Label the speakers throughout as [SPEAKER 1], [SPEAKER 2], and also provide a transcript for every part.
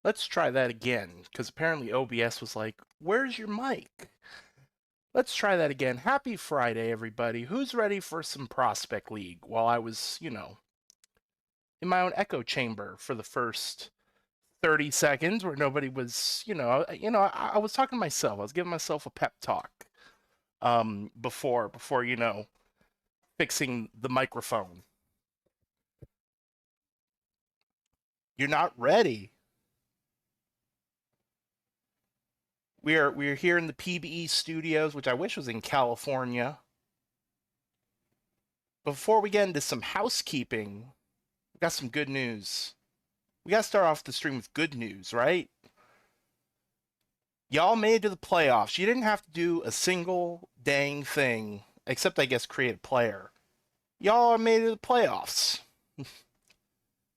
[SPEAKER 1] Let's try that again, because apparently OBS was like, where's your mic? Let's try that again. Happy Friday, everybody. Who's ready for some Prospect League? While I was, in my own echo chamber for the first 30 seconds where nobody was, I was talking to myself. I was giving myself a pep talk before, fixing the microphone. You're not ready. We're here in the PBE studios, which I wish was in California. Before we get into some housekeeping, we got some good news. We got to start off the stream with good news, right? Y'all made it to the playoffs. You didn't have to do a single dang thing, except I guess create a player. Y'all made it to the playoffs.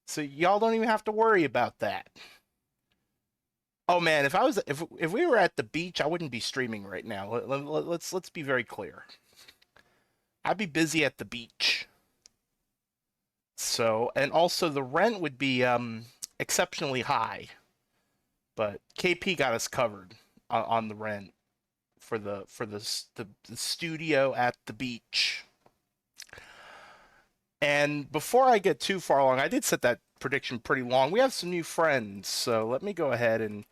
[SPEAKER 1] So y'all don't even have to worry about that. Oh man, if we were at the beach, I wouldn't be streaming right now. Let's be very clear. I'd be busy at the beach. So, and also the rent would be exceptionally high. But KP got us covered on the rent for the studio at the beach. And before I get too far along, I did set that prediction pretty long. We have some new friends, so let me go ahead and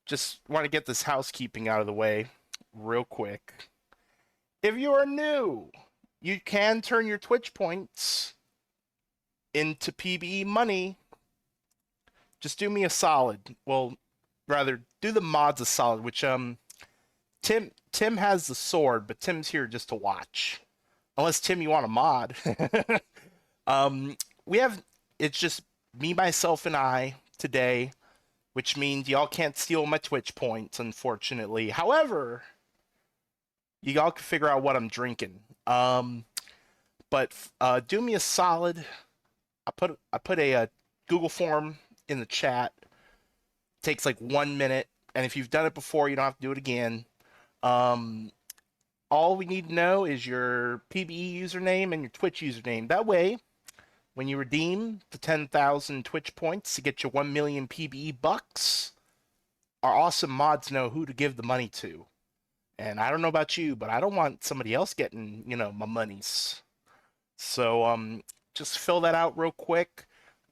[SPEAKER 1] just want to get this housekeeping out of the way real quick. If you are new, you can turn your Twitch points into PBE money. Just do me a solid. Well, rather do the mods a solid, which Tim has the sword, but Tim's here just to watch. Unless Tim, you want a mod. We have it's just me, myself, and I today, which means y'all can't steal my Twitch points, unfortunately. However, y'all can figure out what I'm drinking. But do me a solid. I put a Google form in the chat. It takes like 1 minute, and if you've done it before, you don't have to do it again. All we need to know is your PBE username and your Twitch username. That way, when you redeem the 10,000 Twitch points to get your 1 million PBE bucks, our awesome mods know who to give the money to. And I don't know about you, but I don't want somebody else getting, my monies. So just fill that out real quick.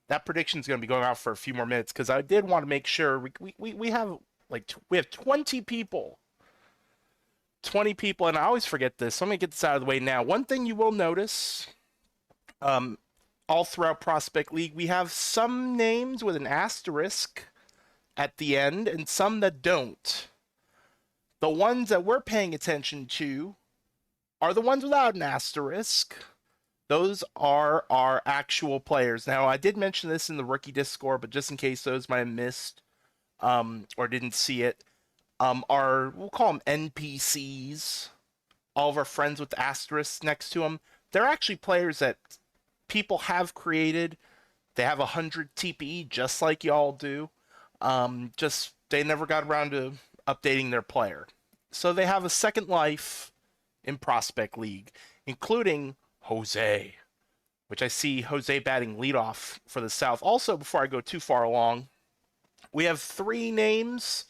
[SPEAKER 1] That prediction is going to be going out for a few more minutes because I did want to make sure we have we have 20 people. 20 people, and I always forget this, so I'm going to get this out of the way now. One thing you will notice, all throughout Prospect League, we have some names with an asterisk at the end and some that don't. The ones that we're paying attention to are the ones without an asterisk. Those are our actual players. Now, I did mention this in the rookie Discord, but just in case those might have missed or didn't see it, we'll call them NPCs, all of our friends with asterisks next to them, they're actually players that people have created. They have 100 TPE just like y'all do. Just they never got around to updating their player. So they have a second life in Prospect League, including Jose, which I see Jose batting leadoff for the South. Also, before I go too far along, we have 3 names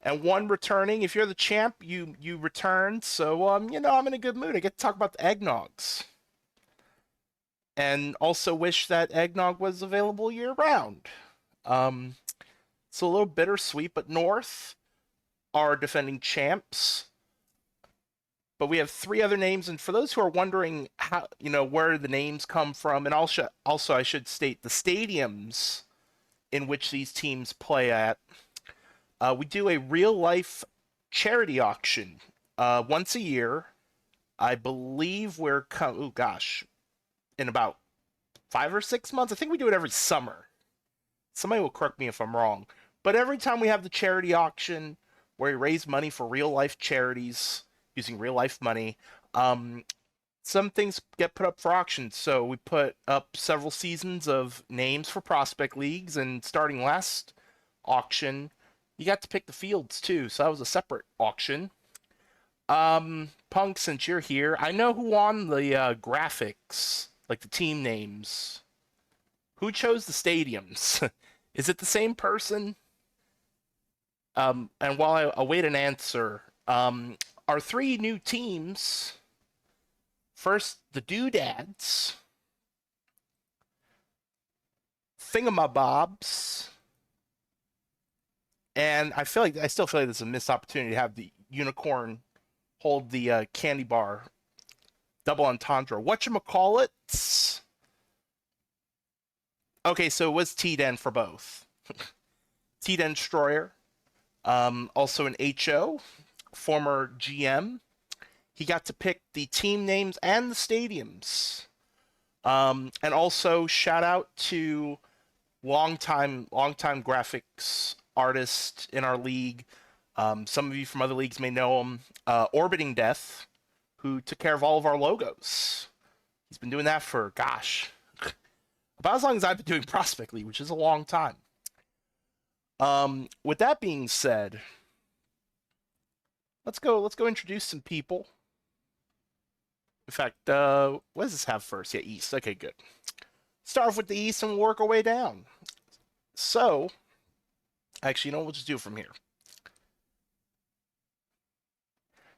[SPEAKER 1] and 1 returning. If you're the champ, you return. So I'm in a good mood. I get to talk about the eggnogs. And also wish that eggnog was available year round. It's a little bittersweet, but North are defending champs. But we have 3 other names, and for those who are wondering how where the names come from, and also I should state the stadiums in which these teams play at. We do a real life charity auction once a year. I believe in about 5 or 6 months. I think we do it every summer. Somebody will correct me if I'm wrong. But every time we have the charity auction where we raise money for real life charities using real life money, some things get put up for auction. So we put up several seasons of names for prospect leagues, and starting last auction, you got to pick the fields too. So that was a separate auction. Punk, since you're here, I know who won the graphics, like the team names. Who chose the stadiums? Is it the same person? And while I await an answer, our three new teams. First, the Doodads, Thingamabobs, and I still feel like there's a missed opportunity to have the Unicorn hold the candy bar double entendre. Whatchamacallits? Okay, so it was T-Den for both. T-Den Destroyer, also an HO, former GM. He got to pick the team names and the stadiums. And also shout out to longtime graphics artist in our league. Some of you from other leagues may know him. Orbiting Death, who took care of all of our logos. He's been doing that for, gosh, about as long as I've been doing Prospect League, which is a long time. With that being said, let's go introduce some people. In fact, what does this have first? Yeah, East. Okay, good. Start off with the East and we'll work our way down. So, actually, you know what? We'll just do it from here.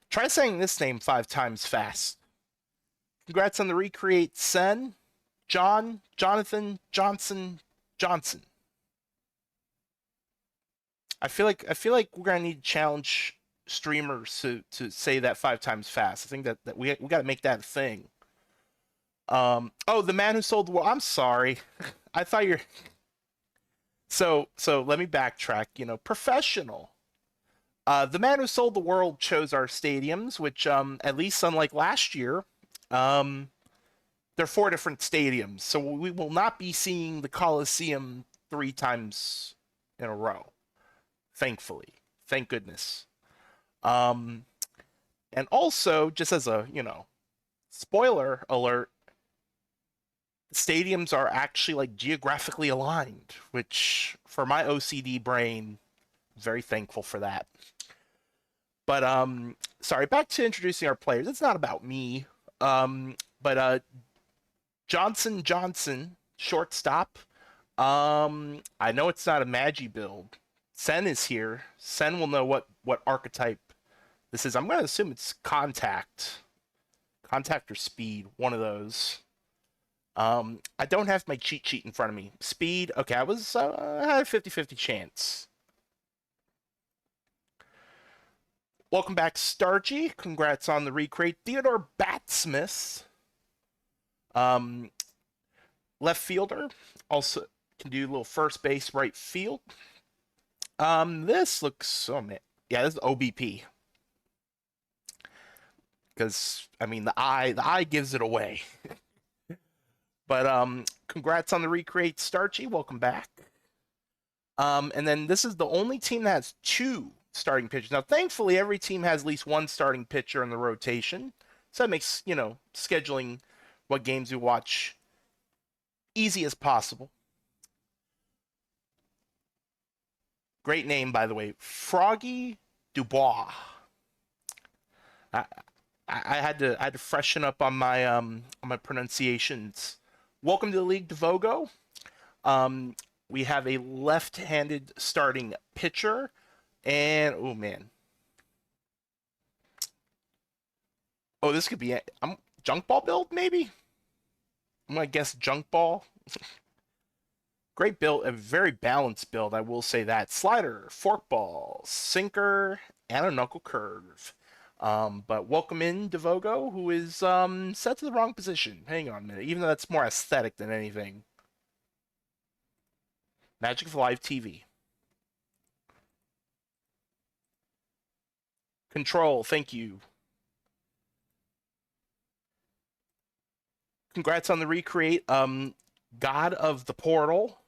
[SPEAKER 1] Try saying this name 5 times fast. Congrats on the recreate, Sen, John, Jonathan, Johnson, Johnson. I feel like we're gonna need to challenge streamers to say that 5 times fast. I think that we got to make that a thing. Oh, the man who sold the world. I'm sorry. I thought you're. So let me backtrack. You know, professional. The man who sold the world chose our stadiums, which at least unlike last year, they're 4 different stadiums. So we will not be seeing the Coliseum 3 times in a row. Thankfully, thank goodness. And also, just as a spoiler alert, stadiums are actually like geographically aligned, which for my OCD brain, very thankful for that. But sorry, back to introducing our players. It's not about me. But Johnson, shortstop. I know it's not a Magi build. Sen is here. Sen will know what archetype this is. I'm going to assume it's contact or speed, one of those. I don't have my cheat sheet in front of me. Speed, okay, I had a 50-50 chance. Welcome back, Starchy. Congrats on the recreate. Theodore Batsmith. Left fielder. Also can do a little first base, right field. This looks, oh man. Yeah, this is OBP. Because, I mean, the eye gives it away. But, congrats on the recreate, Starchy. Welcome back. And then this is the only team that has 2 starting pitchers. Now, thankfully, every team has at least 1 starting pitcher in the rotation. So that makes, scheduling what games you watch easy as possible. Great name, by the way. Froggy Dubois. I had to freshen up on my pronunciations. Welcome to the league, Devogo. We have a left-handed starting pitcher, and oh man, oh this could be junk ball build maybe. I'm gonna guess junk ball. Great build, a very balanced build, I will say that. Slider, forkball, sinker, and a knuckle curve. But welcome in Devogo, who is set to the wrong position. Hang on a minute, even though that's more aesthetic than anything. Magic of Live TV. Control, thank you. Congrats on the recreate. God of the Portal.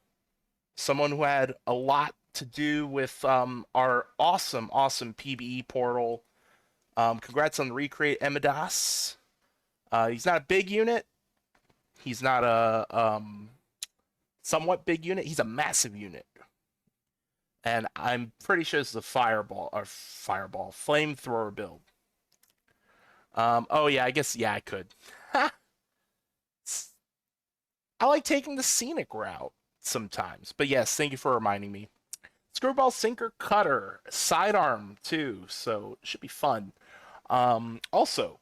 [SPEAKER 1] Someone who had a lot to do with our awesome PBE portal. Congrats on the recreate, Emidas. He's not a big unit. He's not a somewhat big unit. He's a massive unit. And I'm pretty sure this is a flamethrower build. Oh yeah, I guess, yeah, I could. I like taking the scenic route sometimes. But yes, thank you for reminding me. Screwball, sinker, cutter, sidearm too. So it should be fun. Also,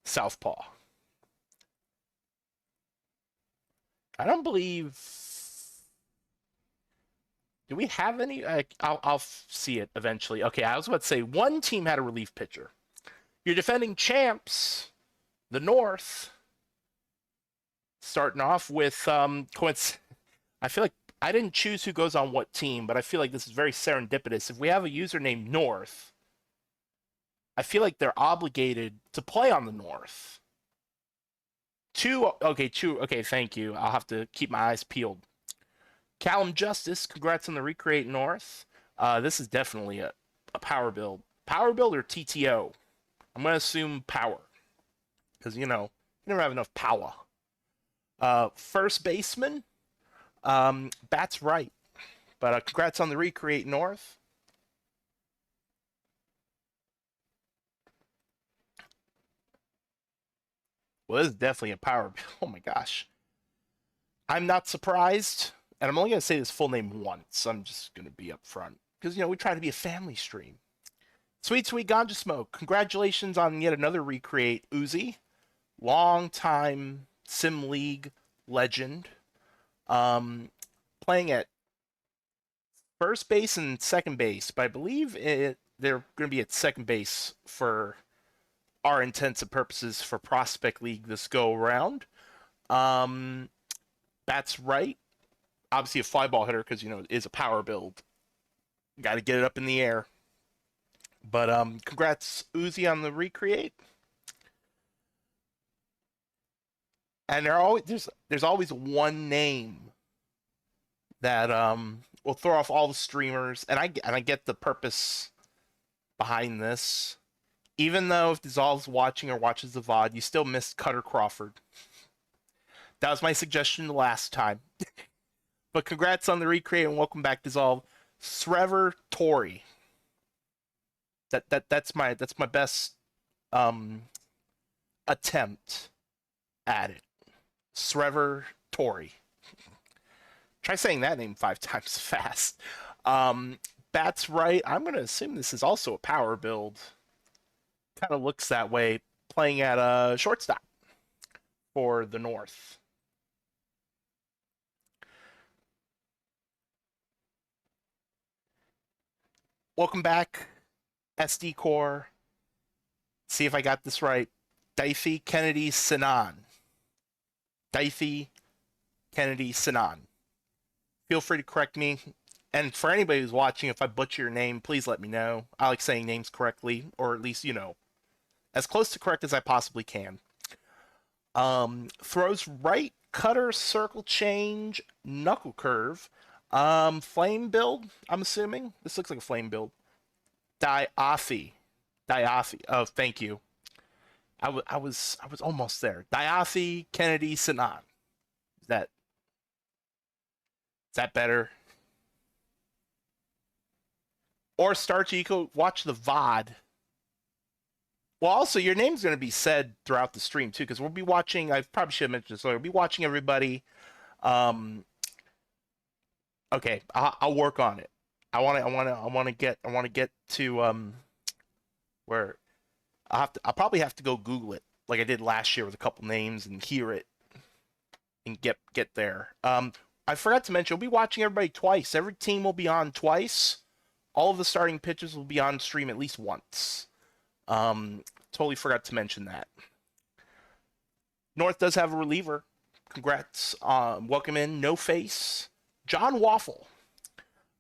[SPEAKER 1] southpaw. I don't believe. Do we have any? I'll see it eventually. Okay, I was about to say one team had a relief pitcher. Your defending champs, the North, starting off with I feel like I didn't choose who goes on what team, but I feel like this is very serendipitous. If we have a user named North, I feel like they're obligated to play on the North. Two. Okay, thank you. I'll have to keep my eyes peeled. Callum Justice, congrats on the Recreate North. This is definitely a power build. Power build or TTO? I'm going to assume power. Because, you never have enough power. First baseman, Bat's right. But congrats on the Recreate North. Well, this is definitely a power build. Oh my gosh. I'm not surprised. And I'm only going to say his full name once. I'm just going to be upfront. Because, we try to be a family stream. Sweet Ganja Smoke. Congratulations on yet another Recreate. Uzi. Long time Sim League legend. Playing at first base and second base. But I believe they're going to be at second base for our intents and purposes for Prospect League this go around. That's right. Obviously a fly ball hitter because it is a power build. Got to get it up in the air. But congrats Uzi on the Recreate. And there's always one name that will throw off all the streamers, and I get the purpose behind this. Even though if Dissolve's watching or watches the VOD, you still missed Cutter Crawford. That was my suggestion the last time. But congrats on the Recreate and welcome back, Dissolve. Srever Tory. That's my best attempt at it. Srever Tory. Try saying that name 5 times fast. Bat's right. I'm gonna assume this is also a power build. Kind of looks that way. Playing at a shortstop for the North. Welcome back, SD Core. See if I got this right. Daithi Kennedy Sinan. Daithi Kennedy Sinan. Feel free to correct me. And for anybody who's watching, if I butcher your name, please let me know. I like saying names correctly, or at least, as close to correct as I possibly can. Throws right, cutter, circle change, knuckle curve. Flame build, I'm assuming. This looks like a flame build. Diathi. Oh, thank you. I was almost there. Diathi Kennedy Sinan. Is that better? Or Starchy, you could watch the VOD. Well, also, your name's going to be said throughout the stream, too, because we'll be watching. I probably should have mentioned this earlier. We'll be watching everybody. Okay, I'll work on it. I want to get to where I'll probably have to go Google it like I did last year with a couple names and hear it and get there. I forgot to mention we'll be watching everybody twice. Every team will be on twice. All of the starting pitchers will be on stream at least once. Totally forgot to mention that. North does have a reliever. Congrats. Welcome in No Face. John Waffle.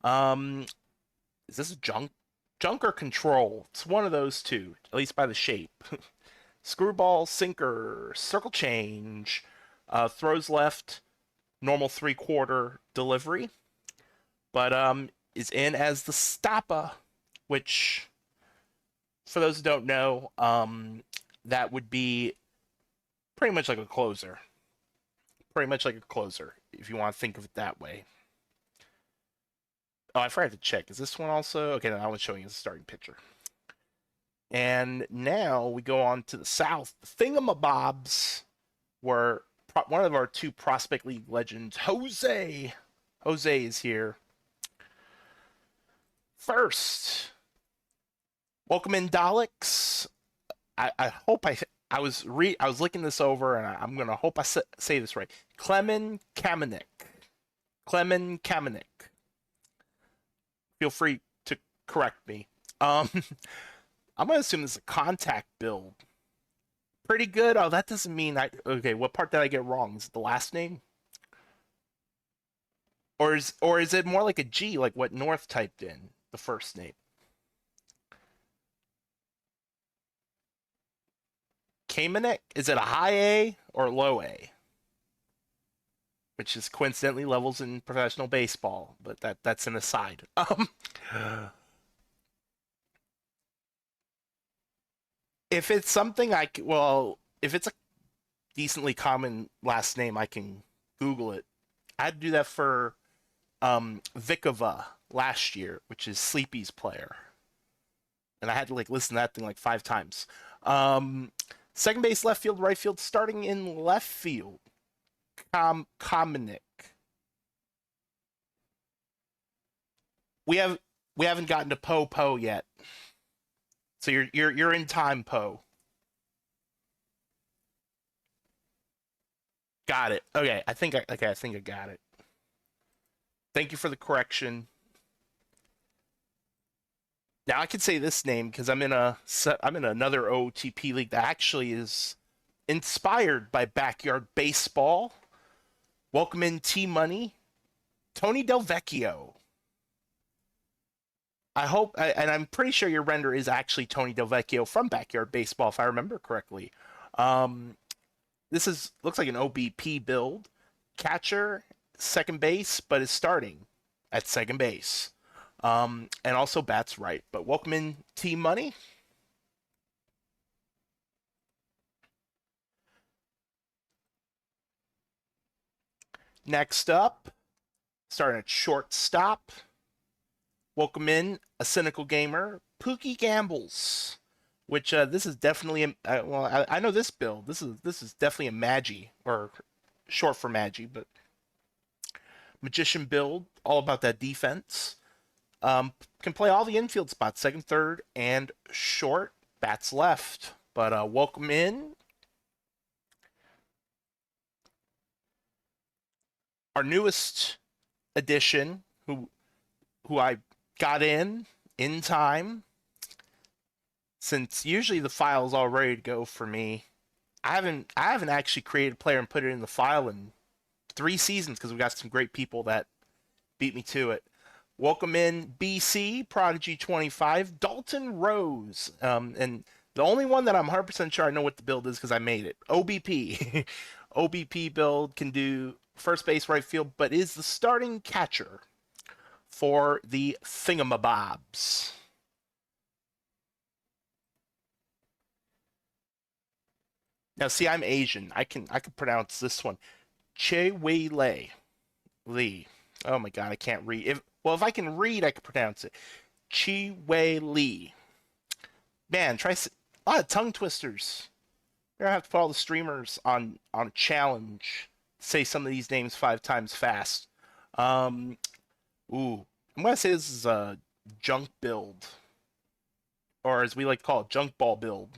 [SPEAKER 1] Is this a junk or control? It's one of those two, at least by the shape. Screwball, sinker, circle change, throws left, normal 3/4 delivery, but is in as the stopper, which, for those who don't know, that would be pretty much like a closer. Pretty much like a closer, if you want to think of it that way. Oh, I forgot to check. Is this one also? Okay, no, I was showing you the starting pitcher. And now we go on to the South. The Thingamabobs were one of our 2 Prospect League legends. Jose is here. First, welcome in Daleks. I hope I was looking this over, and I'm gonna hope I say this right. Clemen Kamenik. Clemen Kamenik. Feel free to correct me. Um, I'm gonna assume this is a contact build. Pretty good. Oh, that doesn't mean I. Okay, what part did I get wrong? Is it the last name, or is it more like a G, like what North typed in the first name? Kamenik? Is it a high A or low A? Which is coincidentally levels in professional baseball, but that's an aside. If it's something if it's a decently common last name, I can Google it. I had to do that for Vikova last year, which is Sleepy's player, and I had to like listen to that thing like 5 times. Um, Second base, left field, right field, starting in left field. Kominick. We have we haven't gotten to Po yet, so you're in time, Po. Got it. Okay, I think I got it. Thank you for the correction. Now I can say this name because I'm in another OTP league that actually is inspired by backyard baseball. Welcome in T Money, Tony Del Vecchio. And I'm pretty sure your render is actually Tony Del Vecchio from Backyard Baseball, if I remember correctly. Um, this is looks like an OBP build. Catcher, second base, but is starting at second base. And also bats right. But welcome in Team Money. Next up, starting at shortstop. Welcome in a cynical gamer, Pookie Gambles. Which this is definitely I know this build. This is definitely a Magi or short for Magi, but magician build, all about that defense. Can play all the infield spots, second, third, and short. Bats left. But welcome in our newest addition, who I got in time. Since usually the file's all ready to go for me, I haven't actually created a player and put it in the file in 3 seasons because we got some great people that beat me to it. Welcome in BC Prodigy 25 Dalton Rose, and the only one that I'm 100% sure I know what the build is because I made it. OBP, OBP build can do first base, right field, but is the starting catcher for the Thingamabobs. Now, see, I'm Asian. I can pronounce this one. Che Wei Lei Lee. Oh my God, I can't read. If I can read, I can pronounce it. Chi Wei Lee. Man, a lot of tongue twisters. You're gonna have to put all the streamers on a challenge. Say some of these names 5 times fast. Um, ooh, I'm gonna say this is a junk build, or as we like to call it, junk ball build.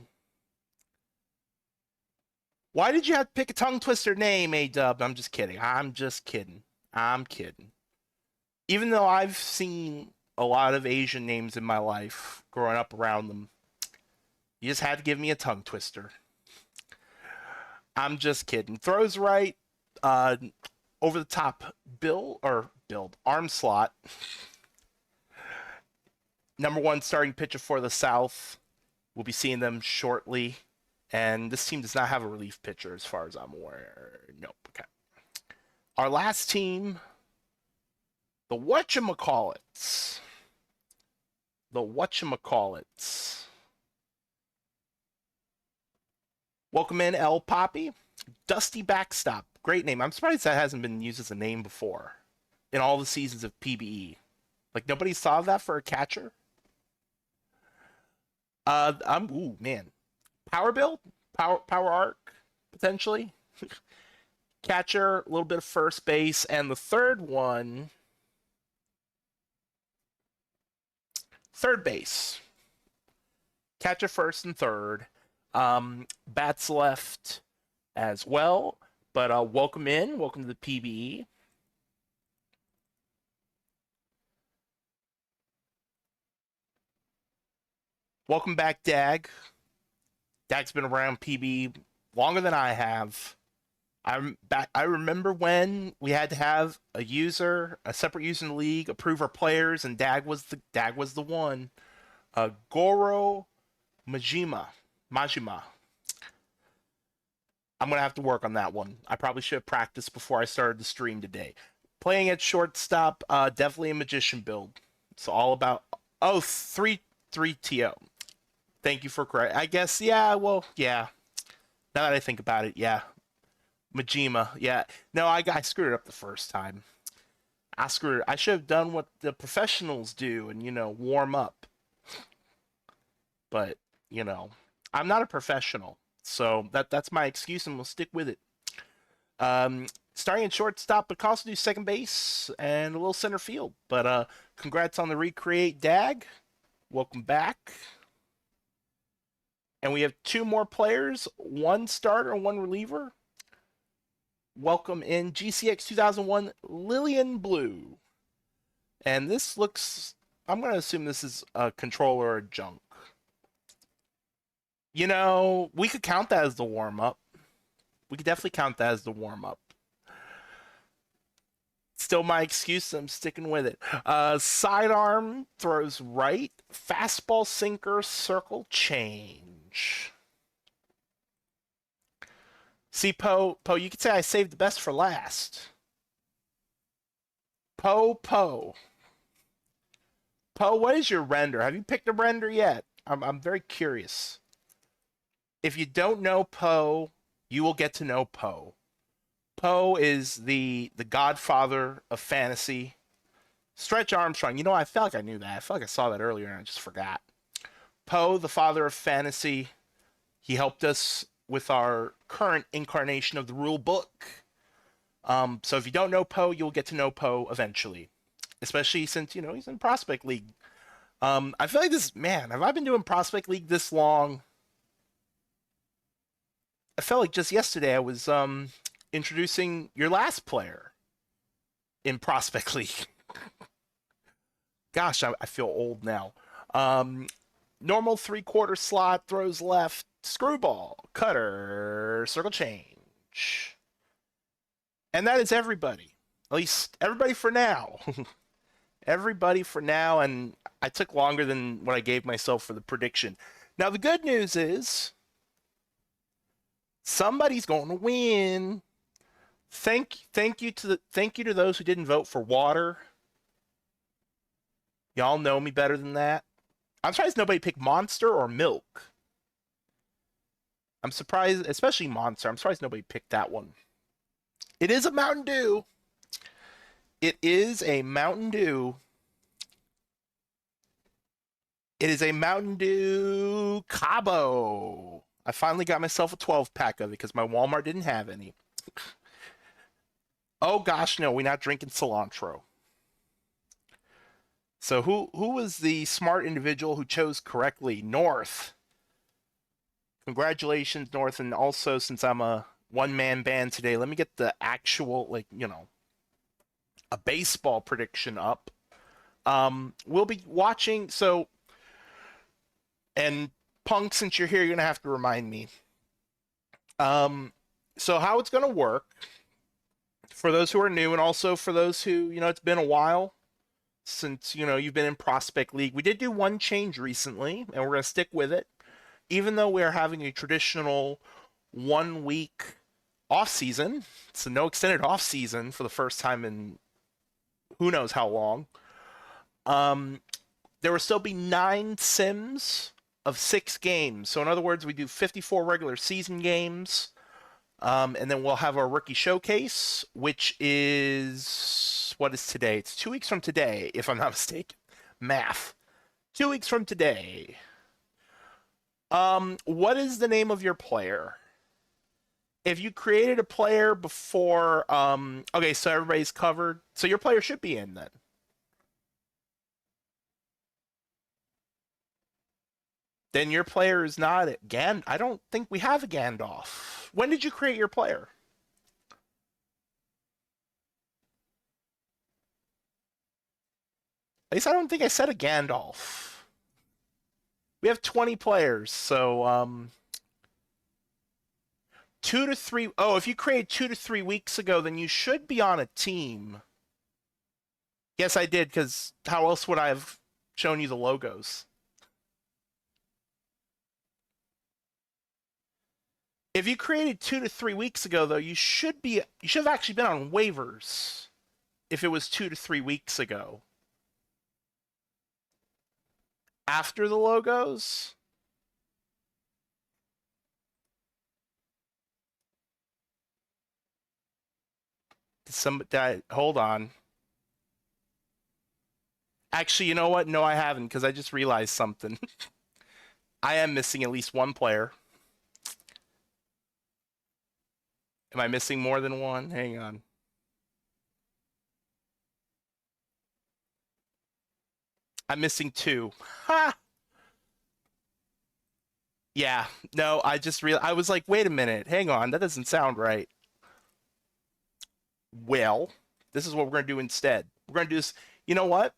[SPEAKER 1] Why did you have to pick a tongue twister name, A Dub? I'm just kidding. I'm just kidding. I'm kidding. Even though I've seen a lot of Asian names in my life growing up around them, you just had to give me a tongue twister. I'm just kidding. Throws right, uh, over the top build arm slot. Number one starting pitcher for the South. We'll be seeing them shortly. And this team does not have a relief pitcher as far as I'm aware. Nope. Okay. Our last team, the whatchamacallits. The whatchamacallits. Welcome in, El Poppy. Dusty Backstop. Great name. I'm surprised that hasn't been used as a name before in all the seasons of PBE. Like, nobody saw that for a catcher? Ooh, man. Power build? Power arc, potentially? Catcher, a little bit of first base, and the third one. Third base, catcher first and third. Bats left as well. But welcome in. Welcome to the PBE. Welcome back, Dag. Dag's been around PB longer than I have. I'm back. I remember when we had to have a separate user in the league, approve our players, and Dag was the one. Goro Majima. I'm gonna have to work on that one. I probably should have practiced before I started the stream today. Playing at shortstop, definitely a magician build. It's all about three TO. Thank you for correct. I guess yeah. Well, yeah. Now that I think about it, yeah. Majima, yeah. No, I screwed it up the first time. I screwed it. I should have done what the professionals do and warm up. But I'm not a professional, so that's my excuse, and we'll stick with it. Starting at shortstop, but can also do second base and a little center field. But congrats on the recreate, Dag. Welcome back. And we have two more players, one starter and one reliever. Welcome in GCX 2001 Lillian Blue. And this looks, I'm going to assume this is a controller or junk. We could count that as the warm-up. We could definitely count that as the warm-up. Still my excuse, I'm sticking with it. Sidearm throws right, fastball sinker, circle change. See, Poe, you could say I saved the best for last. Poe, what is your render? Have you picked a render yet? I'm very curious. If you don't know Poe, you will get to know Poe. Poe is the godfather of fantasy. Stretch Armstrong. I felt like I knew that. I felt like I saw that earlier and I just forgot. Poe, the father of fantasy. He helped us with our current incarnation of the rule book. So if you don't know Poe, you'll get to know Poe eventually. Especially since, he's in Prospect League. I feel like have I been doing Prospect League this long? I felt like just yesterday I was introducing your last player in Prospect League. Gosh, I feel old now. Normal 3/4 slot, throws left, screwball, cutter, circle change. And that is everybody. At least everybody for now. Everybody for now, and I took longer than what I gave myself for the prediction. Now the good news is somebody's going to win. Thank you to those who didn't vote for water. Y'all know me better than that. I'm surprised nobody picked Monster or Milk. I'm surprised, especially Monster. I'm surprised nobody picked that one. It is a Mountain Dew. It is a Mountain Dew. It is a Mountain Dew Cabo. I finally got myself a 12-pack of it because my Walmart didn't have any. Oh gosh, no, we're not drinking cilantro. So who was the smart individual who chose correctly? North. Congratulations, North. And also, since I'm a one-man band today, let me get the actual, a baseball prediction up. We'll be watching, and Punk, since you're here, you're going to have to remind me. So how it's going to work, for those who are new, and also for those who, it's been a while since, you've been in Prospect League. We did do one change recently, and we're going to stick with it. Even though we're having a traditional 1 week off season, so no extended off season for the first time in who knows how long. There will still be 9 sims of 6 games. So in other words, we do 54 regular season games. And then we'll have our rookie showcase, which is, what is today? It's 2 weeks from today, if I'm not mistaken. Math. 2 weeks from today. What is the name of your player? If you created a player before, okay, so everybody's covered. So your player should be in then. Then your player is not Gan. I don't think we have a Gandalf. When did you create your player? At least I don't think I said a Gandalf. We have 20 players, so 2 to 3. Oh, if you created 2 to 3 weeks ago, then you should be on a team. Yes, I did, because how else would I have shown you the logos? If you created 2 to 3 weeks ago, though, you should have actually been on waivers if it was 2 to 3 weeks ago. After the logos, hold on. Actually, you know what? No, I haven't, because I just realized something. I am missing at least one player. Am I missing more than one? Hang on. I'm missing two. Ha! Yeah. No, I just realized. I was like, wait a minute. Hang on. That doesn't sound right. Well, this is what we're going to do instead. We're going to do this. You know what?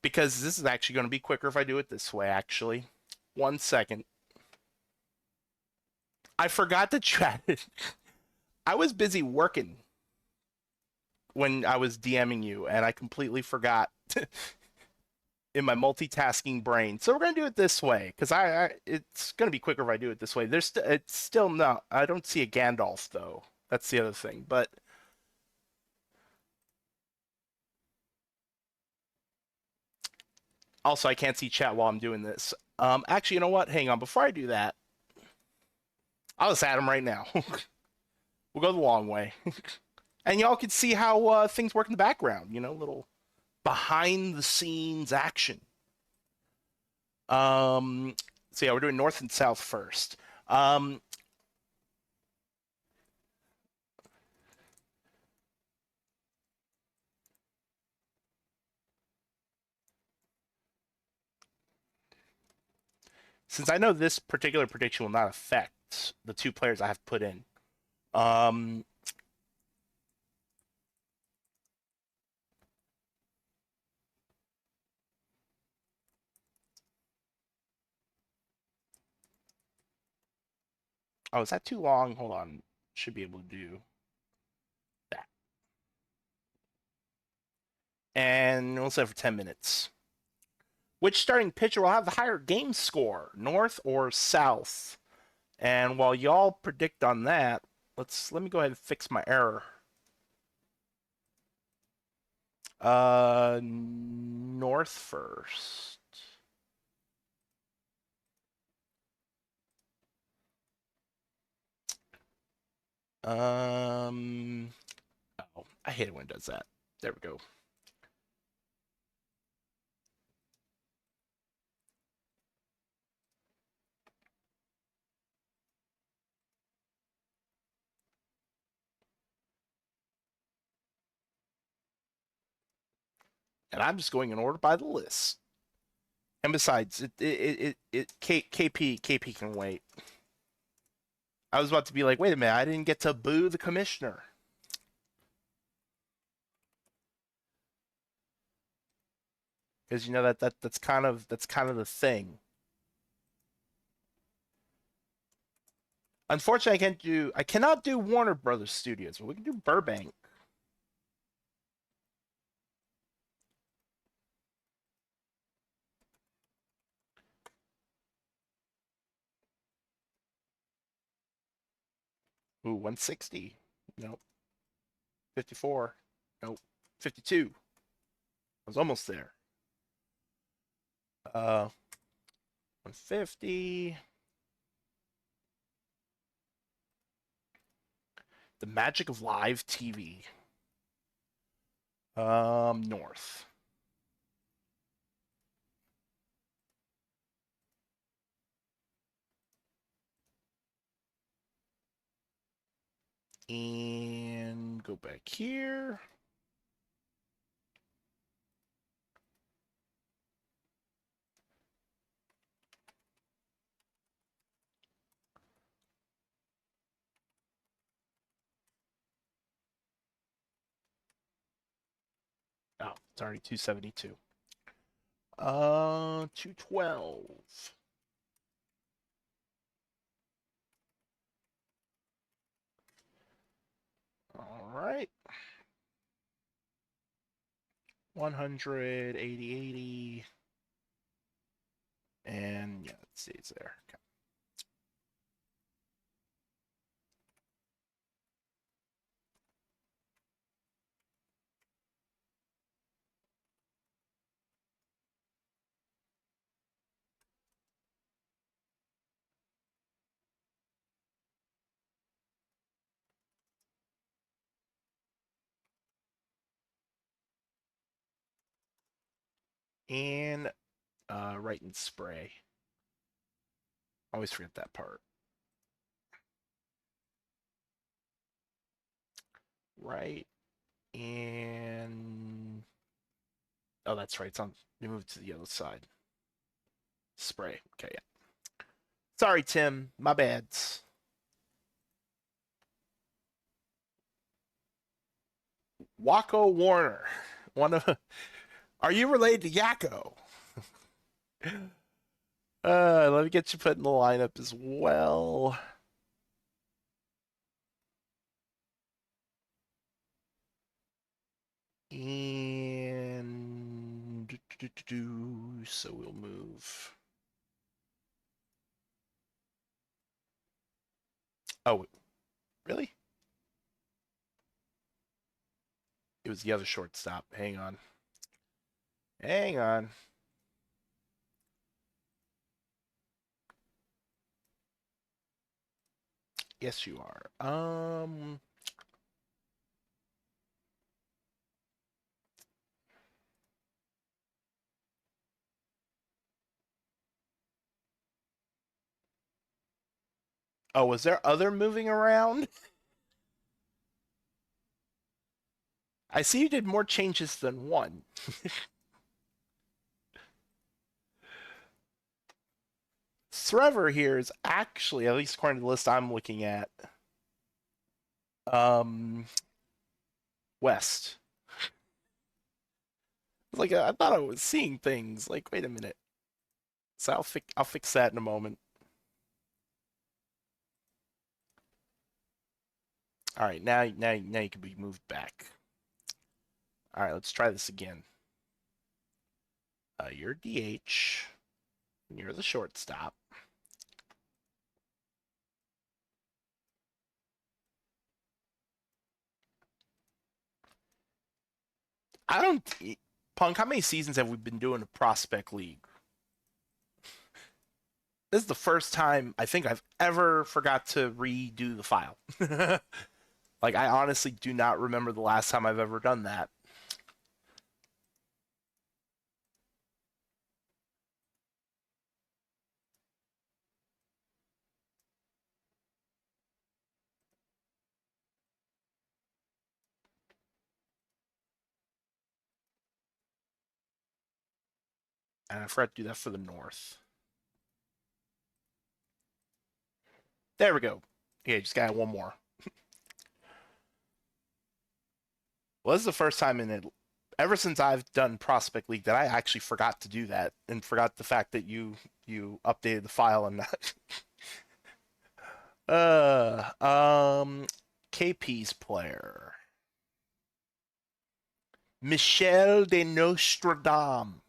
[SPEAKER 1] Because this is actually going to be quicker if I do it this way, actually. 1 second. I forgot to chat it. I was busy working when I was DMing you, and I completely forgot in my multitasking brain. So we're gonna do it this way because it's gonna be quicker if I do it this way. It's still not. I don't see a Gandalf though. That's the other thing. But also, I can't see chat while I'm doing this. Actually, you know what? Hang on. Before I do that, I'll just add him right now. We'll go the long way, and y'all can see how things work in the background. You know, little behind the scenes action. Um, so yeah, we're doing north and south first. Um, since I know this particular prediction will not affect the two players I have put in. Um, oh, is that too long? Hold on. Should be able to do that. And we'll set it for 10 minutes. Which starting pitcher will have the higher game score, north or south? And while y'all predict on that, let me go ahead and fix my error. North first. Oh, I hate it when it does that. There we go. And I'm just going in order by the list. And besides, KP can wait. I was about to be like, wait a minute, I didn't get to boo the commissioner. Because you know that's kind of the thing. Unfortunately, I cannot do Warner Brothers Studios, but we can do Burbank. Ooh, 160. Nope. 54. Nope. 52. I was almost there. 150. The magic of live TV. North. And go back here. It's already 272. 212. All right. 100, 80, 80. And yeah, it stays there. Okay. And right and spray. Always forget that part. Right. And oh, that's right. It's on. You move to the other side. Spray. Okay, yeah. Sorry, Tim. My bads. Wacko Warner. One of. Are you related to Yakko? Let me get you put in the lineup as well. And so we'll move. Oh, really? It was the other shortstop. Hang on. Hang on. Yes, you are. Oh, was there other moving around? I see you did more changes than one. Srever here is actually, at least according to the list I'm looking at, um, west. Like I thought I was seeing things. Like, wait a minute. So I'll fix that in a moment. All right, now you can be moved back. All right, let's try this again. You're DH. You're the shortstop. I don't. Punk, how many seasons have we been doing a prospect league? This is the first time I think I've ever forgot to redo the file. Like, I honestly do not remember the last time I've ever done that. And I forgot to do that for the North. There we go. Yeah, just got one more. Well, this is the first time in it, ever since I've done Prospect League, that I actually forgot to do that and forgot the fact that you updated the file and not. KP's player. Michel de Nostradam.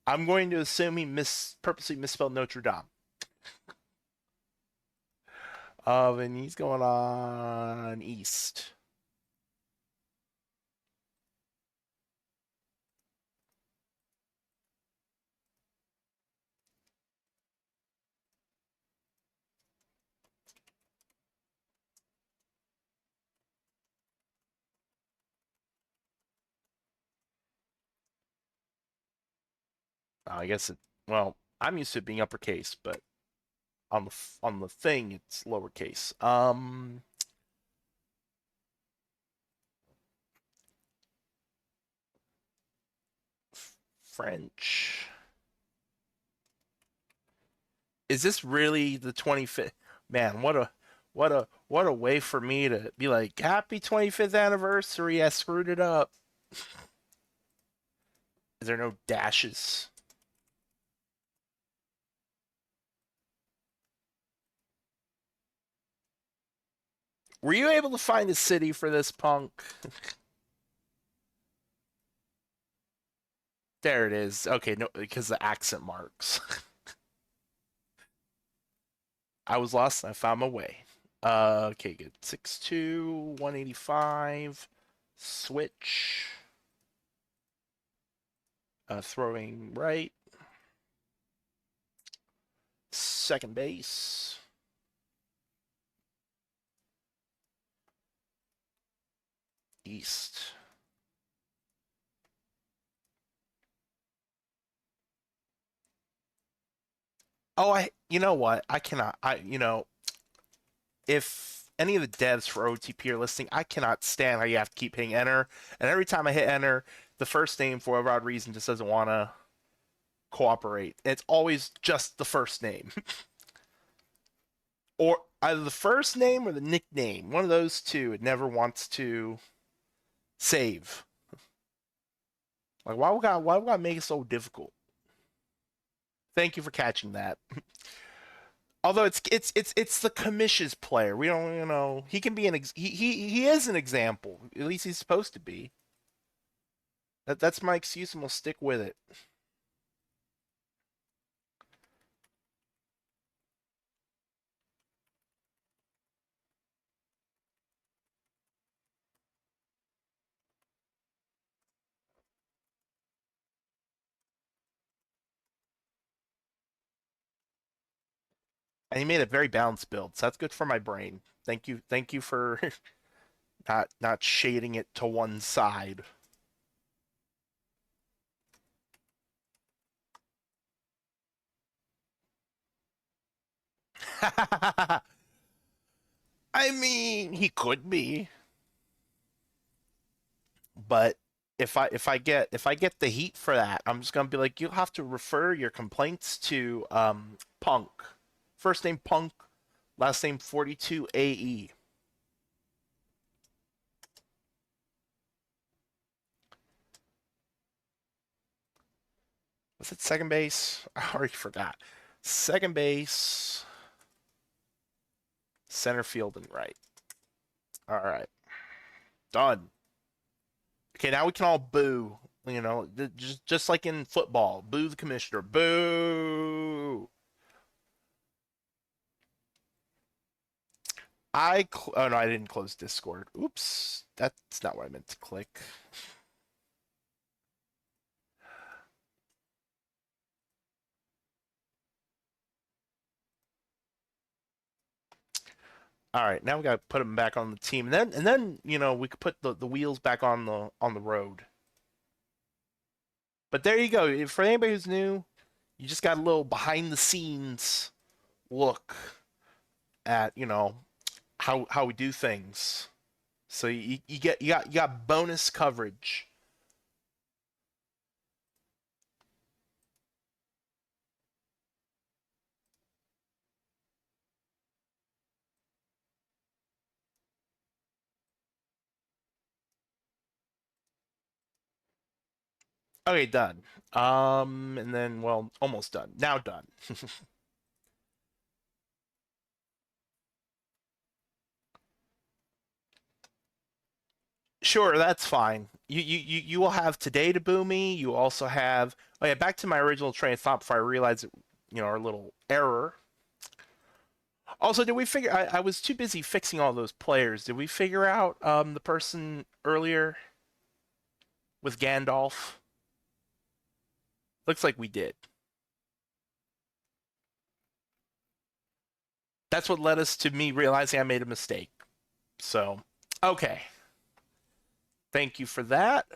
[SPEAKER 1] I'm going to assume he purposely misspelled Notre Dame. And he's going on east. I guess it. Well, I'm used to it being uppercase, but on the thing it's lowercase. French. Is this really the 25th? Man, what a way for me to be like, happy 25th anniversary. I screwed it up. Is there no dashes? Were you able to find a city for this, Punk? There it is. Okay, no, because the accent marks. I was lost and I found my way. Okay, good. 6'2", 185. Switch. Throwing right. Second base. East. Oh, you know what? I cannot, if any of the devs for OTP are listening, I cannot stand how you have to keep hitting enter. And every time I hit enter, the first name, for whatever odd reason, just doesn't want to cooperate. It's always just the first name. Or either the first name or the nickname. One of those two. It never wants to save. Like, why we gotta make it so difficult? Thank you for catching that. Although it's the commission's player. We don't, he can be he is an example. At least he's supposed to be. That's my excuse, and we'll stick with it. And he made a very balanced build, so that's good for my brain. Thank you for not shading it to one side. I mean, he could be, but if I get the heat for that, I'm just gonna be like, you'll have to refer your complaints to Punk. First name Punk, last name 42 AE. Was it second base? I already forgot. Second base, center field, and right. All right, done. Okay, now we can all boo. Just like in football, boo the commissioner. Boo. Oh no, I didn't close Discord. Oops, that's not what I meant to click. All right, now we got to put him back on the team, and then we could put the wheels back on the road. But there you go. For anybody who's new, you just got a little behind the scenes look at how we do things. So you got bonus coverage. Okay, done. And then, well, almost done. Now done. Sure, that's fine. You will have today to boo me. You also have. Oh yeah, back to my original train of thought before I realized our little error. Also, did we figure? I was too busy fixing all those players. Did we figure out the person earlier with Gandalf? Looks like we did. That's what led us to me realizing I made a mistake. So, okay. Thank you for that.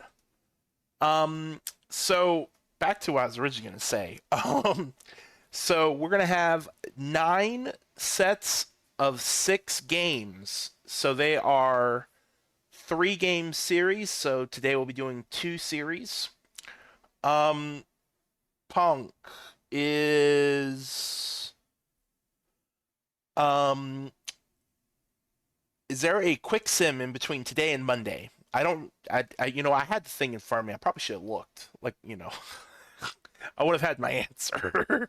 [SPEAKER 1] So back to what I was originally going to say. So we're going to have 9 sets of 6 games. So they are 3-game series. So today we'll be doing 2 series. Punk is um is there a quick sim in between today and Monday? I don't. I had the thing in front of me. I probably should have looked. I would have had my answer.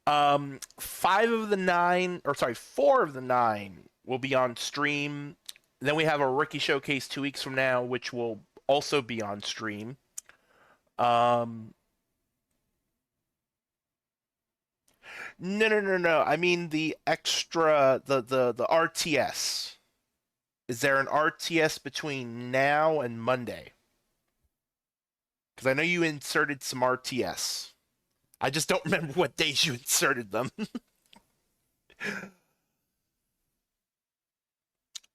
[SPEAKER 1] Five of the nine, or sorry, four of the nine will be on stream. Then we have a rookie showcase 2 weeks from now, which will also be on stream. Um, no, no, no, no. I mean the extra, the RTS. Is there an RTS between now and Monday? Because I know you inserted some RTS. I just don't remember what days you inserted them.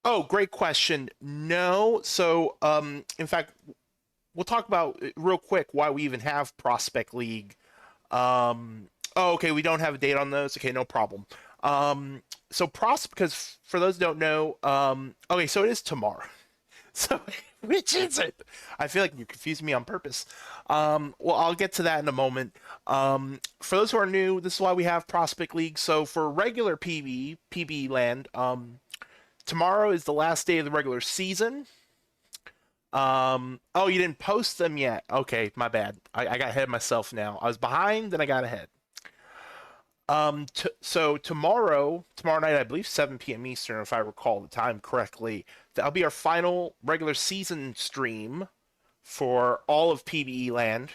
[SPEAKER 1] Oh, great question. No. So, in fact, we'll talk about real quick why we even have Prospect League. Oh, okay, we don't have a date on those. Okay, no problem. So because for those who don't know, okay, so it is tomorrow. So which is it? I feel like you confused me on purpose. Well, I'll get to that in a moment. For those who are new, this is why we have Prospect League. So for regular PB land, tomorrow is the last day of the regular season. Oh, you didn't post them yet. Okay, my bad. I got ahead of myself now. I was behind, then I got ahead. So tomorrow night, I believe 7 p.m. Eastern, if I recall the time correctly, that'll be our final regular season stream for all of PBE land.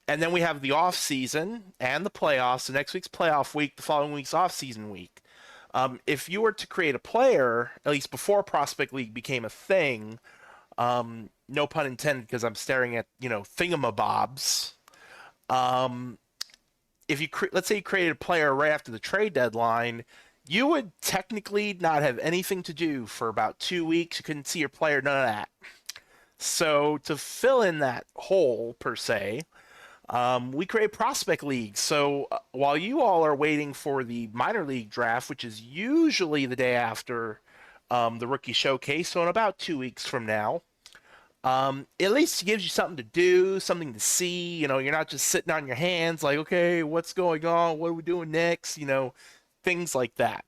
[SPEAKER 1] And then we have the off season and the playoffs. The next week's playoff week, the following week's off season week. If you were to create a player, at least before Prospect League became a thing, no pun intended, because I'm staring at thingamabobs. Um, if you let's say you created a player right after the trade deadline, you would technically not have anything to do for about 2 weeks. You couldn't see your player, none of that. So to fill in that hole per se, we create Prospect League. So while you all are waiting for the minor league draft, which is usually the day after the rookie showcase, so in about 2 weeks from now, at least it gives you something to do, something to see. You're not just sitting on your hands like, okay, what's going on? What are we doing next? Things like that.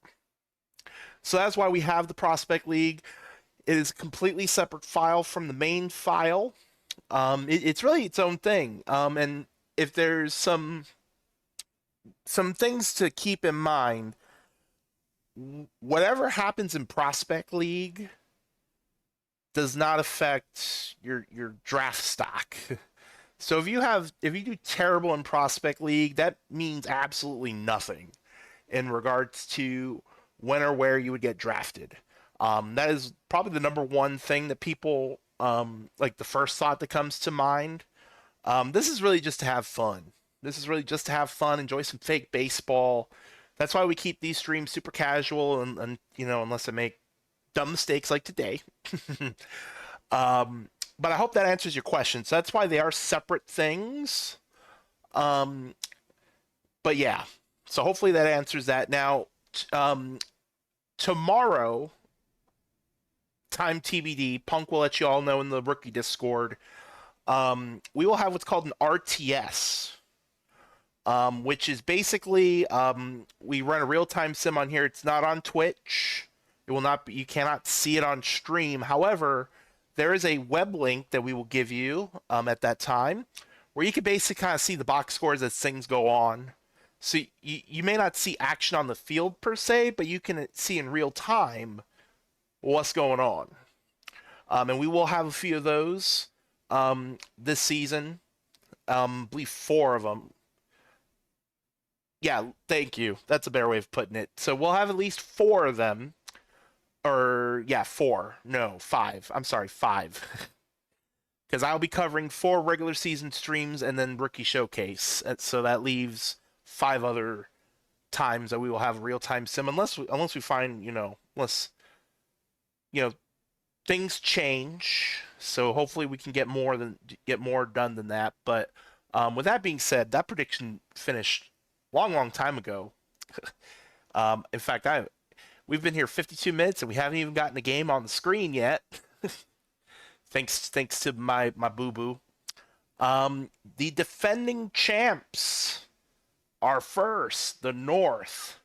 [SPEAKER 1] So that's why we have the Prospect League. It is a completely separate file from the main file. It's really its own thing. And if there's some things to keep in mind, whatever happens in Prospect League does not affect your draft stock. So if you do terrible in Prospect League, that means absolutely nothing in regards to when or where you would get drafted. That is probably the number one thing that people like the first thought that comes to mind. This is really just to have fun. This is really just to have fun, enjoy some fake baseball. That's why we keep these streams super casual and unless I make dumb mistakes like today. But I hope that answers your question. So that's why they are separate things. Um, but yeah, so hopefully that answers that. Now, tomorrow, time TBD, Punk will let you all know in the rookie Discord. We will have what's called an RTS, which is basically we run a real time sim on here. It's not on Twitch. It will not be, you cannot see it on stream. However, there is a web link that we will give you at that time where you can basically kind of see the box scores as things go on. So you may not see action on the field per se, but you can see in real time what's going on. And we will have a few of those this season. I believe 4 of them. Yeah, thank you. That's a better way of putting it. So we'll have at least 4 of them. Or, yeah, 4. No, 5. I'm sorry, 5. Because I'll be covering 4 regular season streams and then rookie showcase. So that leaves 5 other times that we will have a real time sim, unless we find unless things change. So hopefully we can get more done than that. But with that being said, that prediction finished long time ago. In fact, we've been here 52 minutes and we haven't even gotten a game on the screen yet. thanks to my boo boo. The defending champs are first, the North.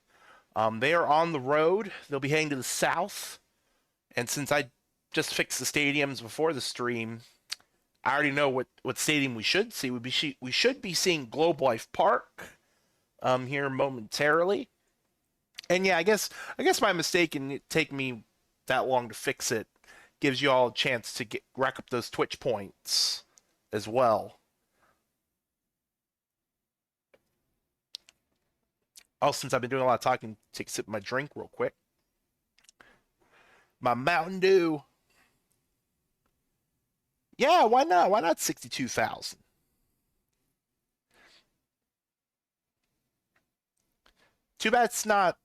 [SPEAKER 1] They are on the road. They'll be heading to the South. And since I just fixed the stadiums before the stream. I already know what stadium we should see. We should be seeing Globe Life Park here momentarily. And yeah, I guess my mistake in it taking me that long to fix it gives you all a chance to rack up those Twitch points as well. Oh, since I've been doing a lot of talking, take a sip of my drink real quick. My Mountain Dew. Yeah, why not? Why not 62,000? Too bad it's not.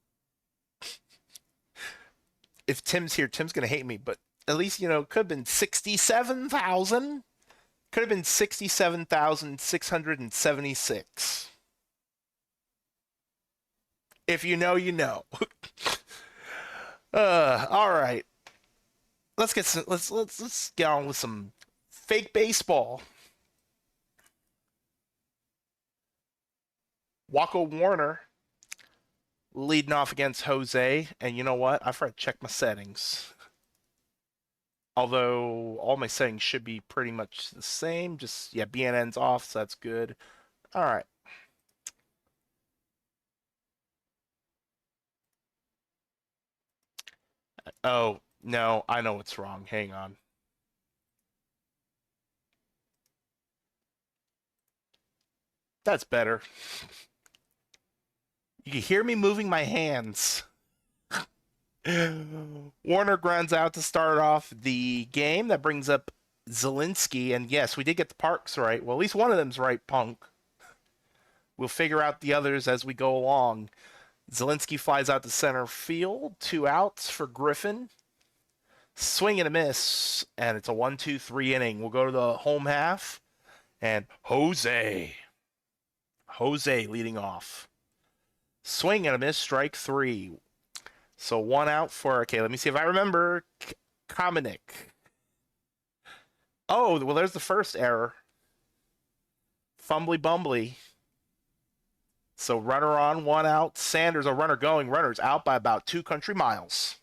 [SPEAKER 1] If Tim's here, Tim's gonna hate me, but at least it could have been 67,000. Could have been 67,676. If you know, you know. All right. Let's get on with some fake baseball. Waka Warner leading off against Jose, and you know what? I forgot to check my settings. Although all my settings should be pretty much the same. Just yeah, BNN's off, so that's good. All right. Oh, no, I know what's wrong. Hang on. That's better. You can hear me moving my hands. Warner grounds out to start off the game. That brings up Zielinski. And yes, we did get the parks right. Well, at least one of them's right, Punk. We'll figure out the others as we go along. Zielinski flies out to center field. 2 outs for Griffin. Swing and a miss. And it's a 1-2-3 inning. We'll go to the home half. And Jose leading off. Swing and a miss, strike 3. So 1 out for, okay, let me see if I remember. Kamenik. Oh, well, there's the first error. Fumbly bumbly. So runner on, 1 out. Sanders, a runner going. Runner's out by about 2 country miles.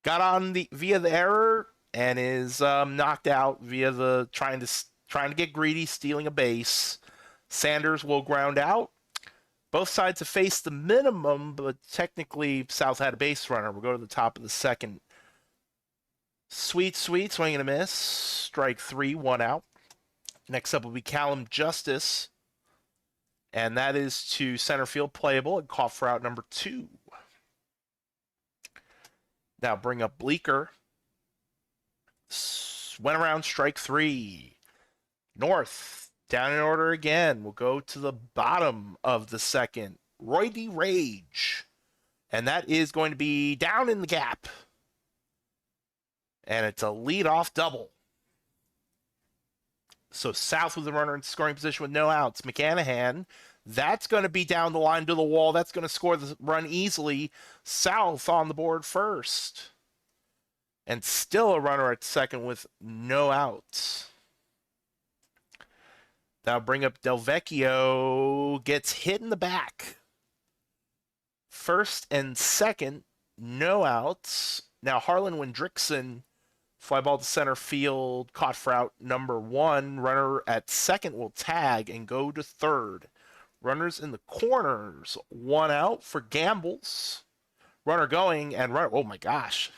[SPEAKER 1] Got on via the error and is knocked out via the trying to get greedy, stealing a base. Sanders will ground out. Both sides have faced the minimum, but technically South had a base runner. We'll go to the top of the second. Sweet, swing and a miss. Strike 3, 1 out. Next up will be Callum Justice. And that is to center field, playable, and caught for out number 2. Now bring up Bleeker. Went around, strike 3. North. Down in order again. We'll go to the bottom of the second. Roy D. Rage. And that is going to be down in the gap. And it's a leadoff double. So South with the runner in scoring position with no outs. McCanahan. That's going to be down the line to the wall. That's going to score the run easily. South on the board first. And still a runner at second with no outs. Now bring up Del Vecchio. Gets hit in the back. First and second, no outs. Now Harlan Wendrickson, fly ball to center field, caught for out number 1. Runner at second will tag and go to third. Runners in the corners, 1 out for Gambles. Runner going and runner. Oh my gosh.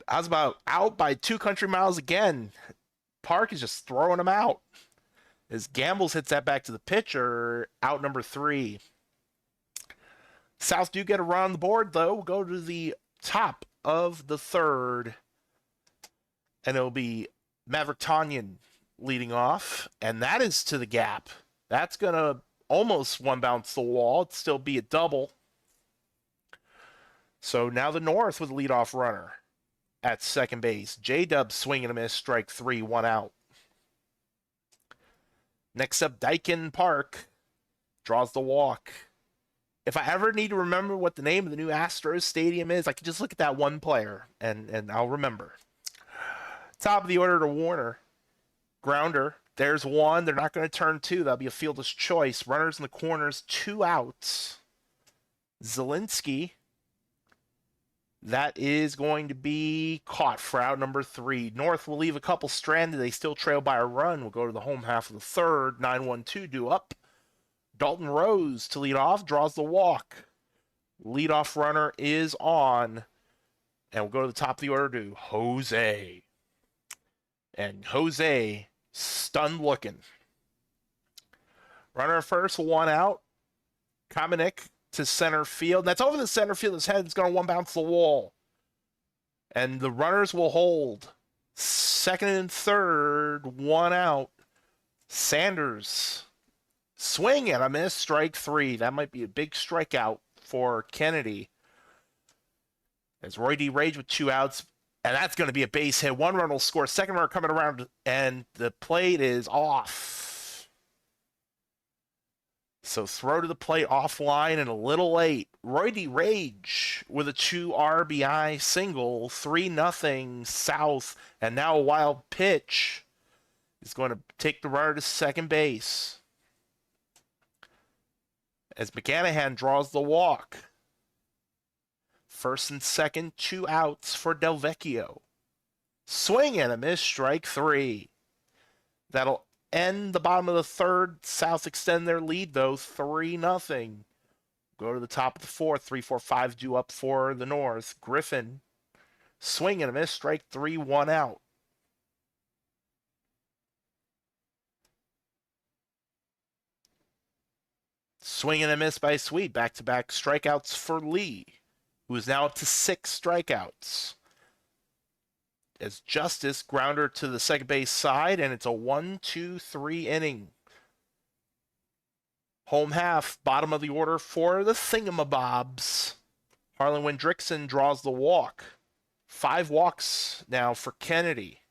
[SPEAKER 1] I was about out by 2 country miles again. Park is just throwing him out. As Gambles hits that back to the pitcher, out number 3. South do get a run on the board, though. We'll go to the top of the third. And it'll be Maverick Tanyan leading off. And that is to the gap. That's going to almost one bounce the wall. It'd still be a double. So now the North with a leadoff runner at second base. J-Dub swing and a miss, strike 3, 1 out. Next up, Daikin Park draws the walk. If I ever need to remember what the name of the new Astros stadium is, I can just look at that one player and I'll remember. Top of the order to Warner. Grounder. There's 1. They're not going to turn 2. That'll be a fielder's choice. Runners in the corners, 2 outs. Zielinski That is going to be caught for out number 3. North will leave a couple stranded. They still trail by a run. We'll go to the home half of the third. 9-1-2 due up. Dalton Rose to lead off, draws the walk. Leadoff runner is on. And we'll go to the top of the order to Jose. And Jose, stunned looking. Runner at first, 1 out. Kamenik to center field. That's over the center field. His head's going to one bounce the wall. And the runners will hold. Second and third, 1 out. Sanders. Swing and a miss, strike 3. That might be a big strikeout for Kennedy. As Roy D. Rage with 2 outs. And that's going to be a base hit. 1 run will score. Second runner coming around, and the plate is off. So throw to the plate offline and a little late. Roy D. Rage with a 2 RBI single. 3-0 South. And now a wild pitch is going to take the runner to second base. As McClanahan draws the walk. First and second, 2 outs for Del Vecchio. Swing and a miss, strike 3. That'll end the bottom of the third. South extend their lead, though, 3-0. Go to the top of the fourth, 3-4-5 due up for the North. Griffin, swing and a miss, strike 3, 1 out. Swing and a miss by Sweet. Back-to-back strikeouts for Lee, who is now up to 6 strikeouts. As Justice grounder to the second base side, and it's a 1-2-3 inning. Home half, bottom of the order for the Thingamabobs. Harlan Wendrickson draws the walk. 5 walks now for Kennedy.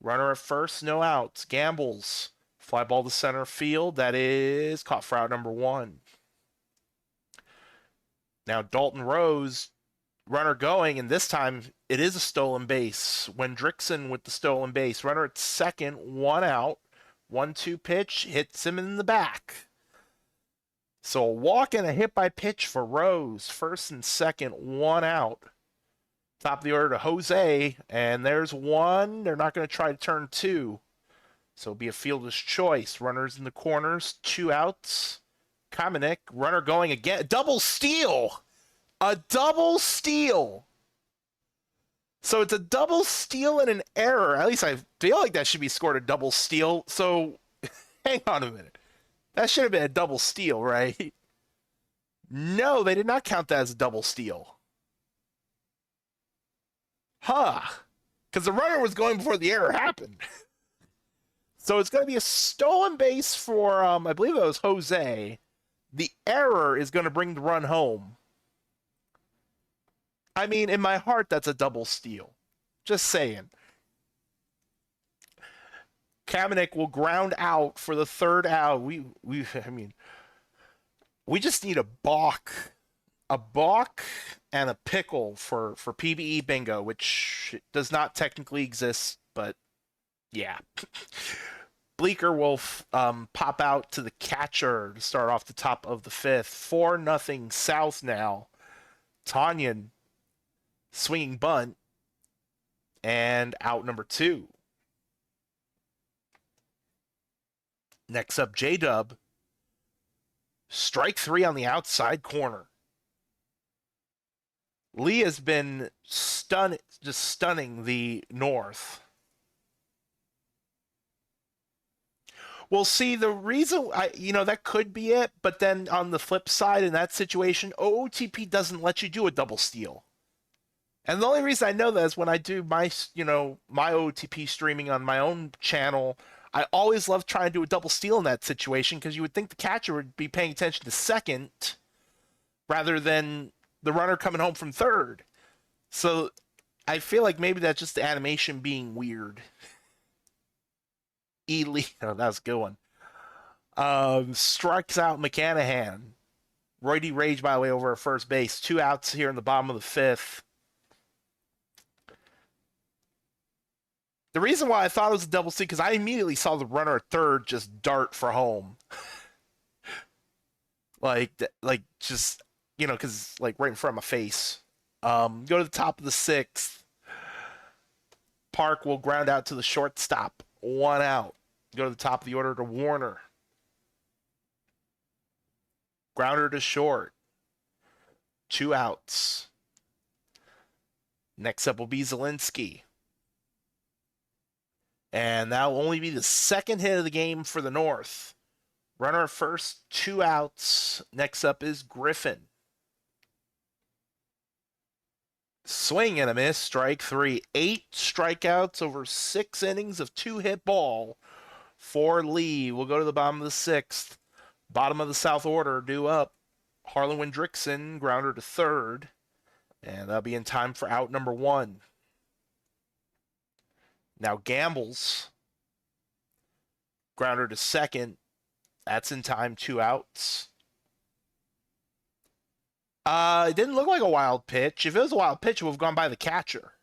[SPEAKER 1] Runner at first, no outs. Gambles. Fly ball to center field. That is caught for out number 1. Now Dalton Rose, runner going, and this time it is a stolen base. Wendrickson with the stolen base. Runner at second, 1 out. 1-2 pitch, hits him in the back. So a walk and a hit by pitch for Rose. First and second, 1 out. Top of the order to Jose, and there's 1. They're not going to try to turn 2. So it'll be a fielder's choice. Runners in the corners, 2 outs. Kamenik, runner going again. Double steal! A double steal! So it's a double steal and an error. At least I feel like that should be scored a double steal. So hang on a minute. That should have been a double steal, right? No, they did not count that as a double steal. Huh. Because the runner was going before the error happened. So it's going to be a stolen base for, I believe it was Jose. The error is going to bring the run home. I mean, in my heart, that's a double steal. Just saying. Kamenik will ground out for the third out. We just need a balk and a pickle for PBE bingo, which does not technically exist, but yeah. Bleeker will pop out to the catcher to start off the top of the 5th. 4-0 South now. Tanyan swinging bunt, and out number 2. Next up, J-Dub. Strike 3 on the outside corner. Lee has been just stunning the North. Well, see, the reason, that could be it, but then on the flip side, in that situation, OOTP doesn't let you do a double steal. And the only reason I know that is when I do my OOTP streaming on my own channel, I always love trying to do a double steal in that situation, because you would think the catcher would be paying attention to second rather than the runner coming home from third. So I feel like maybe that's just the animation being weird. Ely, oh, that was a good one. Strikes out McClanahan. Roy D. Rage, by the way, over at first base. 2 outs here in the bottom of the 5th. The reason why I thought it was a double steal, because I immediately saw the runner at third just dart for home. Because, right in front of my face. Go to the top of the sixth. Park will ground out to the shortstop. 1 out. Go to the top of the order to Warner. Grounder to short. 2 outs. Next up will be Zielinski. And that will only be the second hit of the game for the North. Runner at first, 2 outs. Next up is Griffin. Swing and a miss, strike 3. 8 strikeouts over 6 innings of 2-hit ball for Lee. We'll go to the bottom of the 6th. Bottom of the South order, due up. Harlan Windrickson, grounder to third. And that'll be in time for out number 1. Now Gambles, grounder to second. That's in time, 2 outs. It didn't look like a wild pitch. If it was a wild pitch, it would have gone by the catcher.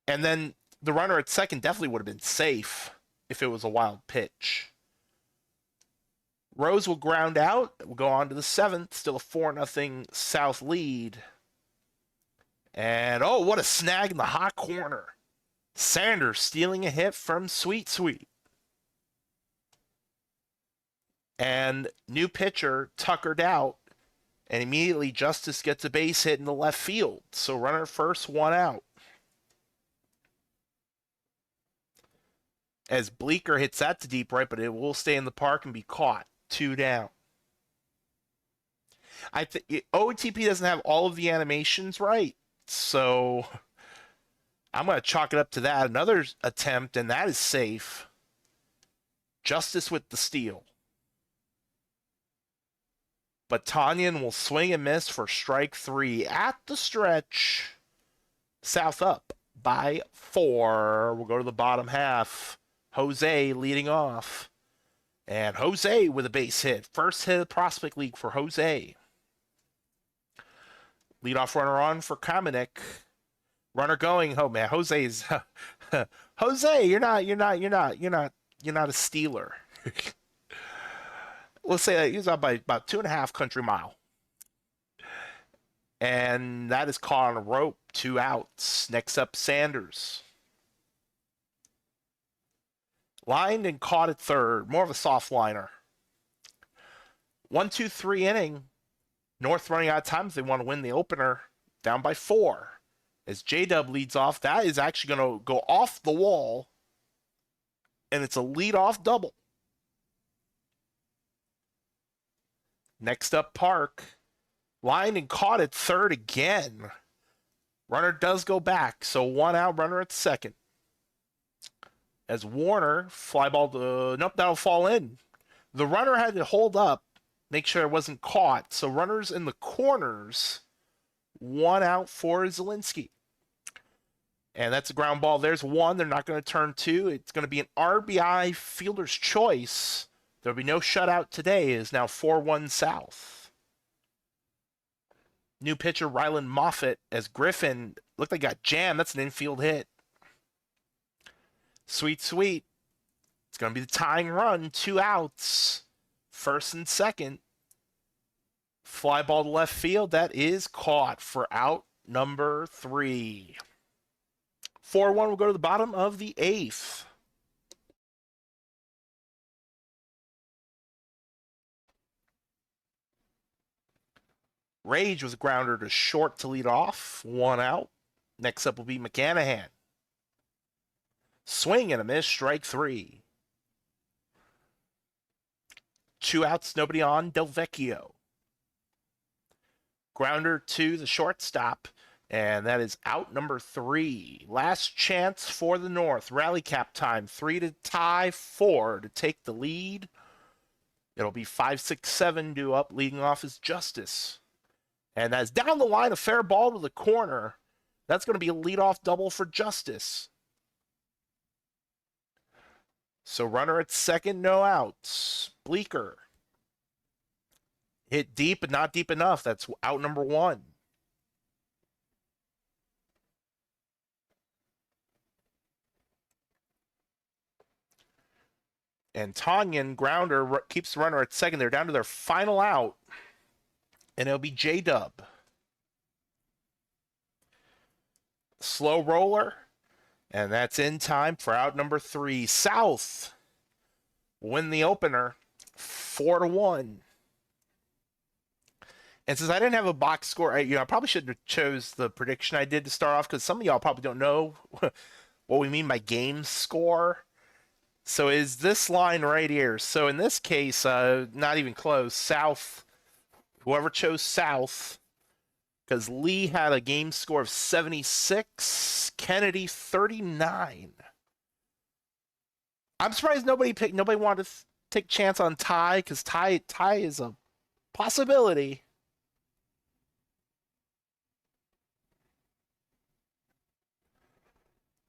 [SPEAKER 1] And then the runner at second definitely would have been safe if it was a wild pitch. Rose will ground out. We'll go on to the 7th. Still a 4-0 South lead. And, oh, what a snag in the hot corner. Sanders stealing a hit from Sweet Sweet. And new pitcher tuckered out. And immediately Justice gets a base hit in the left field. So runner first, 1 out. As Bleeker hits that to deep right, but it will stay in the park and be caught. 2 down. I think OTP doesn't have all of the animations right. So I'm going to chalk it up to that. Another attempt, and that is safe. Justice with the steal. But Tanyan will swing and miss for strike 3 at the stretch. South up by 4. We'll go to the bottom half. Jose leading off. And Jose with a base hit. First hit of the Prospect League for Jose. Leadoff runner on for Kamenik. Runner going. Oh man, Jose's Jose, you're not a stealer. Let's say that he's out by about 2.5 country mile. And that is caught on a rope. 2 outs. Next up, Sanders. Lined and caught at third. More of a soft liner. 1-2-3 inning. North running out of time if they want to win the opener. Down by 4. As J-Dub leads off, that is actually going to go off the wall. And it's a leadoff double. Next up, Park. Lined and caught at third again. Runner does go back, so 1 out, runner at second. As Warner, fly ball to... Nope, that'll fall in. The runner had to hold up, make sure it wasn't caught. So runners in the corners, 1 out for Zielinski. And that's a ground ball. There's 1. They're not going to turn 2. It's going to be an RBI fielder's choice. There'll be no shutout today. It is now 4-1 South. New pitcher Rylan Moffitt as Griffin looked like got jammed. That's an infield hit. Sweet. It's going to be the tying run. 2 outs. First and second. Fly ball to left field. That is caught for out number 3. 4-1 will go to the bottom of the 8th. Rage was a grounder to short to lead off. 1 out. Next up will be McCanahan. Swing and a miss, strike 3. 2 outs, nobody on. Del Vecchio. Grounder to the shortstop. And that is out number 3. Last chance for the North. Rally cap time. 3 to tie, 4 to take the lead. It'll be 5-6-7 due up. Leading off is Justice. And that's down the line, a fair ball to the corner. That's going to be a leadoff double for Justice. So runner at second, no outs. Bleeker. Hit deep, but not deep enough. That's out number 1. And Tanyan, grounder, keeps the runner at second. They're down to their final out. and it'll be J-Dub. Slow roller, and that's in time for out number 3. South win the opener 4-1. And since I didn't have a box score, I probably should have chose the prediction I did to start off because some of y'all probably don't know what we mean by game score. So is this line right here? So in this case, not even close. South, whoever chose South, because Lee had a game score of 76, Kennedy 39. I'm surprised nobody wanted to take a chance on Ty because Ty is a possibility.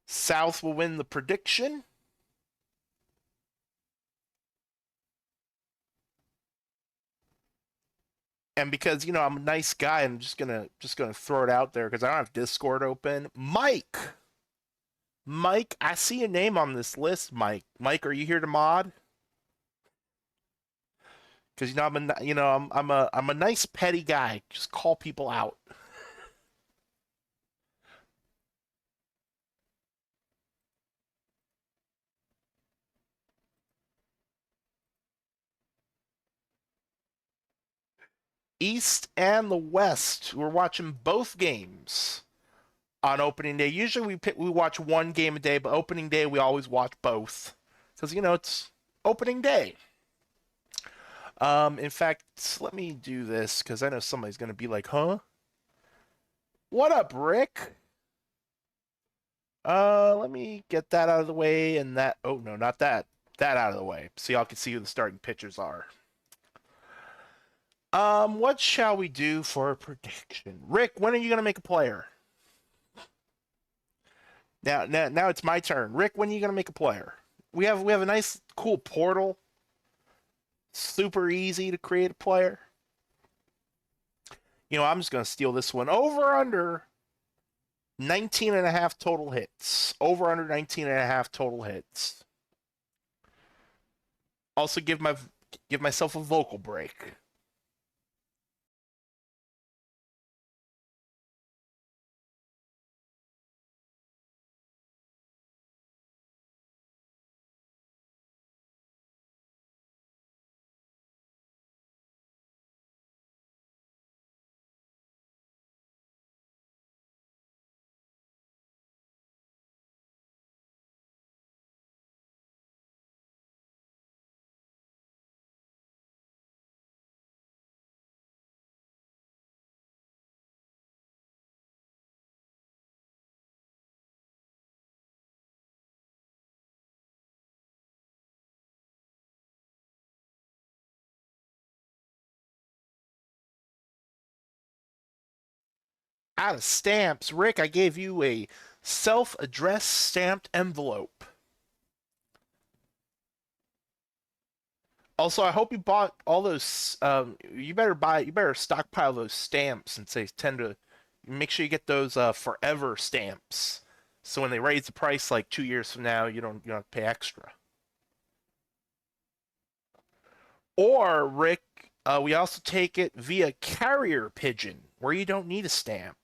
[SPEAKER 1] South will win the prediction. And because I'm a nice guy, I'm just gonna throw it out there because I don't have Discord open. Mike, I see your name on this list. Mike, are you here to mod? Because I'm a nice petty guy. Just call people out. East and the West. We're watching both games on opening day. Usually we watch one game a day, but opening day we always watch both because it's opening day. In fact, let me do this because I know somebody's gonna be like, "Huh? What up, Rick?" Let me get that out of the way and that. Oh no, not that. That out of the way, so y'all can see who the starting pitchers are. What shall we do for a prediction? Rick, when are you gonna make a player? Now it's my turn. Rick, when are you gonna make a player? We have a nice cool portal. Super easy to create a player. I'm just gonna steal this one. Over under 19 and a half total hits. Over under 19 and a half total hits. Also give myself a vocal break. Out of stamps, Rick, I gave you a self-addressed stamped envelope. Also, I hope you bought all those. You better stockpile those stamps since they tend to. Make sure you get those forever stamps, so when they raise the price like 2 years from now, you don't have to pay extra. Or Rick, we also take it via carrier pigeon, where you don't need a stamp.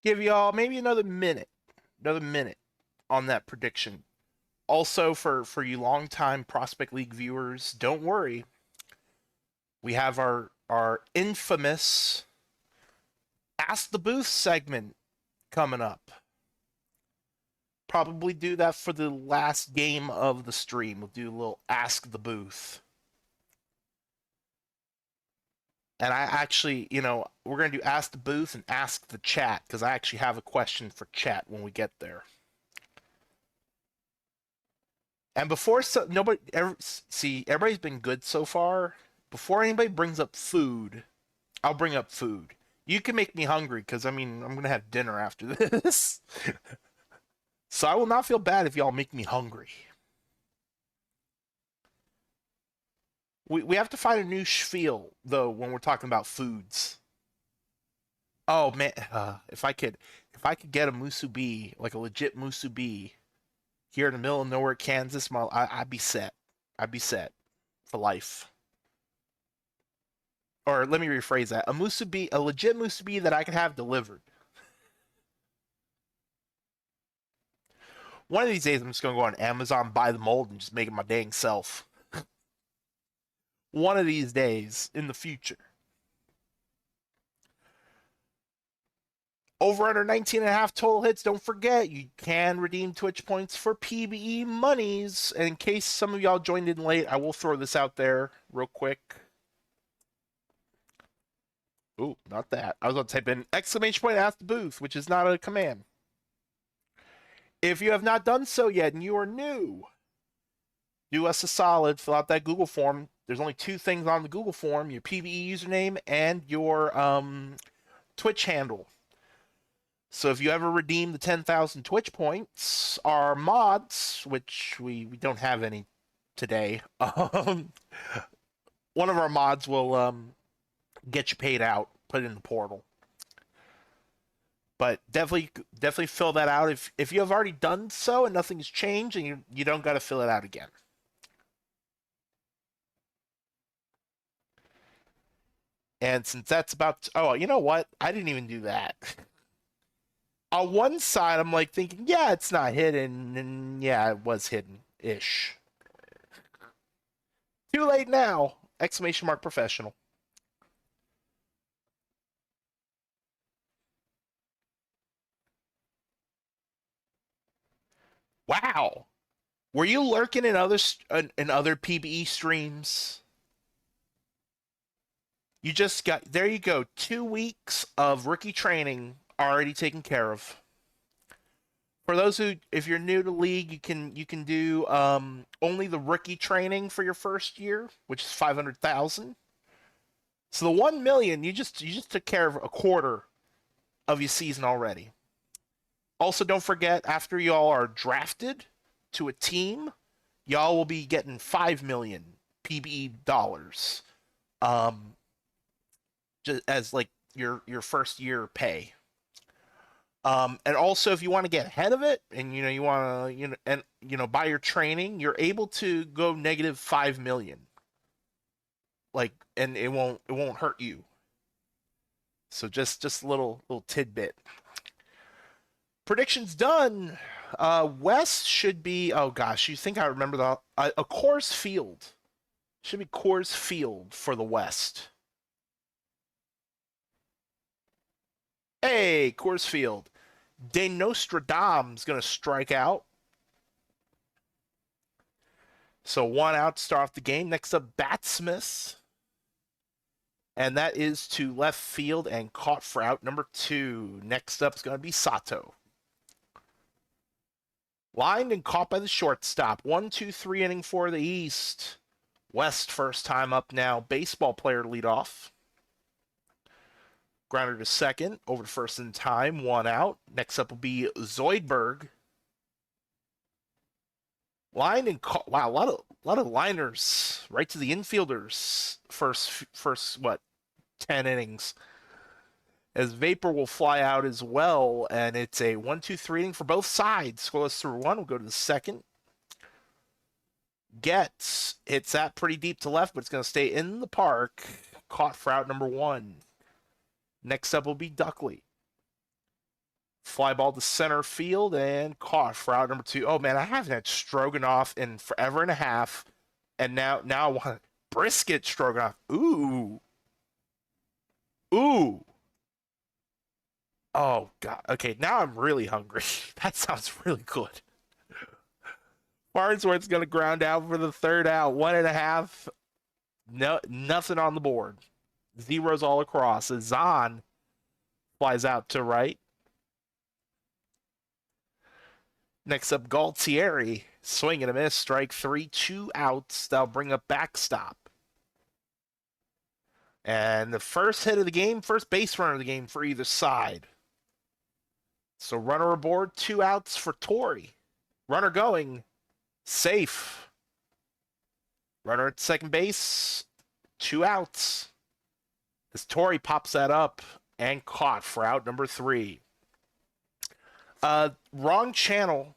[SPEAKER 1] Give y'all maybe another minute on that prediction. Also, for you longtime Prospect League viewers, don't worry. We have our infamous Ask the Booth segment coming up. Probably do that for the last game of the stream. We'll do a little Ask the Booth. And I actually, we're going to do Ask the Booth and Ask the Chat because I actually have a question for chat when we get there. And before nobody see everybody's been good so far. Before anybody brings up food, I'll bring up food. You can make me hungry because I mean I'm gonna have dinner after this, so I will not feel bad if y'all make me hungry. We have to find a new spiel though when we're talking about foods. Oh man, if I could get a musubi like a legit musubi here in the middle of nowhere, Kansas, I'd be set. I'd be set for life. Or let me rephrase that: a legit musubi that I could have delivered. One of these days, I'm just gonna go on Amazon, buy the mold, and just make it my dang self. One of these days in the future. Over under 19 and a half total hits. Don't forget, you can redeem Twitch points for PBE monies. And in case some of y'all joined in late, I will throw this out there real quick. Ooh, not that. I was going to type in exclamation point ask the booth, which is not a command. If you have not done so yet and you are new, do us a solid, fill out that Google form. There's only two things on the Google form: your PBE username and your Twitch handle. So if you ever redeem the 10,000 Twitch points, our mods, which we don't have any today, one of our mods will get you paid out, put it in the portal. But definitely fill that out if you have already done so and nothing's changed, and you don't got to fill it out again. And since that's about oh, you know what? I didn't even do that. On one side, I'm like thinking, yeah, it's not hidden, and yeah, it was hidden ish. Too late now! Exclamation mark professional. Wow. Were you lurking in other PBE streams? You just got there. You go. 2 weeks of rookie training already taken care of. For those who, if you're new to league, you can do only the rookie training for your first year, which is 500,000. So the 1 million, you just took care of a quarter of your season already. Also, don't forget after y'all are drafted to a team, y'all will be getting 5 million PBE dollars, just as like your first year pay. And also, if you want to get ahead of it, and you want to buy your training, you're able to go negative 5 million. Like, and it won't hurt you. So just a little tidbit. Predictions done. West should be. Oh gosh, you think I remember a Coors Field should be Coors Field for the West. Hey, Coors Field. De Nostradamus gonna strike out. So one out to start off the game. Next up, Batsmith. And that is to left field and caught for out number 2. Next up is going to be Sato. Lined and caught by the shortstop. 1-2-3 inning for the East. West first time up now. Baseball player lead off. Grounder to second. Over to first in time. 1 out. Next up will be Zoidberg. Lined and caught. Wow, a lot of liners right to the infielders. First what, 10 innings. As Vapor will fly out as well, and it's a 1-2-3 inning for both sides. Scoreless through 1. We'll go to the second. Gets hits that pretty deep to left, but it's going to stay in the park. Caught for out number 1. Next up will be Duckley. Fly ball to center field and caught for out number 2. Oh man, I haven't had Stroganoff in forever and a half, and now I want brisket Stroganoff. Ooh. Oh god. Okay, now I'm really hungry. That sounds really good. Farnsworth's gonna ground out for the third out. 1.5. No, nothing on the board. Zeros all across. As Zahn flies out to right. Next up, Galtieri. Swing and a miss. Strike three. 2 outs. That'll bring up backstop. And the first hit of the game, first base runner of the game for either side. So runner aboard, 2 outs for Torrey. Runner going, safe. Runner at second base, 2 outs. As Torrey pops that up and caught for out number 3. Wrong channel.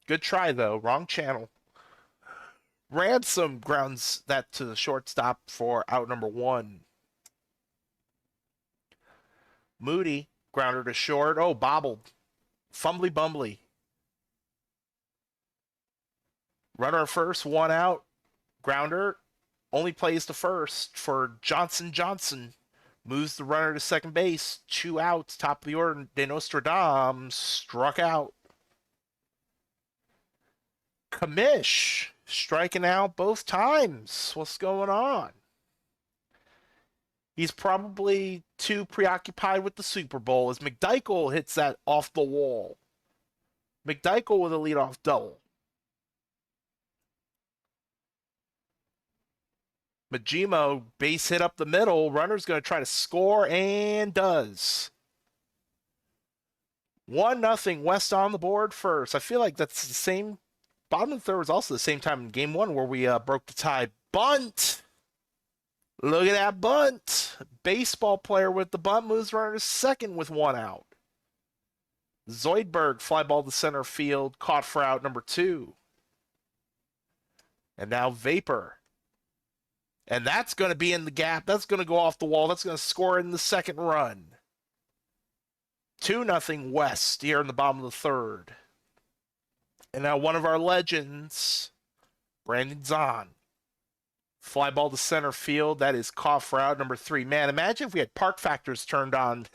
[SPEAKER 1] Good try, though. Wrong channel. Ransom grounds that to the shortstop for out number 1. Moody, grounder to short. Oh, bobbled. Fumbly bumbly. Runner first, 1 out. Grounder only plays to first for Johnson Johnson. Moves the runner to second base. 2 outs. Top of the order. De Nostradamus struck out. Kamish striking out both times. What's going on? He's probably too preoccupied with the Super Bowl as McDykel hits that off the wall. McDykel with a leadoff double. Majimo base hit up the middle. Runner's going to try to score and does. 1-0 West on the board first. I feel like that's the same. Bottom of the third was also the same time in game 1 where we broke the tie. Bunt. Look at that bunt. Baseball player with the bunt moves runner to second with 1 out. Zoidberg fly ball to center field, caught for out number 2. And now Vapor. And that's going to be in the gap. That's going to go off the wall. That's going to score in the second run. 2-0 West here in the bottom of the third. And now one of our legends, Brandon Zahn. Fly ball to center field. That is caught for out number 3. Man, imagine if we had park factors turned on.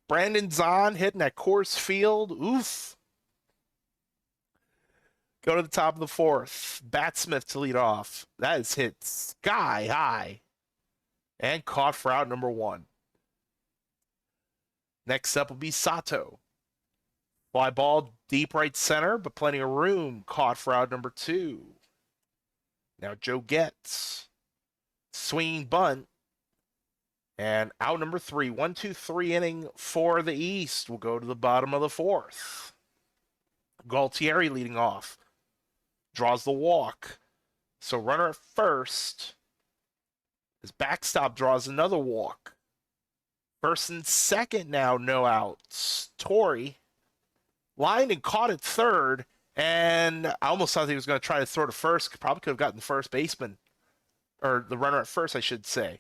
[SPEAKER 1] Brandon Zahn hitting at Coors Field. Oof. Go to the top of the 4th. Batsmith to lead off. That is hit sky high. And caught for out number 1. Next up will be Sato. Fly ball deep right center, but plenty of room. Caught for out number 2. Now Joe Getz. Swinging bunt. And out number 3. 1-2-3 inning for the East. We'll go to the bottom of the 4th. Galtieri leading off. Draws the walk. So runner at first. His backstop draws another walk. First and second now, no outs. Torrey lined and caught at third. And I almost thought he was going to try to throw to first. Probably could have gotten the first baseman. Or the runner at first, I should say.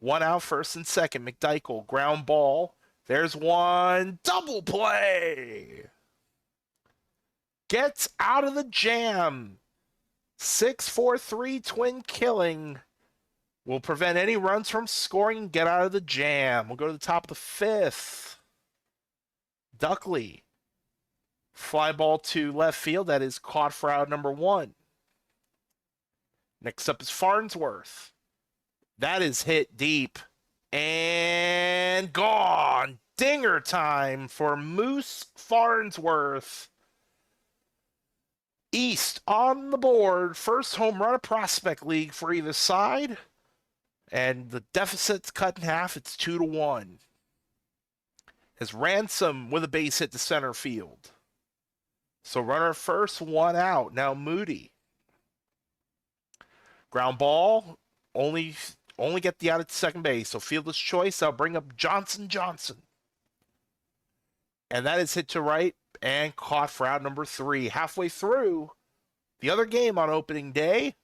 [SPEAKER 1] 1 out, first and second. McDykel, ground ball. There's one. Double play. Gets out of the jam. 6-4-3 twin killing. Will prevent any runs from scoring and get out of the jam. We'll go to the top of the 5th. Duckley. Fly ball to left field. That is caught for out number 1. Next up is Farnsworth. That is hit deep. And gone. Dinger time for Moose Farnsworth. East on the board. First home run of Prospect League for either side. And the deficit's cut in half. It's 2-1. As Ransom with a base hit to center field. So runner first, 1 out. Now Moody. Ground ball. Only get the out at second base. So fielder's choice. I'll bring up Johnson Johnson. And that is hit to right and caught for out number 3. Halfway through the other game on opening day.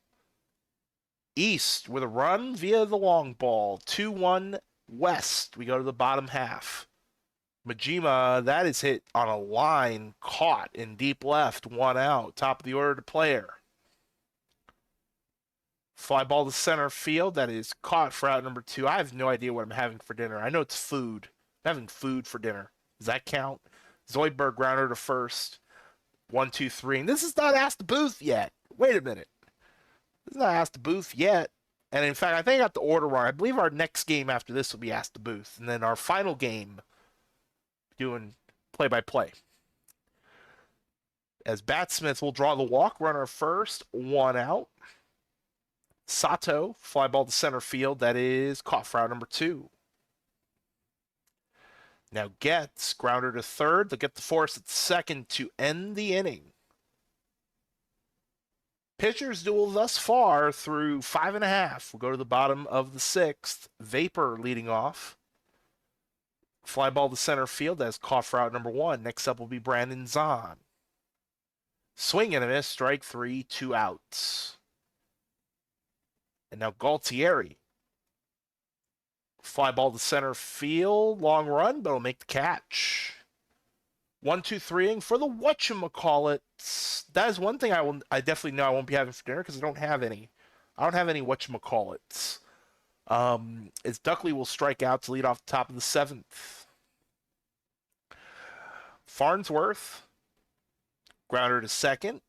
[SPEAKER 1] East with a run via the long ball. 2-1 West. We go to the bottom half. Majima, that is hit on a line, caught in deep left, 1 out. Top of the order to player. Fly ball to center field. That is caught for out number 2. I have no idea what I'm having for dinner. I know it's food. I'm having food for dinner. Does that count? Zoidberg grounder to first. 1-2-3. And this is not Ask the Booth yet. Wait a minute. This is not Ask the Booth yet. And in fact, I think I got the order wrong. I believe our next game after this will be Ask the Booth. And then our final game, doing play-by-play. As Batsmith will draw the walk, runner first, 1 out. Sato, fly ball to center field. That is caught for out number 2. Now Getz, grounder to third. They'll get the force at second to end the inning. Pitchers duel thus far through 5.5. We'll go to the bottom of the 6th. Vapor leading off. Fly ball to center field. That's caught for out number 1. Next up will be Brandon Zahn. Swing and a miss. Strike 3, 2 outs. And now Galtieri. Fly ball to center field. Long run, but it'll make the catch. 1-2-3ing for the whatchamacallits. That is one thing I definitely know I won't be having for dinner because I don't have any. I don't have any whatchamacallits. As Duckley will strike out to lead off the top of the 7th. Farnsworth, grounder to second.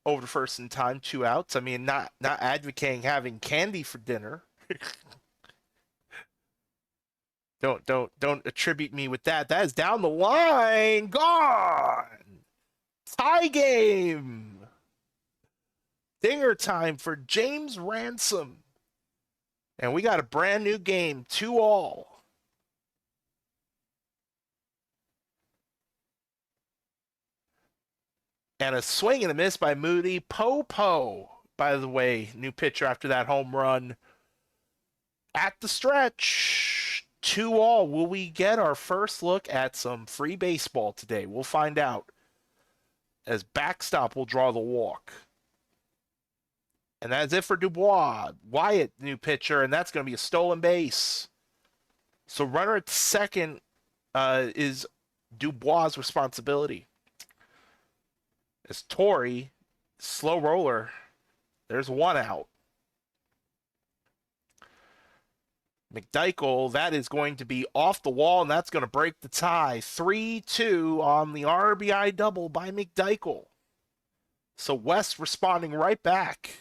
[SPEAKER 1] Over to first in time, 2 outs. I mean, not advocating having candy for dinner. Don't attribute me with that. That is down the line. Gone. Tie game. Dinger time for James Ransom. And we got a brand new game, 2-all. And a swing and a miss by Moody. Popo, by the way, new pitcher after that home run. At the stretch, 2-all. Will we get our first look at some free baseball today? We'll find out. As backstop will draw the walk. And that's it for Dubois. Wyatt, new pitcher, and that's going to be a stolen base. So runner at second is Dubois' responsibility. As Torrey, slow roller, there's 1 out. McDykel, that is going to be off the wall, and that's going to break the tie. 3-2 on the RBI double by McDykel. So West responding right back.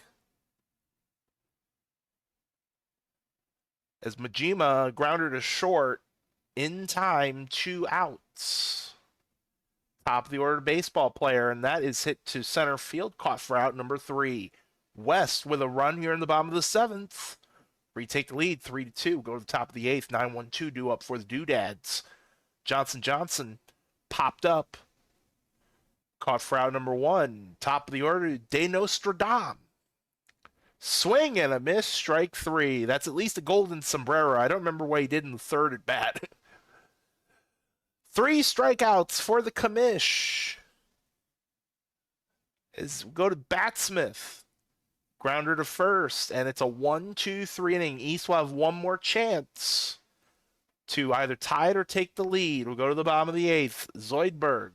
[SPEAKER 1] As Majima grounded to short in time, 2 outs. Top of the order baseball player, and that is hit to center field, caught for out number 3. West with a run here in the bottom of the 7th. Retake the lead, 3-2. Go to the top of the 8th, 9-1-2 due up for the Doodads. Johnson popped up. Caught for out number 1. Top of the order, De Nostradam. Swing and a miss, strike 3. That's at least a golden sombrero. I don't remember what he did in the 3rd at bat. 3 strikeouts for the commish. As we go to Batsmith. Grounder to first, and it's a 1-2-3 inning. East will have one more chance to either tie it or take the lead. We'll go to the bottom of the 8th. Zoidberg.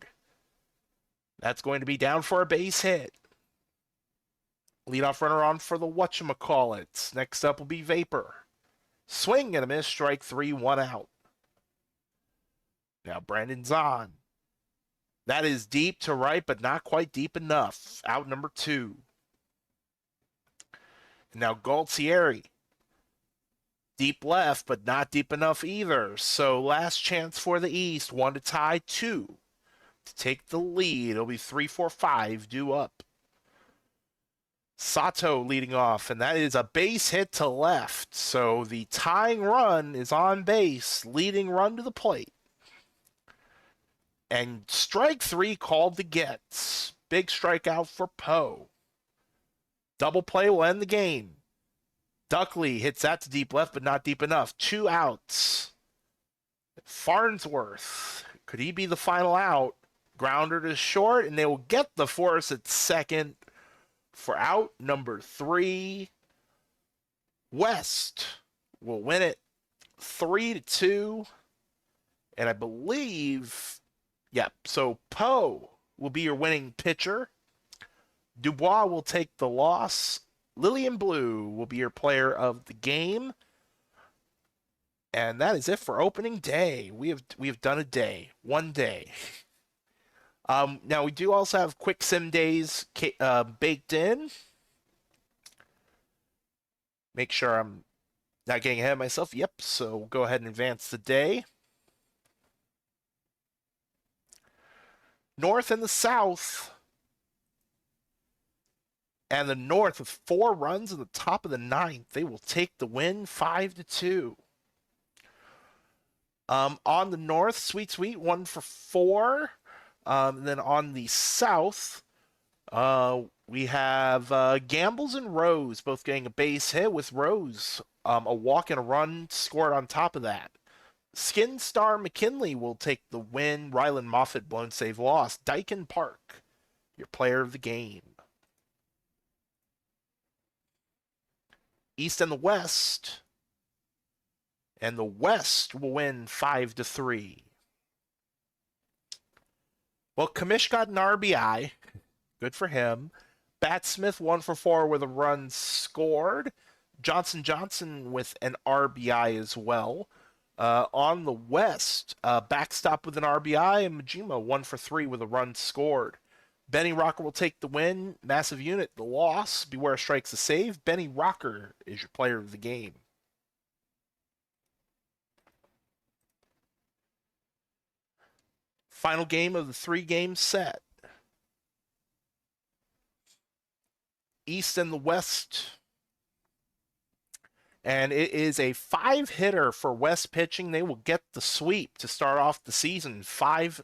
[SPEAKER 1] That's going to be down for a base hit. Leadoff runner on for the whatchamacallits. Next up will be Vapor. Swing and a miss, strike 3, 1 out. Now Brandon Zahn. That is deep to right, but not quite deep enough. Out number 2. Now Galtieri. Deep left, but not deep enough either. So last chance for the East. 1 to tie, 2 to take the lead. It'll be 3-4-5 due up. Sato leading off, and that is a base hit to left. So the tying run is on base, leading run to the plate. And strike 3 called to Getz. Big strikeout for Poe. Double play will end the game. Duckley hits that to deep left, but not deep enough. 2 outs. Farnsworth. Could he be the final out? Grounder to short, and they will get the force at second for out number 3. West will win it 3-2. And I believe, so Poe will be your winning pitcher. Dubois will take the loss. Lillian Blue will be your player of the game. And that is it for opening day. We have done a day. One day. Now, we do also have quick sim days baked in. Make sure I'm not getting ahead of myself. Yep, so we'll go ahead and advance the day. North and the South. And the North with 4 runs in the top of the ninth. They will take the win 5-2. On the North, Sweet Sweet 1 for 4. Then on the South, we have Gambles and Rose both getting a base hit, with Rose a walk and a run scored on top of that. Skin Star McKinley will take the win. Rylan Moffat blown save loss. Dyken Park, your player of the game. East and the West. And the West will win 5-3. Well, Kamish got an RBI. Good for him. Bat Smith 1 for 4 with a run scored. Johnson with an RBI as well. On the West, Backstop with an RBI, and Majima 1 for 3 with a run scored. Benny Rocker will take the win. Massive Unit, the loss. Beware Strikes the save. Benny Rocker is your player of the game. Final game of the 3-game set. East and the West. And it is a 5-hitter for West pitching. They will get the sweep to start off the season 5-0.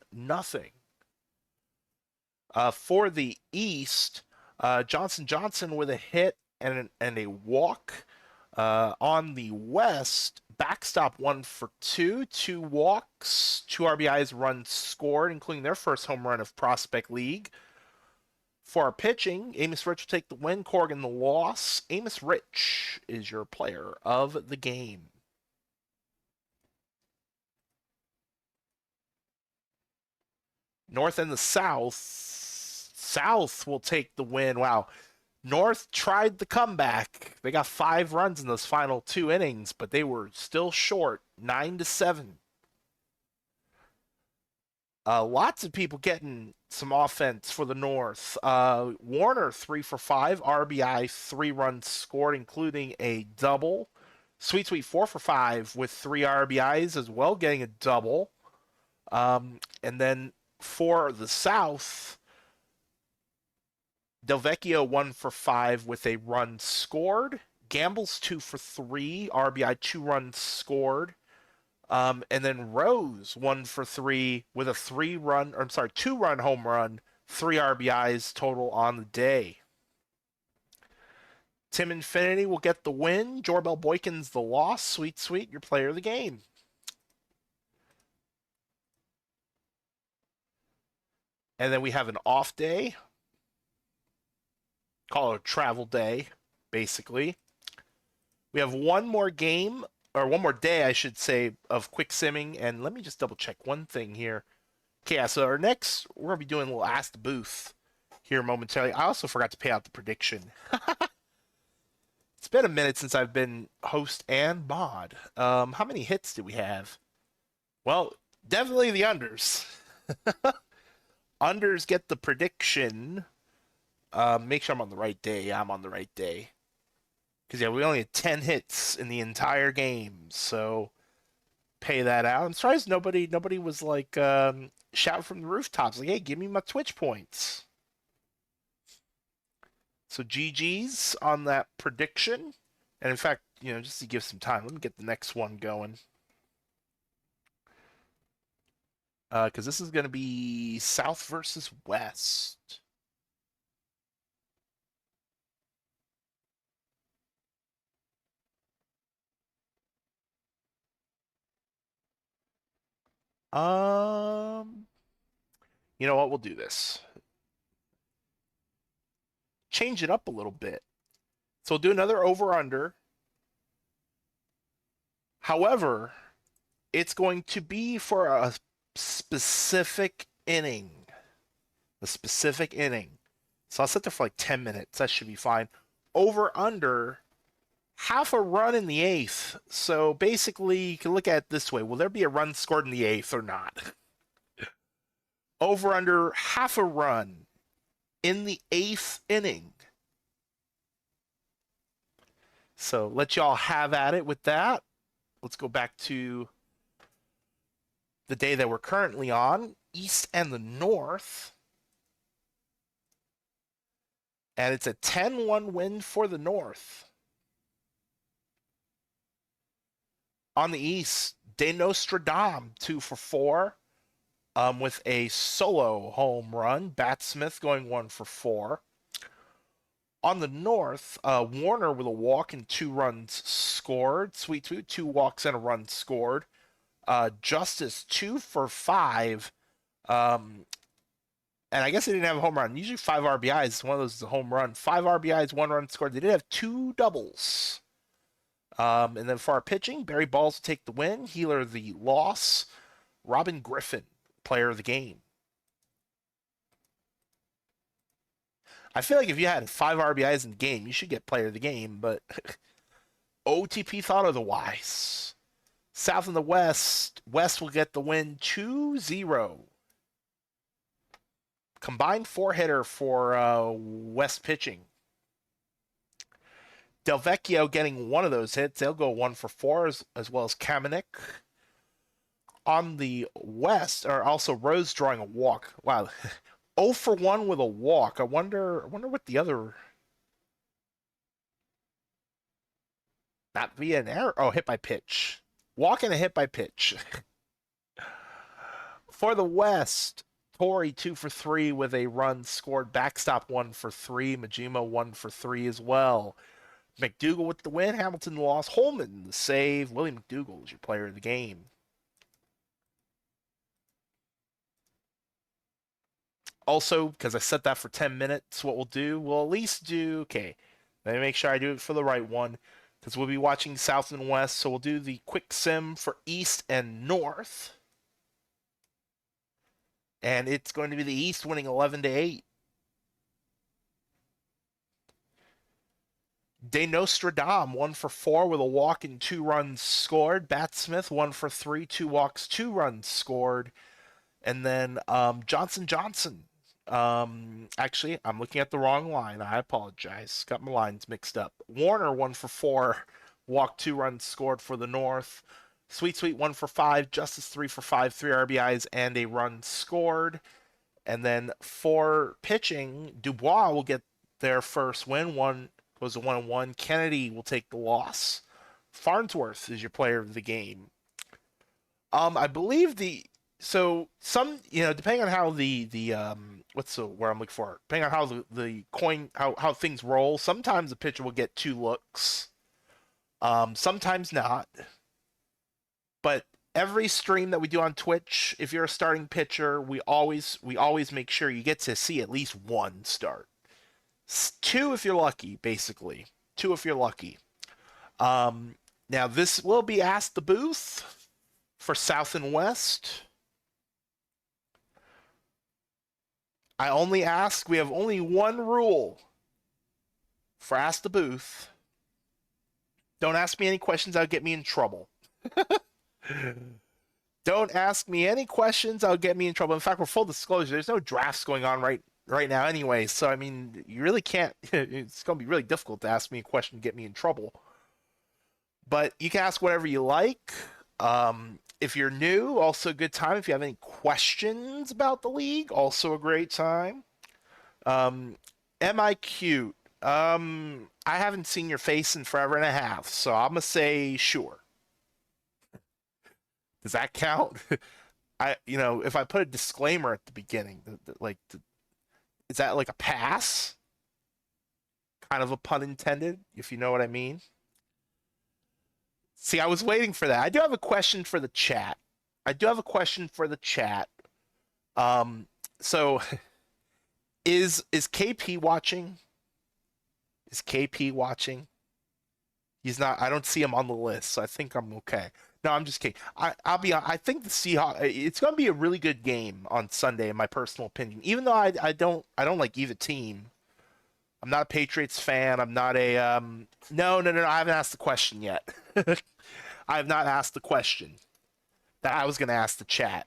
[SPEAKER 1] For the East, Johnson with a hit and a walk. On the West, Backstop 1 for 2, 2 walks, 2 RBIs, runs scored, including their first home run of Prospect League. For our pitching, Amos Rich will take the win, Corrigan the loss. Amos Rich is your player of the game. North and the South. South will take the win. Wow. North tried the comeback. They got 5 runs in those final 2 innings, but they were still short, 9-7. Lots of people getting some offense for the North. Warner 3 for 5, RBI, 3 runs scored, including a double. Sweet Sweet 4 for 5 with 3 RBIs as well, getting a double. And then for the South, Delvecchio 1 for 5 with a run scored. Gambles 2 for 3, RBI, 2 runs scored. And then Rose 1 for 3 with a 2-run home run, 3 RBIs total on the day. Tim Infinity will get the win. Jorbel Boykins the loss. Sweet Sweet, your player of the game. And then we have an off day. Call it a travel day, basically. We have one more game, or one more day, I should say, of quick simming. And let me just double check one thing here. Okay, so our next, we're going to be doing a little Ask the Booth here momentarily. I also forgot to pay out the prediction. It's been a minute since I've been host and mod. How many hits do we have? Well, definitely the unders. Unders get the prediction. Make sure I'm on the right day. I'm on the right day. Because, yeah, we only had 10 hits in the entire game. So, pay that out. I'm surprised nobody was like shouting from the rooftops. Like, hey, give me my Twitch points. So, GG's on that prediction. And in fact, just to give some time, let me get the next one going. Because this is going to be South versus West. You know what? We'll do this. Change it up a little bit. So we'll do another over-under. However, it's going to be for a specific inning. A specific inning. So I'll sit there for like 10 minutes. That should be fine. Over-under, half a run in the 8th. So basically, you can look at it this way. Will there be a run scored in the 8th or not? Over-under, half a run in the 8th inning. So let y'all have at it with that. Let's go back to the day that we're currently on, East and the North. And it's a 10-1 win for the North. On the East, De Nostradam, 2 for 4, with a solo home run. Bat Smith going 1 for 4. On the North, Warner with a walk and 2 runs scored. Sweet 2 walks and a run scored. Justice 2 for 5. And I guess they didn't have a home run. Usually 5 RBIs. One of those is a home run. 5 RBIs, 1 run scored. They did have 2 doubles. And then for our pitching, Barry Balls will take the win. Healer the loss. Robin Griffin, player of the game. I feel like if you had 5 RBIs in the game, you should get player of the game, but OTP thought otherwise. South and the West. West will get the win 2-0. Combined 4-hitter for West pitching. Delvecchio getting one of those hits. They'll go 1 for 4, as well as Kamenik. On the West, or also Rose drawing a walk. Wow. 0 for 1 with a walk. I wonder what the other. Not via an error. Oh, hit by pitch. Walk and a hit by pitch. For the West, Torrey 2 for 3 with a run scored. Backstop 1 for 3. Majima 1 for 3 as well. McDougal with the win. Hamilton the loss. Holman the save. William McDougal is your player of the game. Also, because I set that for 10 minutes, what we'll at least do, okay, let me make sure I do it for the right one, because we'll be watching South and West, so we'll do the quick sim for East and North. And it's going to be the East winning 11-8. De Nostradam, 1 for 4 with a walk and 2 runs scored. Bat Smith, 1 for 3, 2 walks, 2 runs scored. And then Johnson, actually, I'm looking at the wrong line. I apologize. Got my lines mixed up. Warner, 1 for 4, walk, 2 runs scored for the North. Sweet 1 for 5. Justice 3 for 5, 3 RBIs and a run scored. And then for pitching, Dubois will get their first win. One goes to 1-1. Kennedy will take the loss. Farnsworth is your player of the game. I believe some depending on how the what's the where I'm looking for, depending on how the coin how things roll, sometimes the pitcher will get 2 looks, sometimes not. But every stream that we do on Twitch, if you're a starting pitcher, we always make sure you get to see at least 1 start. 2 if you're lucky, basically. 2 if you're lucky. Now this will be Ask the Booth for South and West. I only ask, we have only 1 rule for Ask the Booth. Don't ask me any questions that'll get me in trouble. Don't ask me any questions that'll get me in trouble. In fact, for full disclosure, there's no drafts going on right now anyway, so I mean, you really can't, it's going to be really difficult to ask me a question and get me in trouble. But you can ask whatever you like. If you're new, also a good time. If you have any questions about the league, also a great time. Am I cute? I haven't seen your face in forever and a half, so I'm gonna say sure. Does that count? If I put a disclaimer at the beginning, is that like a pass? Kind of a pun intended, if you know what I mean. See, I was waiting for that. I do have a question for the chat. So is KP watching? Is KP watching? He's not. I don't see him on the list, so I think I'm okay. No, I'm just kidding. I think the Seahawks. It's going to be a really good game on Sunday, in my personal opinion. Even though I don't like either team. I'm not a Patriots fan. I'm not a No. I haven't asked the question yet. I have not asked the question that I was going to ask the chat.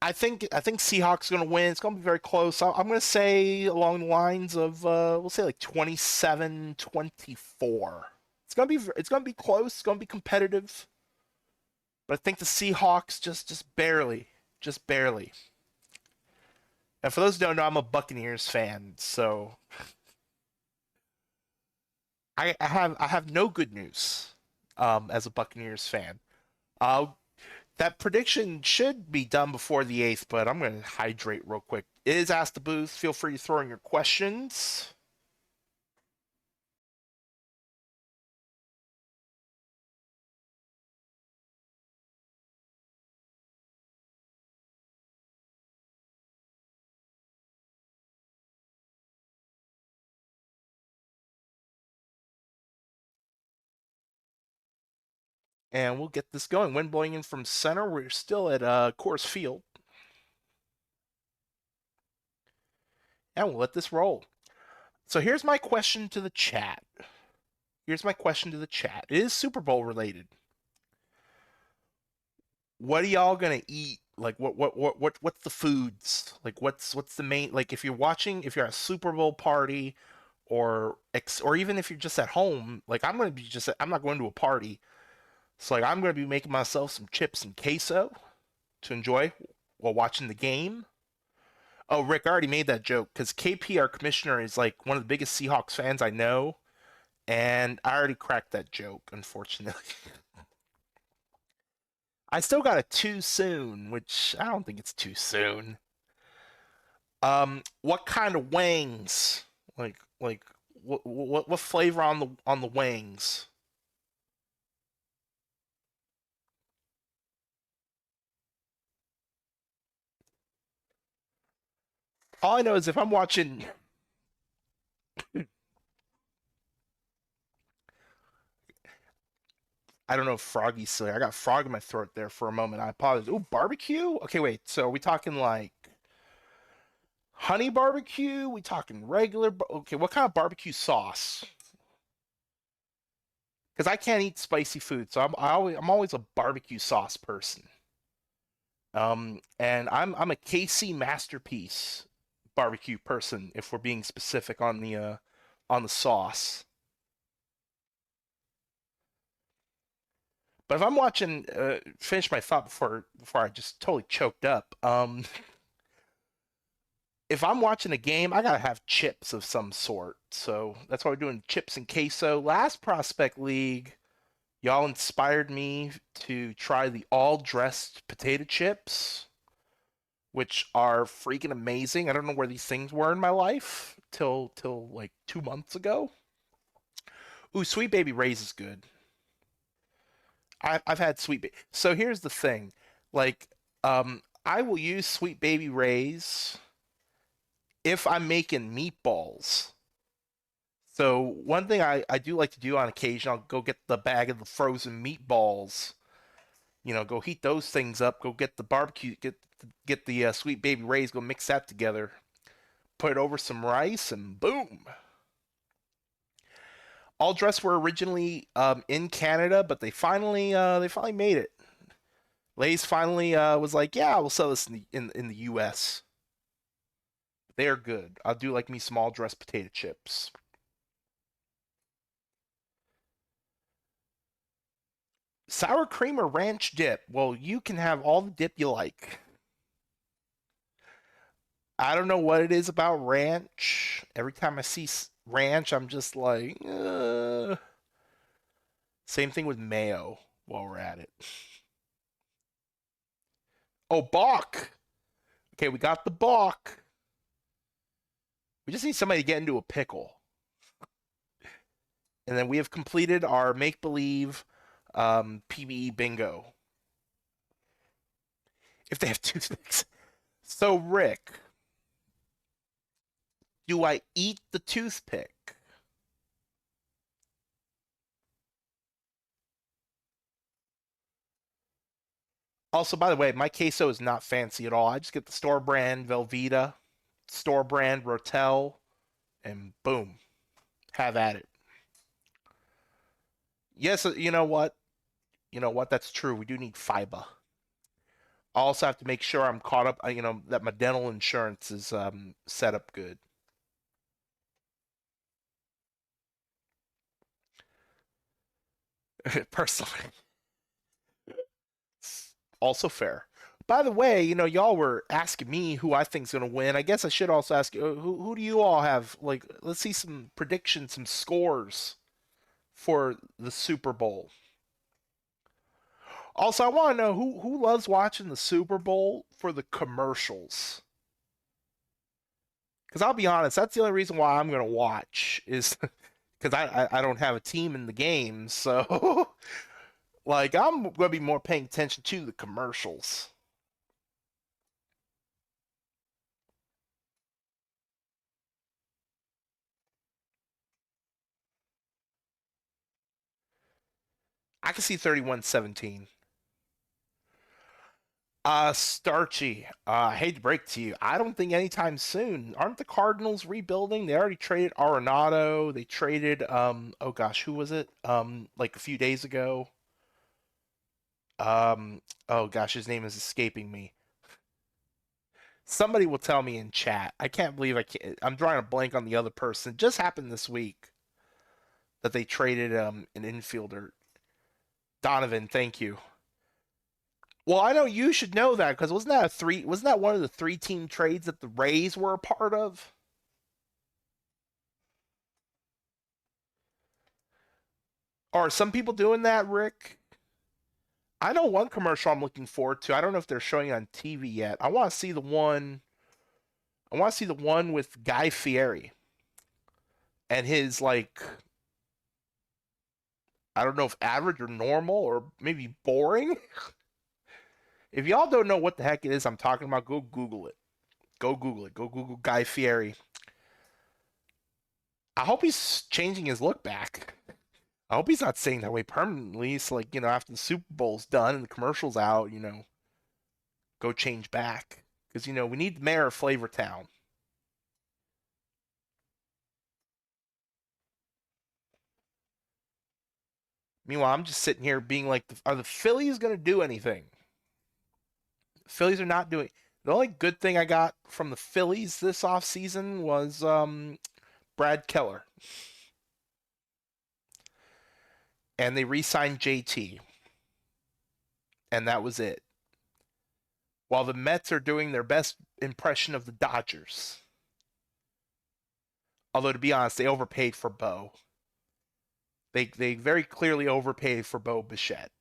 [SPEAKER 1] I think Seahawks going to win. It's going to be very close. I'm going to say along the lines of we'll say like 27-24. It's going to be close. It's going to be competitive. But I think the Seahawks just barely, just barely. And for those who don't know, I'm a Buccaneers fan, so I have no good news as a Buccaneers fan. Uh, that prediction should be done before the 8th, but I'm going to hydrate real quick. It is Ask the Booth. Feel free to throw in your questions. And we'll get this going. Wind blowing in from center. We're still at Coors Field. And we'll let this roll. So here's my question to the chat. Here's my question to the chat. It is Super Bowl related. What are y'all gonna eat? Like what's the foods? Like what's the main, like if you're watching, if you're at a Super Bowl party or even if you're just at home, like I'm not going to a party. So like I'm gonna be making myself some chips and queso to enjoy while watching the game. Oh, Rick, I already made that joke because KP, our commissioner, is like one of the biggest Seahawks fans I know, and I already cracked that joke, unfortunately. I still got a too soon, which I don't think it's too soon. What kind of wings? Like what flavor on the wings? All I know is if I'm watching, I don't know if Froggy's silly. I got frog in my throat there for a moment. I apologize. Ooh, barbecue? Okay, wait. So are we talking like honey barbecue? We talking regular? Okay, what kind of barbecue sauce? Because I can't eat spicy food, so I'm always a barbecue sauce person. And I'm a KC masterpiece barbecue person if we're being specific on the sauce. But if I'm watching, finish my thought before I just totally choked up. If I'm watching a game, I gotta have chips of some sort. So that's why we're doing chips and queso. Last Prospect League, y'all inspired me to try the all dressed potato chips, which are freaking amazing. I don't know where these things were in my life till like 2 months ago. Ooh, Sweet Baby Ray's is good. I've had Sweet Baby. So here's the thing, like, I will use Sweet Baby Ray's if I'm making meatballs. So one thing I do like to do on occasion, I'll go get the bag of the frozen meatballs. Go heat those things up. Go get the barbecue, get the Sweet Baby Ray's. Go mix that together. Put it over some rice, and boom. All Dress were originally in Canada, but they finally made it. Lay's finally was like, yeah, we'll sell this in the U.S. They are good. I'll do like me small dress potato chips. Sour cream or ranch dip? Well, you can have all the dip you like. I don't know what it is about ranch. Every time I see ranch, I'm just like, same thing with mayo while we're at it. Oh, Bach. Okay, we got the Bach. We just need somebody to get into a pickle. And then we have completed our make believe PBE bingo. If they have toothpicks. So, Rick, do I eat the toothpick? Also, by the way, my queso is not fancy at all. I just get the store brand Velveeta, store brand Rotel, and boom, have at it. Yes, you know what? You know what? That's true. We do need fiber. I also have to make sure I'm caught up, that my dental insurance is set up good. Personally, it's also fair. By the way, y'all were asking me who I think's gonna win. I guess I should also ask you, who do you all have? Like, let's see some predictions, some scores for the Super Bowl. Also, I want to know who loves watching the Super Bowl for the commercials. Because I'll be honest, that's the only reason why I'm gonna watch is because I don't have a team in the game, so like I'm gonna be more paying attention to the commercials. I can see 31-17. Starchy. I hate to break to you. I don't think anytime soon. Aren't the Cardinals rebuilding? They already traded Arenado. They traded oh gosh, who was it? Like a few days ago. Oh gosh, his name is escaping me. Somebody will tell me in chat. I can't believe I'm drawing a blank on the other person. It just happened this week that they traded an infielder. Donovan, thank you. Well, I know you should know that because wasn't that one of the three-team trades that the Rays were a part of? Are some people doing that, Rick? I know one commercial I'm looking forward to. I don't know if they're showing it on TV yet. I want to see the one with Guy Fieri and his like I don't know if average or normal or maybe boring. If y'all don't know what the heck it is I'm talking about, go Google it. Go Google it. Go Google Guy Fieri. I hope he's changing his look back. I hope he's not staying that way permanently. So like, after the Super Bowl's done and the commercial's out, go change back. Because, we need the mayor of Flavortown. Meanwhile, I'm just sitting here being like, are the Phillies going to do anything? The Phillies are not doing. The only good thing I got from the Phillies this offseason was Brad Keller. And they re signed JT. And that was it. While the Mets are doing their best impression of the Dodgers. Although, to be honest, they overpaid for Bo. They very clearly overpaid for Bo Bichette.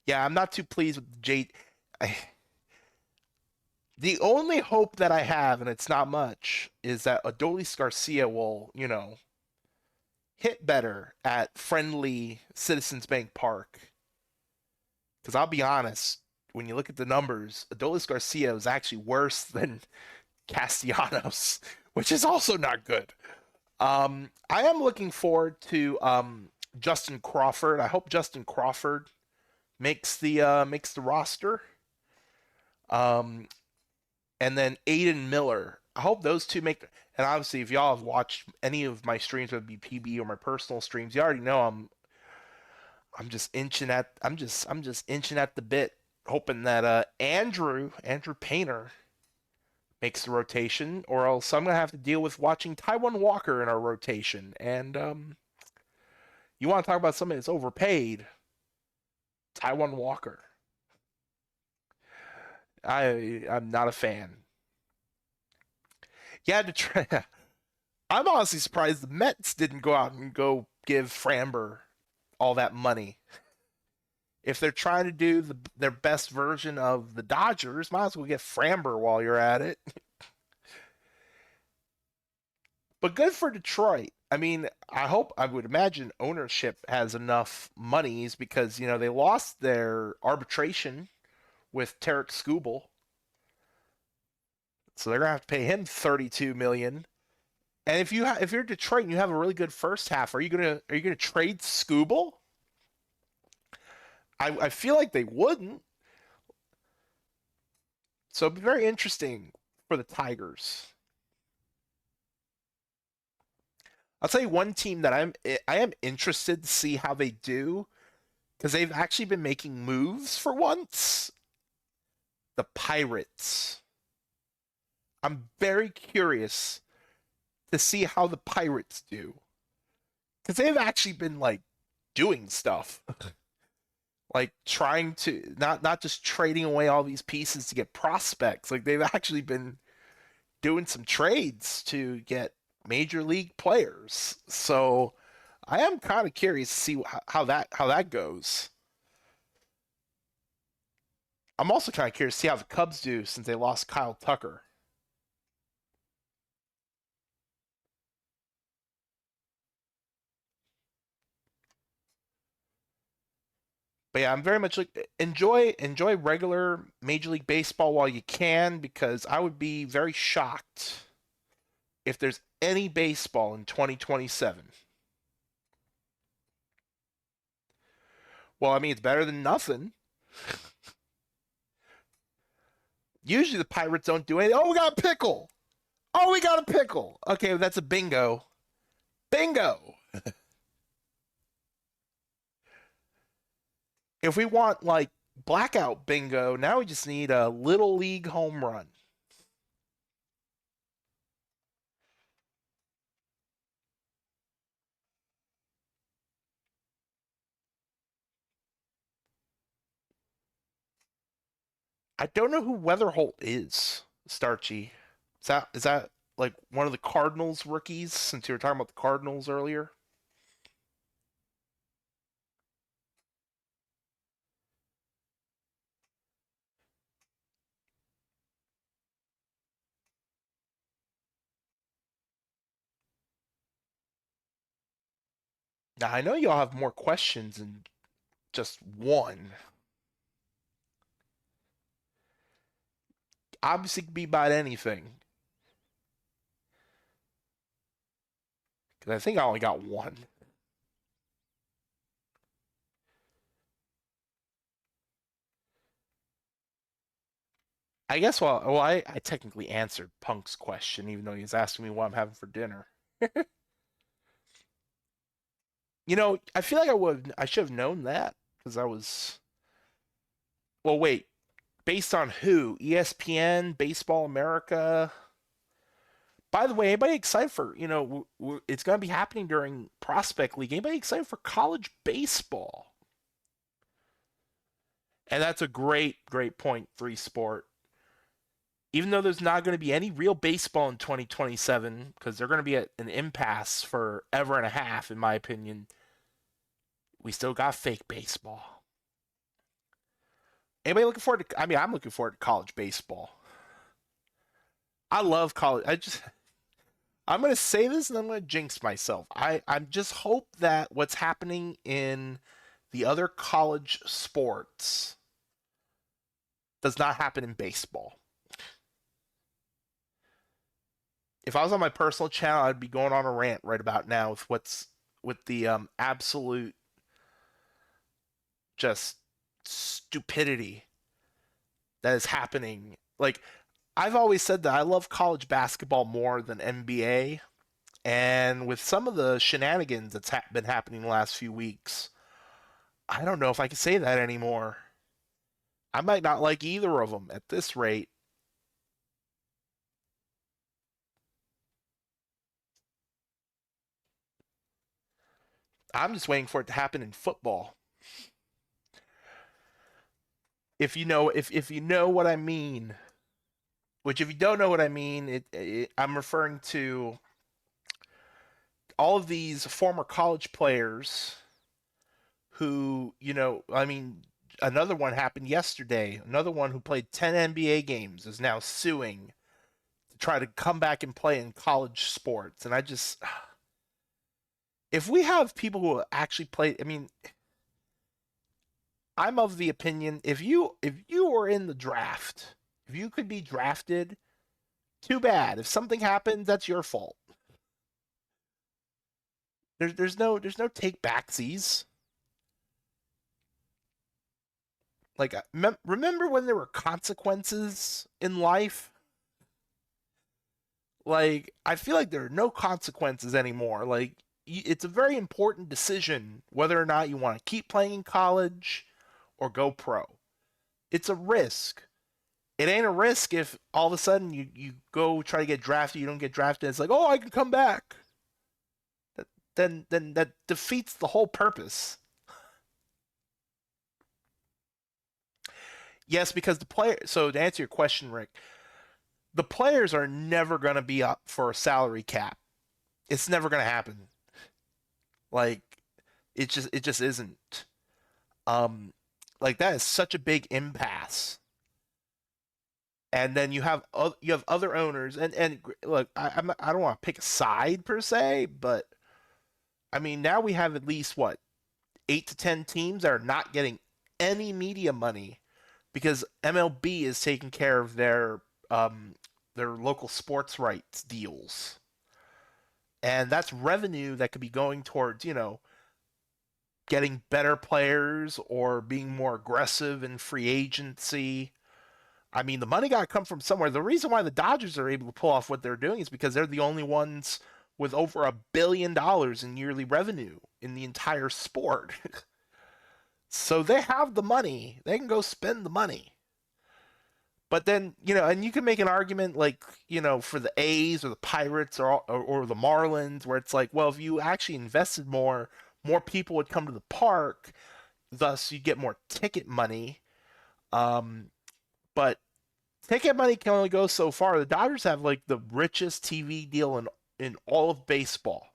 [SPEAKER 1] Yeah, I'm not too pleased with J. The only hope that I have, and it's not much, is that Adolis Garcia will, hit better at friendly Citizens Bank Park. Because I'll be honest, when you look at the numbers, Adolis Garcia is actually worse than Castellanos, which is also not good. I am looking forward to Justin Crawford. I hope Justin Crawford makes the roster. Um, and then Aiden Miller. I hope those two make. And obviously, if y'all have watched any of my streams, whether it be PB or my personal streams, you already know I'm just inching at the bit, hoping that Andrew Painter makes the rotation, or else I'm gonna have to deal with watching Taiwan Walker in our rotation. And you want to talk about somebody that's overpaid? Taiwan Walker. I'm not a fan. Yeah, to try. I'm honestly surprised the Mets didn't go out and go give Framber all that money. If they're trying to do their best version of the Dodgers, might as well get Framber while you're at it. But good for Detroit. I mean, I would imagine ownership has enough monies because, they lost their arbitration with Tarek Skubal. So they're going to have to pay him 32 million. And if you're Detroit and you have a really good first half, are you gonna trade Skubal? I feel like they wouldn't. So it'd be very interesting for the Tigers. I'll tell you one team that I am interested to see how they do because they've actually been making moves for once. The Pirates. I'm very curious to see how the Pirates do because they've actually been like doing stuff, like trying to not just trading away all these pieces to get prospects. Like they've actually been doing some trades to get major league players. So I am kind of curious to see how that goes. I'm also kind of curious to see how the Cubs do since they lost Kyle Tucker. But yeah, I'm very much like enjoy regular Major League Baseball while you can because I would be very shocked if there's any baseball in 2027. Well, I mean it's better than nothing. Usually the Pirates don't do anything. Oh, we got a pickle. Oh, we got a pickle. Okay, that's a bingo. Bingo. If we want like blackout bingo, now we just need a little league home run. I don't know who Weatherholt is, Starchy. Is that like one of the Cardinals rookies since you were talking about the Cardinals earlier? Now I know y'all have more questions than just one. Obviously it could be about anything. Because I think I only got one. I guess I technically answered Punk's question, even though he was asking me what I'm having for dinner. I feel like I should have known that because I was. Well, wait. Based on who? ESPN, Baseball America. By the way, anybody excited for it's going to be happening during Prospect League? Anybody excited for college baseball? And that's a great point. Free sport. Even though there's not going to be any real baseball in 2027 because they're going to be at an impasse for ever and a half, in my opinion. We still got fake baseball. Anybody looking forward to? I mean, I'm looking forward to college baseball. I love college. I'm gonna say this and I'm gonna jinx myself. I just hope that what's happening in the other college sports does not happen in baseball. If I was on my personal channel, I'd be going on a rant right about now with the absolute just stupidity that is happening. Like I've always said that I love college basketball more than NBA, and with some of the shenanigans that's been happening the last few weeks, I don't know if I can say that anymore. I might not like either of them at this rate. I'm just waiting for it to happen in football. If you know what I mean, which if you don't know what I mean, I'm referring to all of these former college players who, I mean, another one happened yesterday. Another one who played 10 NBA games is now suing to try to come back and play in college sports. And I just, if we have people who actually play, I mean, I'm of the opinion if you were in the draft, if you could be drafted, too bad. If something happens, that's your fault. There's no take backsies. Like remember when there were consequences in life? Like I feel like there are no consequences anymore. Like it's a very important decision whether or not you want to keep playing in college or go pro. It's a risk. It ain't a risk if all of a sudden you go try to get drafted, you don't get drafted. It's like, oh, I can come back. Then that defeats the whole purpose. Yes, because the player. So to answer your question, Rick, the players are never going to be up for a salary cap. It's never going to happen. Like it just isn't. Um, like that is such a big impasse. And then you have other owners, and look, I don't want to pick a side per se, but I mean now we have at least what 8 to 10 teams that are not getting any media money because MLB is taking care of their local sports rights deals, and that's revenue that could be going towards getting better players or being more aggressive in free agency. I mean, the money got to come from somewhere. The reason why the Dodgers are able to pull off what they're doing is because they're the only ones with over $1 billion in yearly revenue in the entire sport. So they have the money. They can go spend the money. But then, and you can make an argument like, for the A's or the Pirates or the Marlins, where it's like, well, if you actually invested more, more people would come to the park, thus you get more ticket money. Um, but ticket money can only go so far. The Dodgers have like the richest TV deal in all of baseball,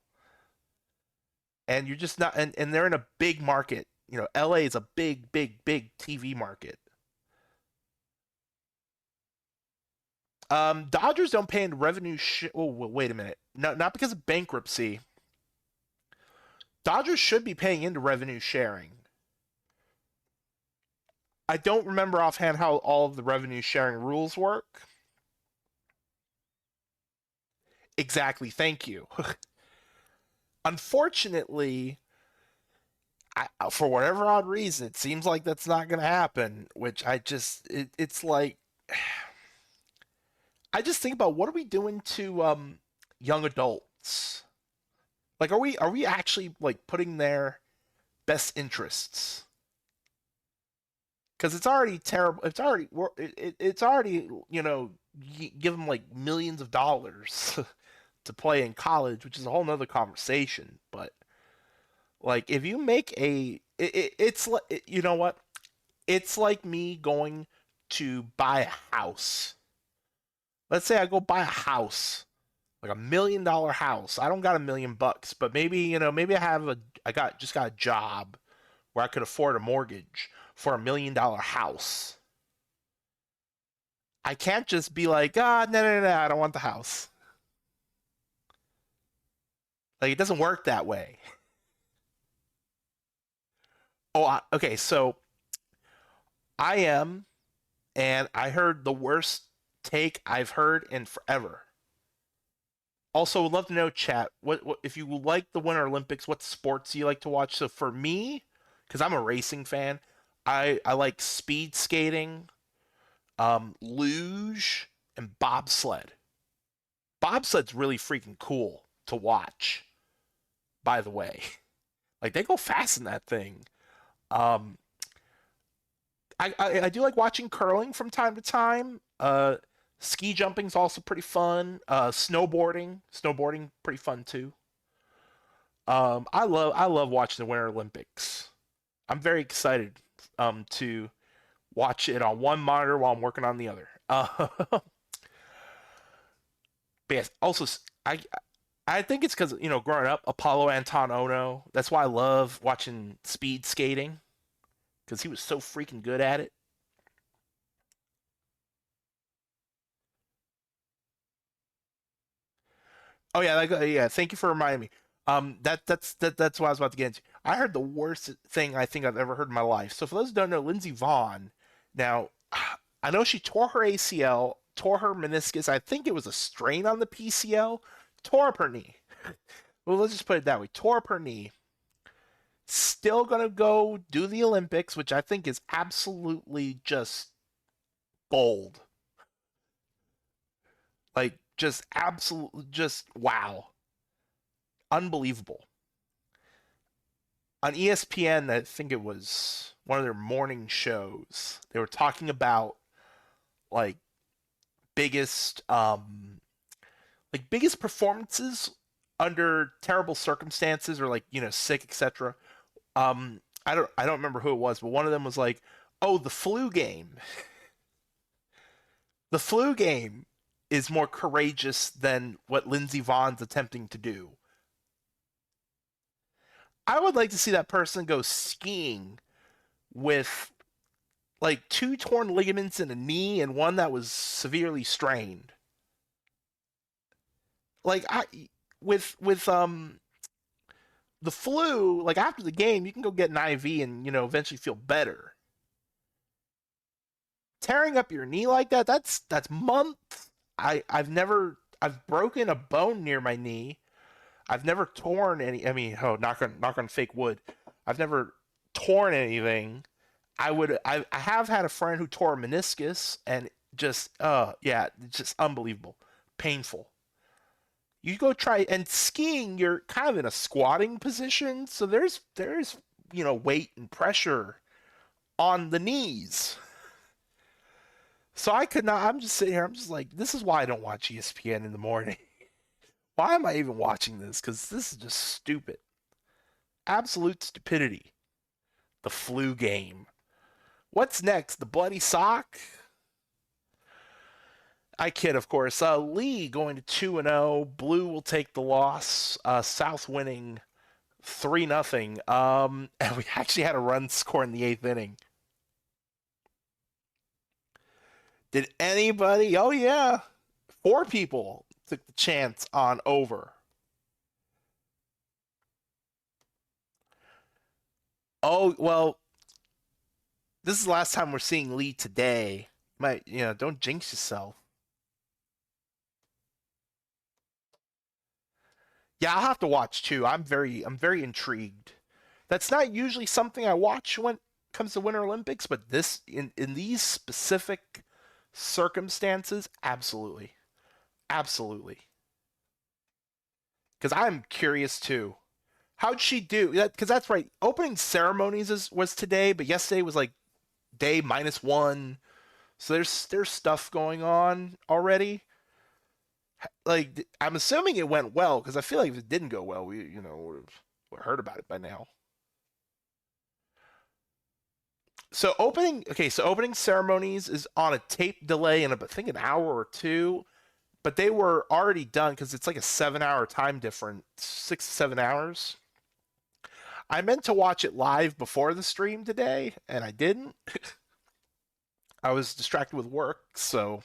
[SPEAKER 1] and you're just not, and they're in a big market. LA is a big, big, big TV market. Dodgers don't pay in revenue. Oh, wait a minute. No, not because of bankruptcy. Dodgers should be paying into revenue sharing. I don't remember offhand how all of the revenue sharing rules work. Exactly. Thank you. Unfortunately, for whatever odd reason, it seems like that's not going to happen. Which it's like, I just think about what are we doing to young adults? Like, are we actually like putting their best interests? Because it's already terrible. It's already give them like millions of dollars to play in college, which is a whole nother conversation. But like, if you make it's like you know what? It's like me going to buy a house. Let's say I go buy a house, like $1 million house. I don't got $1 million, but maybe I got a job where I could afford a mortgage for $1 million house. I can't just be like, ah, no, no, no, no, I don't want the house. Like it doesn't work that way. Oh, okay. So I am, and I heard the worst take I've heard in forever. Also, would love to know, chat. What if you like the Winter Olympics? What sports do you like to watch? So for me, because I'm a racing fan, I like speed skating, luge, and bobsled. Bobsled's really freaking cool to watch. By the way, like they go fast in that thing. Um, I do like watching curling from time to time. Ski jumping's also pretty fun. Snowboarding pretty fun too. I love watching the Winter Olympics. I'm very excited to watch it on one monitor while I'm working on the other. But yes, also I think it's because growing up Apollo Anton Ono. That's why I love watching speed skating because he was so freaking good at it. Oh yeah, yeah. Thank you for reminding me. That's what I was about to get into. I heard the worst thing I think I've ever heard in my life. So for those who don't know, Lindsey Vaughn. Now, I know she tore her ACL, tore her meniscus. I think it was a strain on the PCL. Tore up her knee. Well, let's just put it that way. Tore up her knee. Still gonna go do the Olympics, which I think is absolutely just gold. Like just absolutely just wow. Unbelievable. On ESPN, I think it was one of their morning shows. They were talking about like biggest biggest performances under terrible circumstances or like, sick, etc. I don't remember who it was, but one of them was like, "Oh, the flu game. The flu game is more courageous than what Lindsey Vohn's attempting to do." I would like to see that person go skiing with like two torn ligaments in a knee and one that was severely strained. Like I with the flu, like after the game, you can go get an IV and eventually feel better. Tearing up your knee like that, that's months. I've broken a bone near my knee. I've never torn any. I mean, oh, knock on fake wood. I've never torn anything. I have had a friend who tore a meniscus and just yeah, it's just unbelievable, painful. You go try and skiing, you're kind of in a squatting position, so there's weight and pressure on the knees. So I could not. I'm just sitting here. I'm just like, this is why I don't watch ESPN in the morning. Why am I even watching this? Because this is just stupid. Absolute stupidity. The flu game. What's next? The bloody sock? I kid, of course. Lee going to 2-0. Blue will take the loss. South winning 3-0. And we actually had a run score in the eighth inning. Did anybody? Oh yeah, four people took the chance on over. Oh well, this is the last time we're seeing Lee today. Might don't jinx yourself. Yeah, I'll have to watch too. I'm very intrigued. That's not usually something I watch when it comes to Winter Olympics, but this in these specific circumstances, absolutely, absolutely. Because I'm curious too. How'd she do? Because that's right. Opening ceremonies was today, but yesterday was like day -1. So there's stuff going on already. Like I'm assuming it went well because I feel like if it didn't go well, we would have heard about it by now. So opening ceremonies is on a tape delay in I think an hour or two, but they were already done because it's like a 7 hour time difference, 6 to 7 hours. I meant to watch it live before the stream today, and I didn't. I was distracted with work, so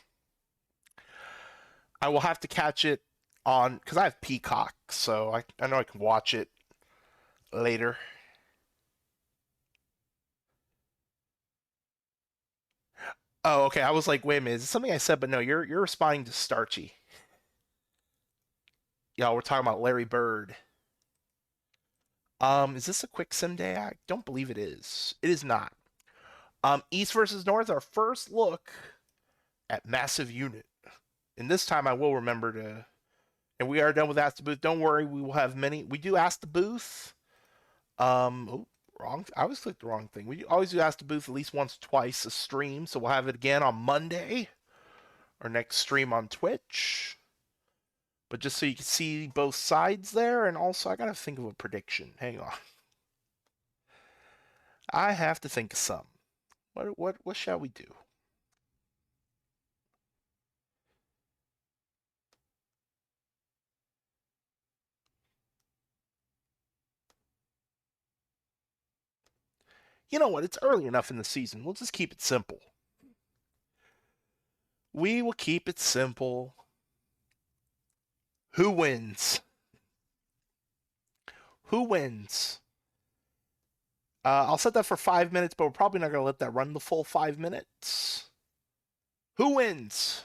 [SPEAKER 1] I will have to catch it on because I have Peacock, so I know I can watch it later. Oh, okay. I was like, wait a minute, is it something I said? But no, you're responding to Starchy. Yeah, we're talking about Larry Bird. Is this a quick sim day? I don't believe it is. It is not. East versus North, our first look at massive unit. And this time I will remember to. And we are done with Ask the Booth. Don't worry, we will have many. We do Ask the Booth. Oh, wrong. I always clicked the wrong thing. We always do Ask the Booth at least once, twice a stream. So we'll have it again on Monday, our next stream on Twitch. But just so you can see both sides there, and also I gotta think of a prediction. Hang on. I have to think of some. What shall we do? You know what? It's early enough in the season. We'll just keep it simple. We will keep it simple. Who wins? Who wins? I'll set that for 5 minutes, but we're probably not going to let that run the full 5 minutes. Who wins?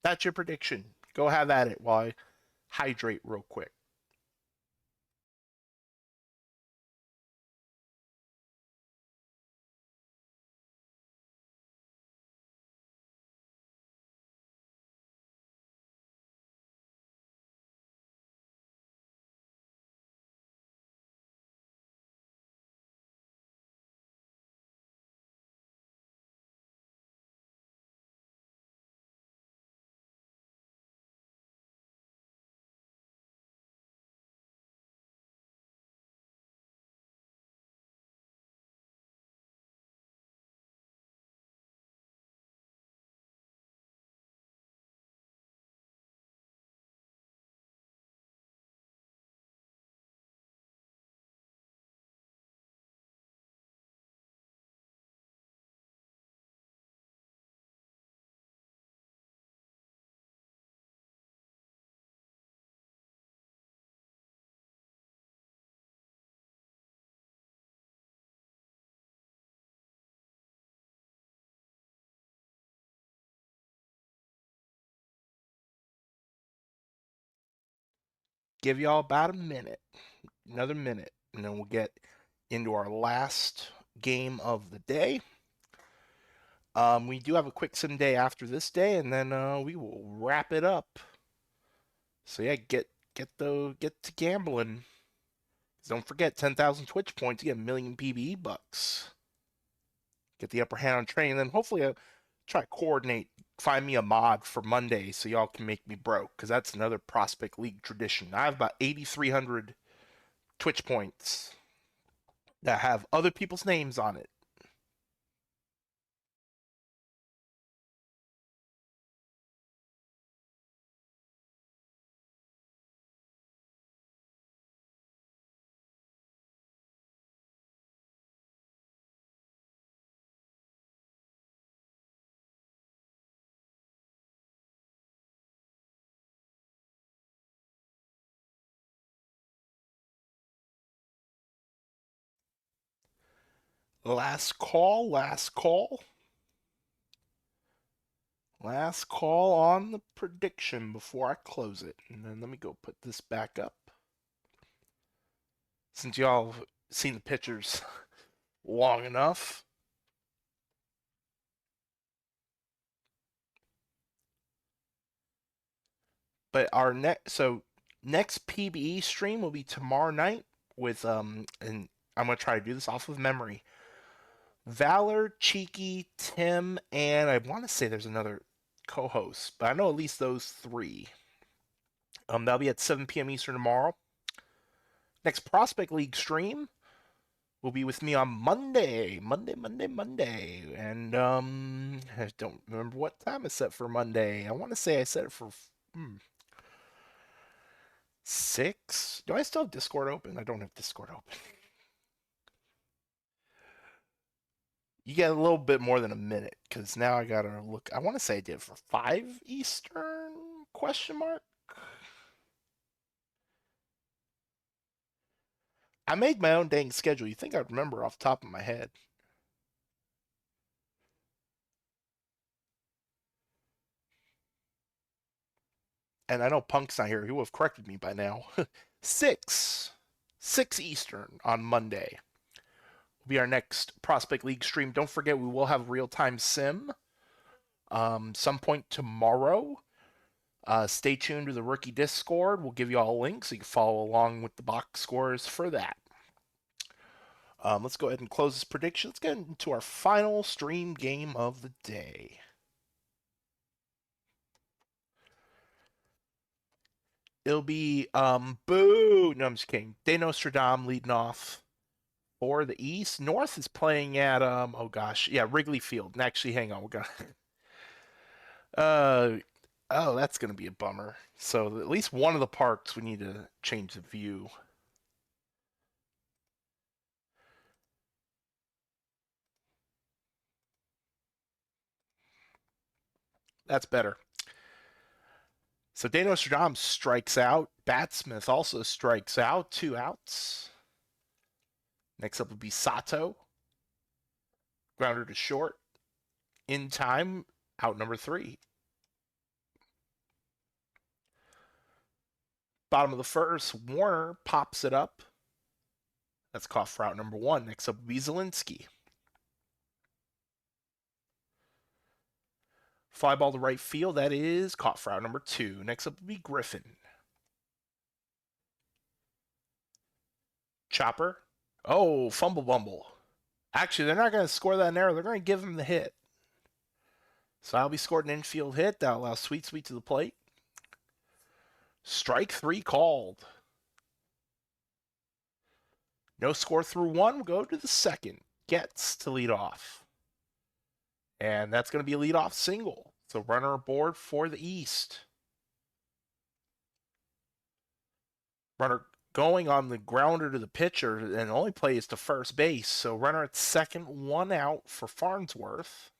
[SPEAKER 1] That's your prediction. Go have at it while I hydrate real quick. Give y'all about a minute, another minute, and then we'll get into our last game of the day. We do have a quick sim day after this day, and then we will wrap it up. So yeah, get to gambling. Don't forget, 10,000 Twitch points, you get a million PBE bucks. Get the upper hand on training, and then hopefully I'll try to coordinate, find me a mod for Monday so y'all can make me broke, because that's another Prospect League tradition. I have about 8,300 Twitch points that have other people's names on it. Last call, last call. Last call on the prediction before I close it. And then let me go put this back up. Since y'all have seen the pictures long enough. But our next PBE stream will be tomorrow night with and I'm gonna try to do this off of memory. Valor, Cheeky, Tim, and I want to say there's another co-host, but I know at least those three. That'll be at 7 p.m. Eastern tomorrow. Next Prospect League stream will be with me on Monday, and I don't remember what time I set for Monday. I want to say I set it for 6. Do I still have Discord open? I don't have Discord open. You get a little bit more than a minute because now I gotta look. I want to say I did for 5 Eastern question mark. I made my own dang schedule. You think I'd remember off the top of my head? And I know Punk's not here. He would have corrected me by now. 6, 6 Eastern on Monday will be our next Prospect League stream. Don't forget, we will have real time sim some point tomorrow. Stay tuned to the rookie Discord. We'll give you all a link so you can follow along with the box scores for that. Let's go ahead and close this prediction. Let's get into our final stream game of the day. It'll be boo. No, I'm just kidding. De Nostradam leading off for the East. North is playing at oh gosh, yeah, Wrigley Field. And actually, hang on, we're gonna uh oh, that's gonna be a bummer. So at least one of the parks we need to change the view. That's better. So De Nostradam strikes out. Batsmith also strikes out. 2 outs. Next up would be Sato. Grounder to short. In time, out number 3. Bottom of the first, Warner pops it up. That's caught for out number 1. Next up would be Zielinski. Fly ball to right field. That is caught for out number 2. Next up would be Griffin. Chopper. Oh, fumble bumble. Actually, they're not going to score that error. They're going to give him the hit. So I'll be scored an infield hit. That allows Sweet Sweet to the plate. Strike 3 called. No score through 1. We'll go to the second. Gets to lead off. And that's going to be a leadoff single. So runner aboard for the East. Runner going on the grounder to the pitcher and only plays to first base. So runner at second, 1 out for Farnsworth.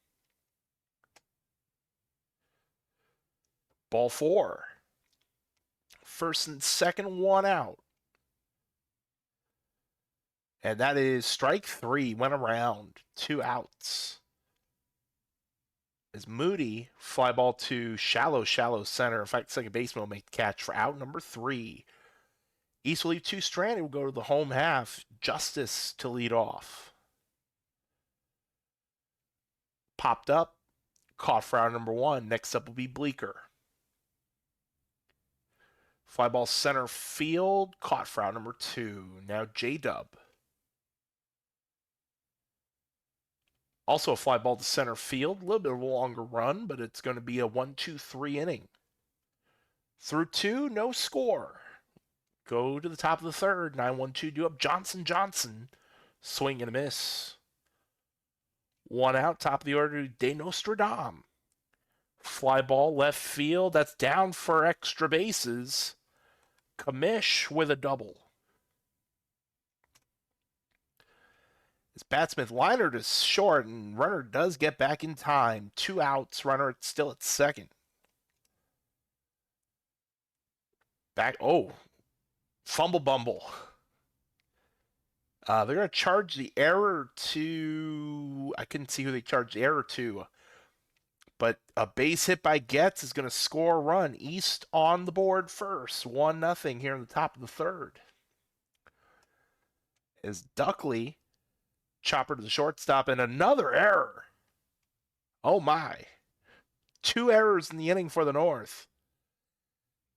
[SPEAKER 1] Ball 4. First and second, 1 out. And that is strike 3. Went around. 2 outs. As Moody fly ball to shallow center. In fact, second baseman will make the catch for out number 3. East will leave two stranded. We'll go to the home half. Justice to lead off. Popped up. Caught for out number one. Next up will be Bleecker. Fly ball center field. Caught for out number two. Now J-Dub. Also a fly ball to center field. A little bit of a longer run, but it's going to be a 1-2-3 inning. Through two, no score. Go to the top of the third. 9-1-2 due up. Johnson. Swing and a miss. One out. Top of the order. De Nostradam. Fly ball left field. That's down for extra bases. Kamish with a double. This batsman liner to short, and runner does get back in time. 2 outs. Runner still at second. Back. Oh, fumble bumble. They're going to charge the error to... I couldn't see who they charged the error to. But a base hit by Getz is going to score a run. East on the board first. 1-0 here in the top of the third. As Duckley, chopper to the shortstop, and another error. Oh my. 2 errors in the inning for the North.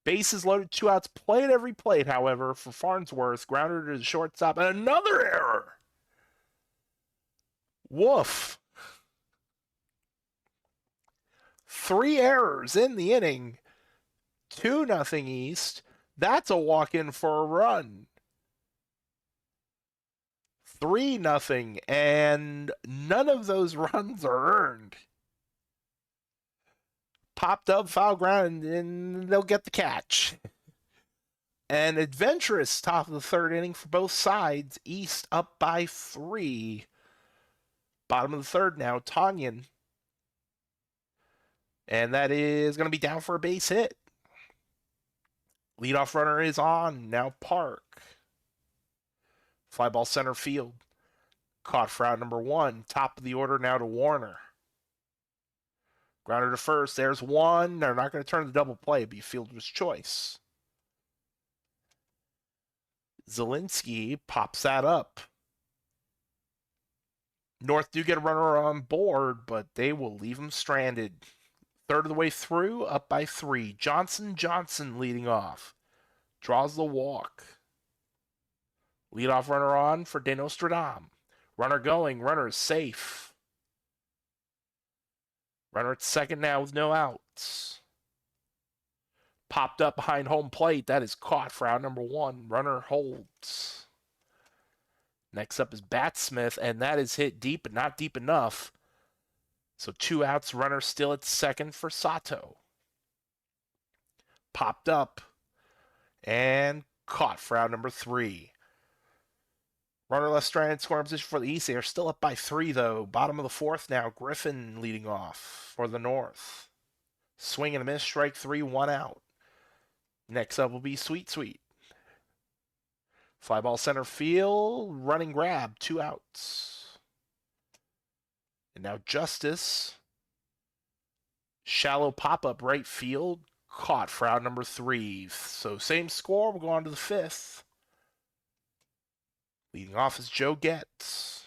[SPEAKER 1] Bases loaded, 2 outs, played every plate, however, for Farnsworth. Grounder to the shortstop, and another error. Woof. 3 errors in the inning. 2-0 East. That's a walk-in for a run. 3-0, and none of those runs are earned. Popped up, foul ground, and they'll get the catch. An adventurous top of the third inning for both sides. East up by 3. Bottom of the third now, Tanyan. And that is going to be down for a base hit. Leadoff runner is on. Now Park. Fly ball center field. Caught for out number one. Top of the order now to Warner. Grounder to first. There's one. They're not going to turn the double play. It'll be fielder's choice. Zielinski pops that up. North do get a runner on board, but they will leave him stranded. Third of the way through, up by 3. Johnson leading off. Draws the walk. Leadoff runner on for De Nostradam. Runner going. Runner is safe. Runner at second now with no outs. Popped up behind home plate. That is caught for out number 1. Runner holds. Next up is Batsmith, and that is hit deep, but not deep enough. So 2 outs. Runner still at second for Sato. Popped up and caught for out number 3. Runner left stranded, scoring position for the East. They are still up by 3, though. Bottom of the fourth now. Griffin leading off for the North. Swing and a miss, strike 3, 1 out. Next up will be Sweet. Fly ball center field, running grab, 2 outs. And now Justice. Shallow pop-up right field, caught for out number 3. So same score, we'll go on to the 5th. Leading off is Joe Getz.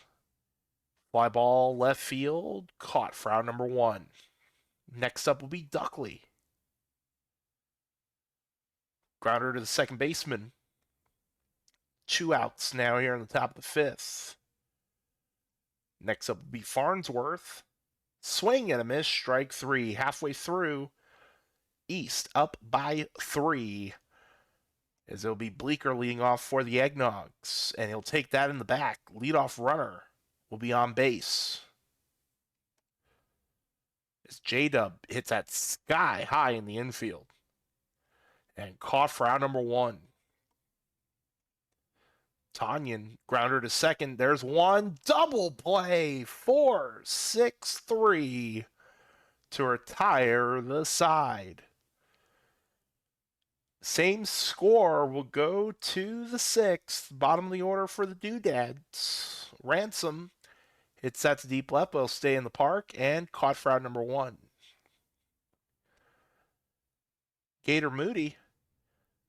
[SPEAKER 1] Fly ball left field, caught for out number 1. Next up will be Duckley. Grounder to the second baseman. 2 outs now here in the top of the 5th. Next up will be Farnsworth. Swing and a miss, strike 3. Halfway through, East up by 3. As it'll be Bleecker leading off for the Eggnogs. And he'll take that in the back. Leadoff runner will be on base. As J-Dub hits that sky high in the infield. And caught for out number 1. Tanyan, grounder to second. There's one. Double play. 4-6-3 to retire the side. Same score will go to the 6th. Bottom of the order for the Doodads. Ransom hits that to deep left. Will stay in the park and caught for out number 1. Gator Moody,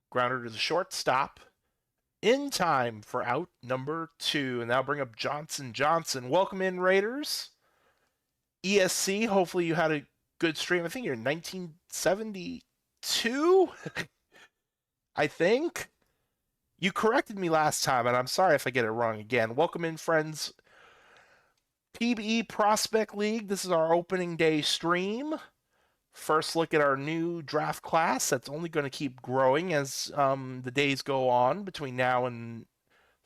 [SPEAKER 1] grounder to the shortstop. In time for out number 2. And now bring up Johnson Johnson. Welcome in, Raiders. ESC, hopefully you had a good stream. I think you're 1972, I think. You corrected me last time, and I'm sorry if I get it wrong again. Welcome in, friends. PBE Prospect League. This is our opening day stream. First look at our new draft class. That's only going to keep growing as the days go on between now and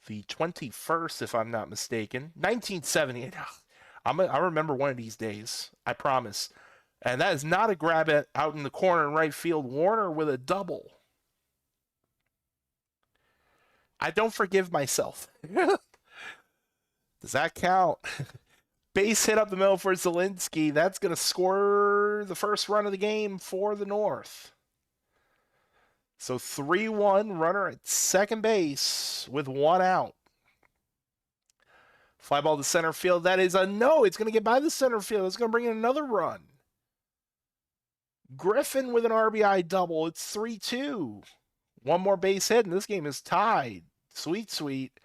[SPEAKER 1] the 21st, if I'm not mistaken. 1978. I remember one of these days. I promise. And that is not a grab at out in the corner in right field. Warner with a double. I don't forgive myself. Does that count? Base hit up the middle for Zielinski. That's going to score the first run of the game for the North. So 3-1, runner at second base with one out. Fly ball to center field. That is a no. It's going to get by the center field. It's going to bring in another run. Griffin with an RBI double. It's 3-2. One more base hit, and this game is tied. Sweet, sweet.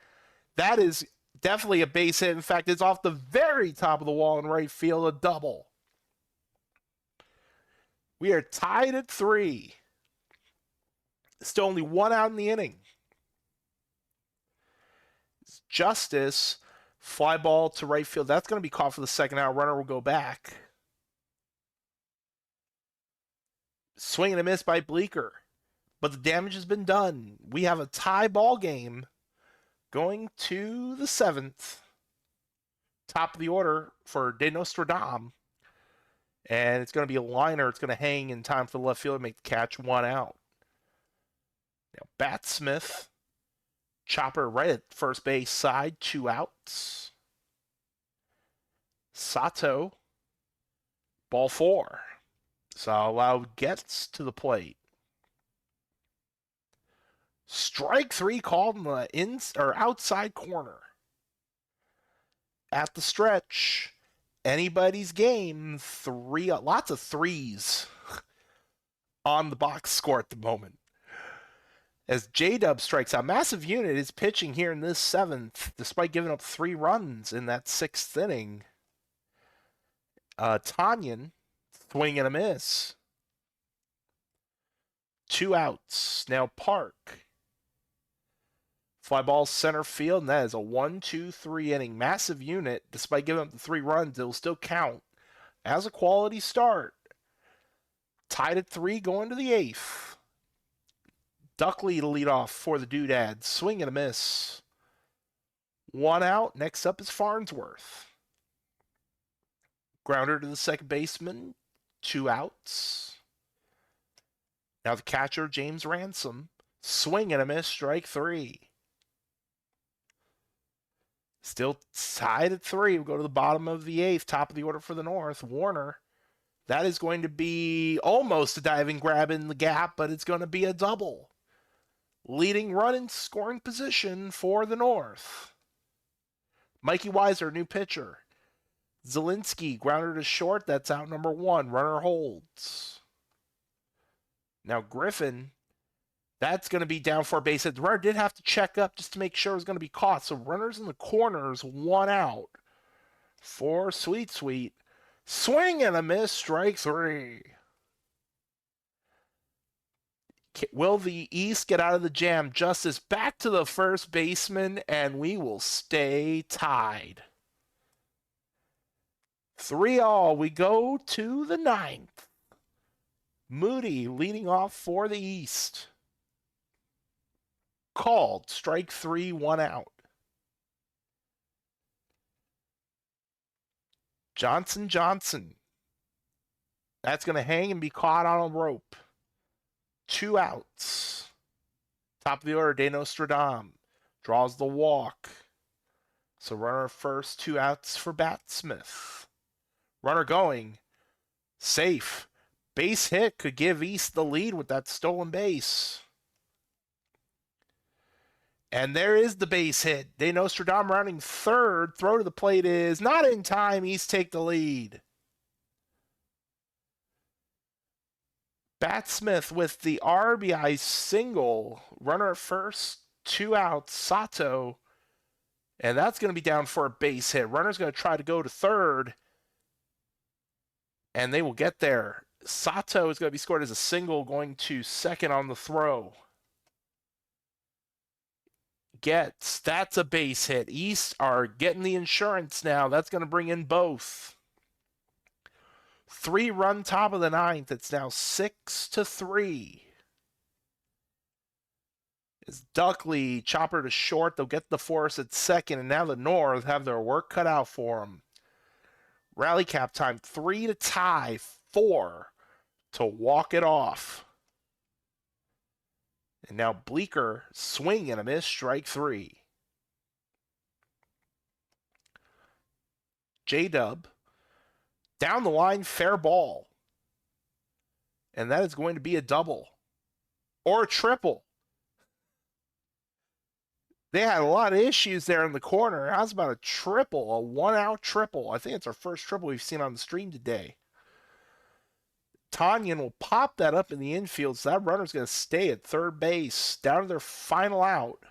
[SPEAKER 1] That is definitely a base hit. In fact, it's off the very top of the wall in right field, a double. We are tied at 3. Still only one out in the inning. Justice, fly ball to right field. That's going to be caught for the second out. Runner will go back. Swing and a miss by Bleecker. But the damage has been done. We have a tie ball game going to the 7th. Top of the order for De Nostradam. And it's going to be a liner. It's going to hang in time for the left field to make the catch, one out. Now, Bat Smith. Chopper right at first base side, 2 outs. Sato. Ball 4. So allow gets to the plate. Strike 3 called in the outside corner. At the stretch, anybody's game. Lots of threes on the box score at the moment. As J-Dub strikes out, massive unit is pitching here in this 7th, despite giving up 3 runs in that 6th inning. Tanyan, swing and a miss. 2 outs. Now Park. Fly ball center field, and that is a 1-2-3 inning. Massive unit. Despite giving up the 3 runs, it'll still count as a quality start. Tied at 3 going to the 8th. Duckley to lead off for the Doodads. Swing and a miss. 1 out. Next up is Farnsworth. Grounder to the second baseman. 2 outs. Now the catcher, James Ransom. Swing and a miss. Strike 3. Still tied at 3. We'll go to the bottom of the 8th. Top of the order for the North. Warner. That is going to be almost a diving grab in the gap, but it's going to be a double. Leading run in scoring position for the North. Mikey Weiser, new pitcher. Zielinski, grounder to short. That's out number 1. Runner holds. Now Griffin, that's going to be down for a base hit. The runner did have to check up just to make sure it was going to be caught. So runners in the corners, 1 out. For Sweet Sweet. Swing and a miss, strike 3. Will the East get out of the jam? Justice back to the first baseman, and we will stay tied. 3-all. We go to the 9th. Moody leading off for the East. Called. Strike 3, 1 out. Johnson Johnson. That's going to hang and be caught on a rope. 2 outs. Top of the order, De Nostradam. Draws the walk. So runner first, 2 outs for Bat Smith. Runner going. Safe. Base hit could give East the lead with that stolen base. And there is the base hit. De Nostradam rounding third. Throw to the plate is not in time. East take the lead. Bat Smith with the RBI single. Runner at first. 2 outs. Sato, and that's going to be down for a base hit. Runner's going to try to go to third, and they will get there. Sato is going to be scored as a single, going to second on the throw. That's a base hit. East are getting the insurance now. That's going to bring in both. 3-run top of the ninth. It's now 6-3. It's Duckley, chopper to short. They'll get the force at second, and now the North have their work cut out for them. Rally cap time, 3 to tie, 4 to walk it off. And now Bleecker, swing and a miss, strike 3. J-Dub, down the line, fair ball. And that is going to be a double. Or a triple. They had a lot of issues there in the corner. How's about a triple, a 1-out triple? I think it's our first triple we've seen on the stream today. Tanyan will pop that up in the infield, so that runner's going to stay at third base. Down to their final out.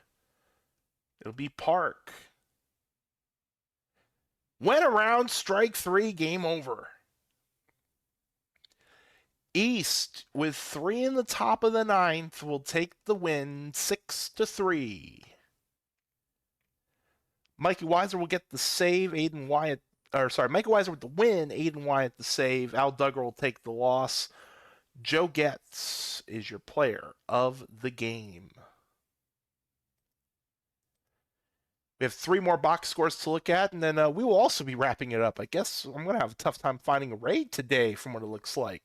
[SPEAKER 1] It'll be Park. Went around, strike 3, game over. East, with 3 in the top of the ninth, will take the win, 6-3. Mikey Weiser will get the save. Mikey Weiser with the win. Aiden Wyatt the save. Al Duggar will take the loss. Joe Getz is your player of the game. We have 3 more box scores to look at, and then we will also be wrapping it up. I guess I'm going to have a tough time finding a raid today from what it looks like.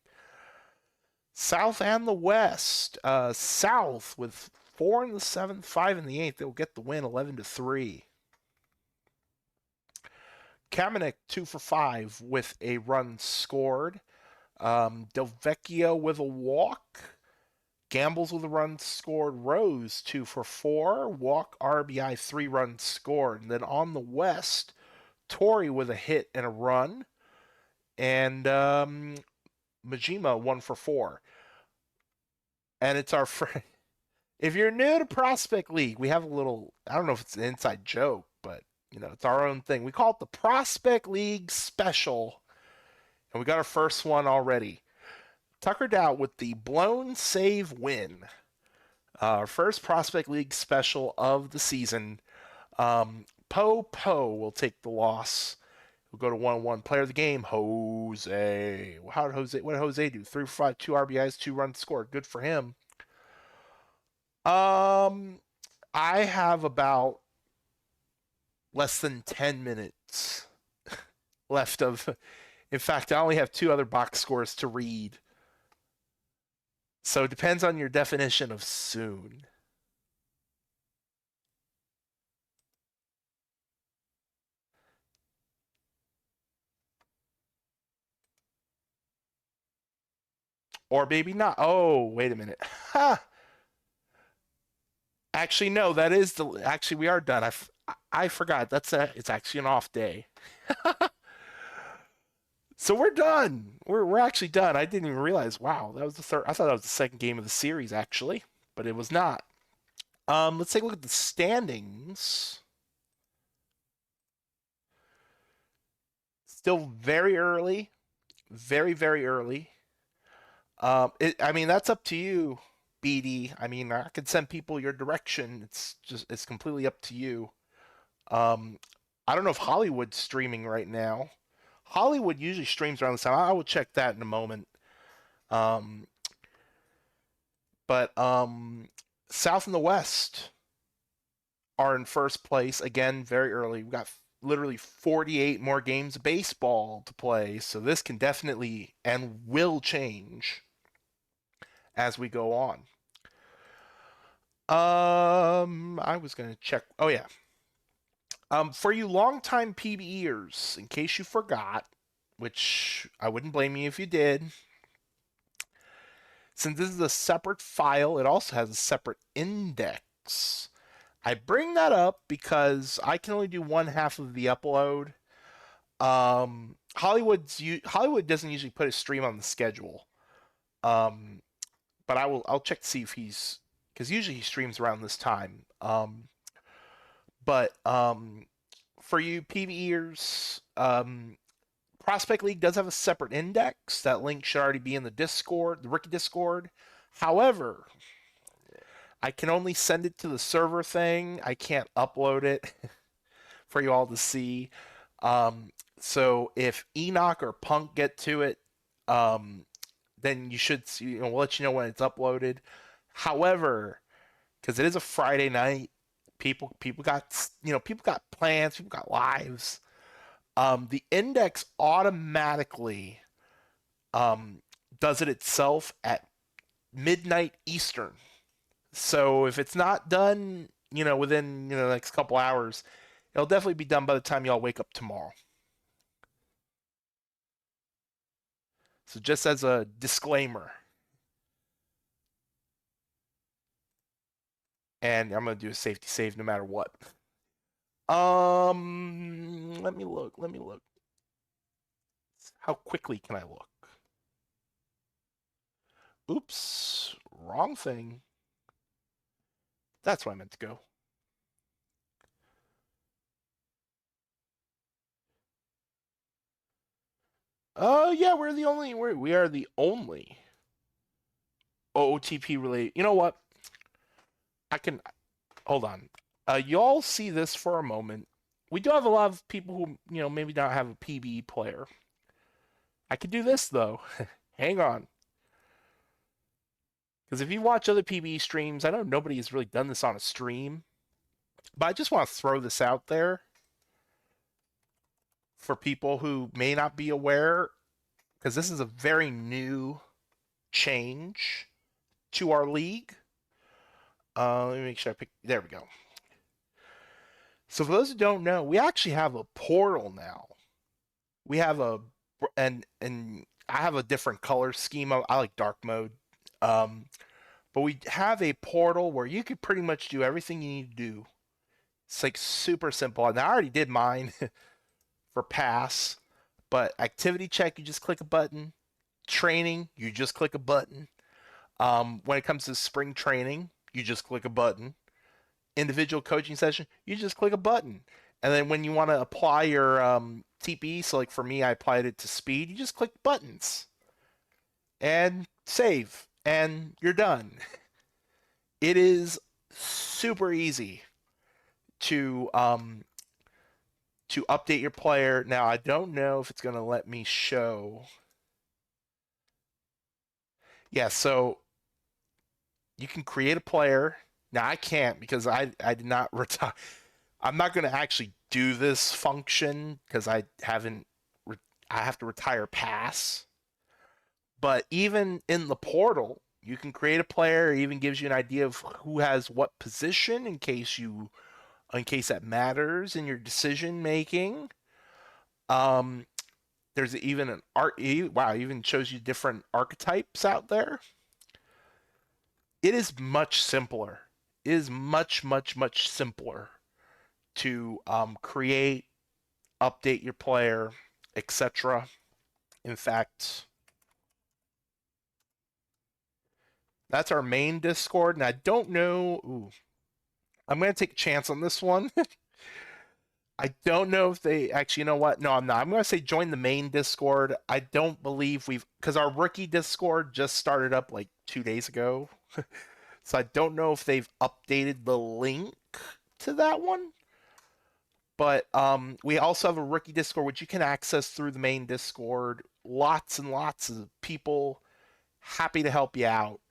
[SPEAKER 1] South and the West. South with 4 in the 7th, 5 in the 8th. They will get the win, 11-3. Kamenik 2 for 5 with a run scored. Del Vecchio with a walk. Gambles with a run scored. Rose 2 for 4. Walk, RBI, 3 runs scored. And then on the West, Torrey with a hit and a run. And Majima 1 for 4. And it's our friend. If you're new to Prospect League, we have a little, I don't know if it's an inside joke, but it's our own thing. We call it the Prospect League Special. And we got our first one already. Tuckered out with the blown save win. Our first Prospect League Special of the season. Po will take the loss. We'll go to 1-1. Player of the game, Jose. What did Jose do? 3 for 5, 2 RBIs, 2 runs scored. Good for him. I have about less than 10 minutes left of. In fact, I only have 2 other box scores to read. So it depends on your definition of soon. Or maybe not. Oh, wait a minute. Ha! Actually, no, that is the. Actually, we are done. I forgot. It's actually an off day. So we're done. We're actually done. I didn't even realize. Wow, that was the third. I thought that was the second game of the series actually, but it was not. Let's take a look at the standings. Still very early, very early. I mean, that's up to you, BD. I mean, I could send people your direction. It's completely up to you. I don't know if Hollywood's streaming right now. Hollywood usually streams around this time. I will check that in a moment. But South and the West are in first place again, very early. We've got literally 48 more games of baseball to play, so this can definitely and will change as we go on. I was gonna check. Oh yeah. For you longtime PBEers, in case you forgot, which I wouldn't blame you if you did, since this is a separate file, it also has a separate index. I bring that up because I can only do 1/2 of the upload. Hollywood doesn't usually put a stream on the schedule, but I'll check to see if because usually he streams around this time. But for you PvEers, Prospect League does have a separate index. That link should already be in the Discord, the Rookie Discord. However, I can only send it to the server thing. I can't upload it for you all to see. So if Enoch or Punk get to it, um, then you should see, we'll let you know when it's uploaded. However, because it is a Friday night, people got people got plans, people got lives. The index automatically um, does it itself at midnight Eastern. So if it's not done, within the next couple hours, it'll definitely be done by the time y'all wake up tomorrow. So just as a disclaimer, and I'm gonna do a safety save no matter what. Let me look. Let me look. How quickly can I look? Oops, wrong thing. That's where I meant to go. Yeah, we are the only OOTP related. You know what? I can hold on. Y'all see this for a moment. We do have a lot of people who, maybe not have a PBE player. I could do this though. Hang on. Because if you watch other PBE streams, I know nobody has really done this on a stream, but I just want to throw this out there for people who may not be aware, because this is a very new change to our league. Let me make sure I pick. There we go. So for those who don't know, we actually have a portal now. We have and I have a different color scheme. I like dark mode. Um, but we have a portal where you could pretty much do everything you need to do. It's like super simple. And I already did mine for pass, but activity check, you just click a button. Training, you just click a button. When it comes to spring training, you just click a button. Individual coaching session, you just click a button. And then when you want to apply your TP, so like for me, I applied it to speed, you just click buttons and save, and you're done. It is super easy to update your player. Now I don't know if it's going to let me show. Yeah, so you can create a player. Now I can't because I did not retire. I'm not going to actually do this function because I haven't. I have to retire pass. But even in the portal, you can create a player. It even gives you an idea of who has what position in case that matters in your decision making. Um, there's even an art. Wow, even shows you different archetypes out there. It is much simpler. It is much simpler to create, update your player, etc. In fact, that's our main Discord, and I don't know. Ooh, I'm gonna take a chance on this one. I don't know if they actually. You know what? No, I'm not. I'm gonna say join the main Discord. I don't believe because our rookie Discord just started up like 2 days ago, so I don't know if they've updated the link to that one. But we also have a rookie Discord, which you can access through the main Discord. Lots and lots of people happy to help you out.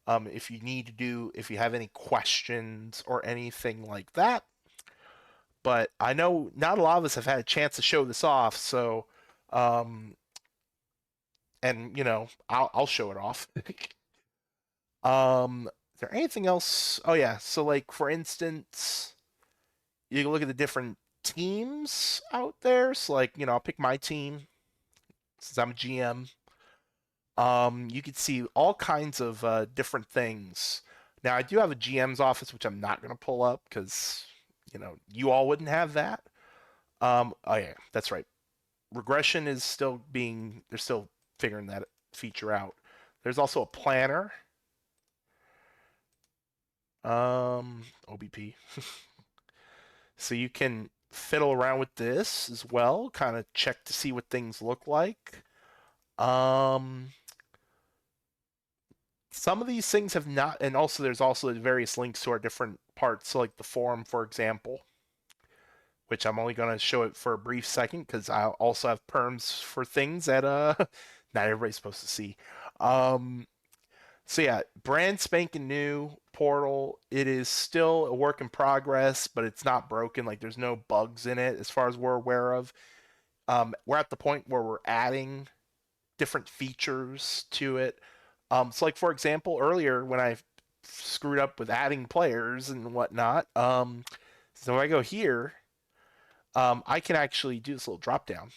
[SPEAKER 1] If you need to if you have any questions or anything like that. But I know not a lot of us have had a chance to show this off, so and I'll show it off. Is there anything else? Oh yeah, so like for instance, you can look at the different teams out there. So like I'll pick my team since I'm a GM. You could see all kinds of different things. Now I do have a GM's office, which I'm not going to pull up because you all wouldn't have that. Oh yeah, that's right. Regression is still they're still figuring that feature out. There's also a planner. OBP. So you can fiddle around with this as well, kind of check to see what things look like. Um, some of these things have not, and also there's also various links to our different parts, so like the forum, for example, which I'm only going to show it for a brief second because I also have perms for things that not everybody's supposed to see. Um, so yeah, brand spanking new portal. It is still a work in progress, but it's not broken. Like there's no bugs in it as far as we're aware of. We're at the point where we're adding different features to it. So like for example, earlier when I screwed up with adding players and whatnot, so if I go here, I can actually do this little drop down,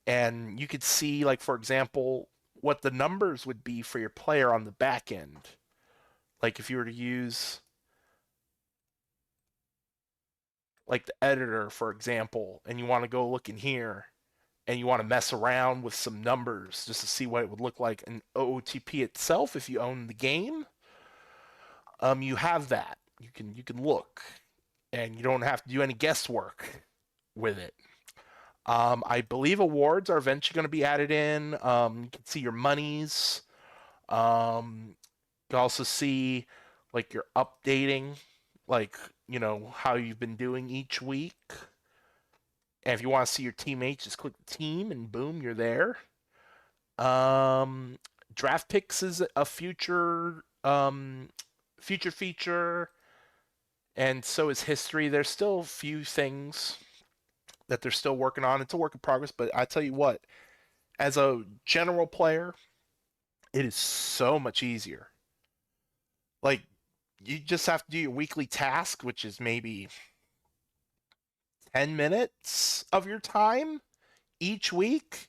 [SPEAKER 1] and you could see like for example what the numbers would be for your player on the back end. Like if you were to use like the editor for example, and you want to go look in here and you want to mess around with some numbers just to see what it would look like in OOTP itself if you own the game, you have that. You can look, and you don't have to do any guesswork with it. I believe awards are eventually going to be added in. You can see your monies. You can also see like your updating, like how you've been doing each week. And if you want to see your teammates, just click the team, and boom, you're there. Um, Draft picks is a future feature, and so is history. There's still a few things that they're still working on. It's a work in progress, but I tell you what, as a general player, it is so much easier. Like you just have to do your weekly task, which is maybe 10 minutes of your time each week,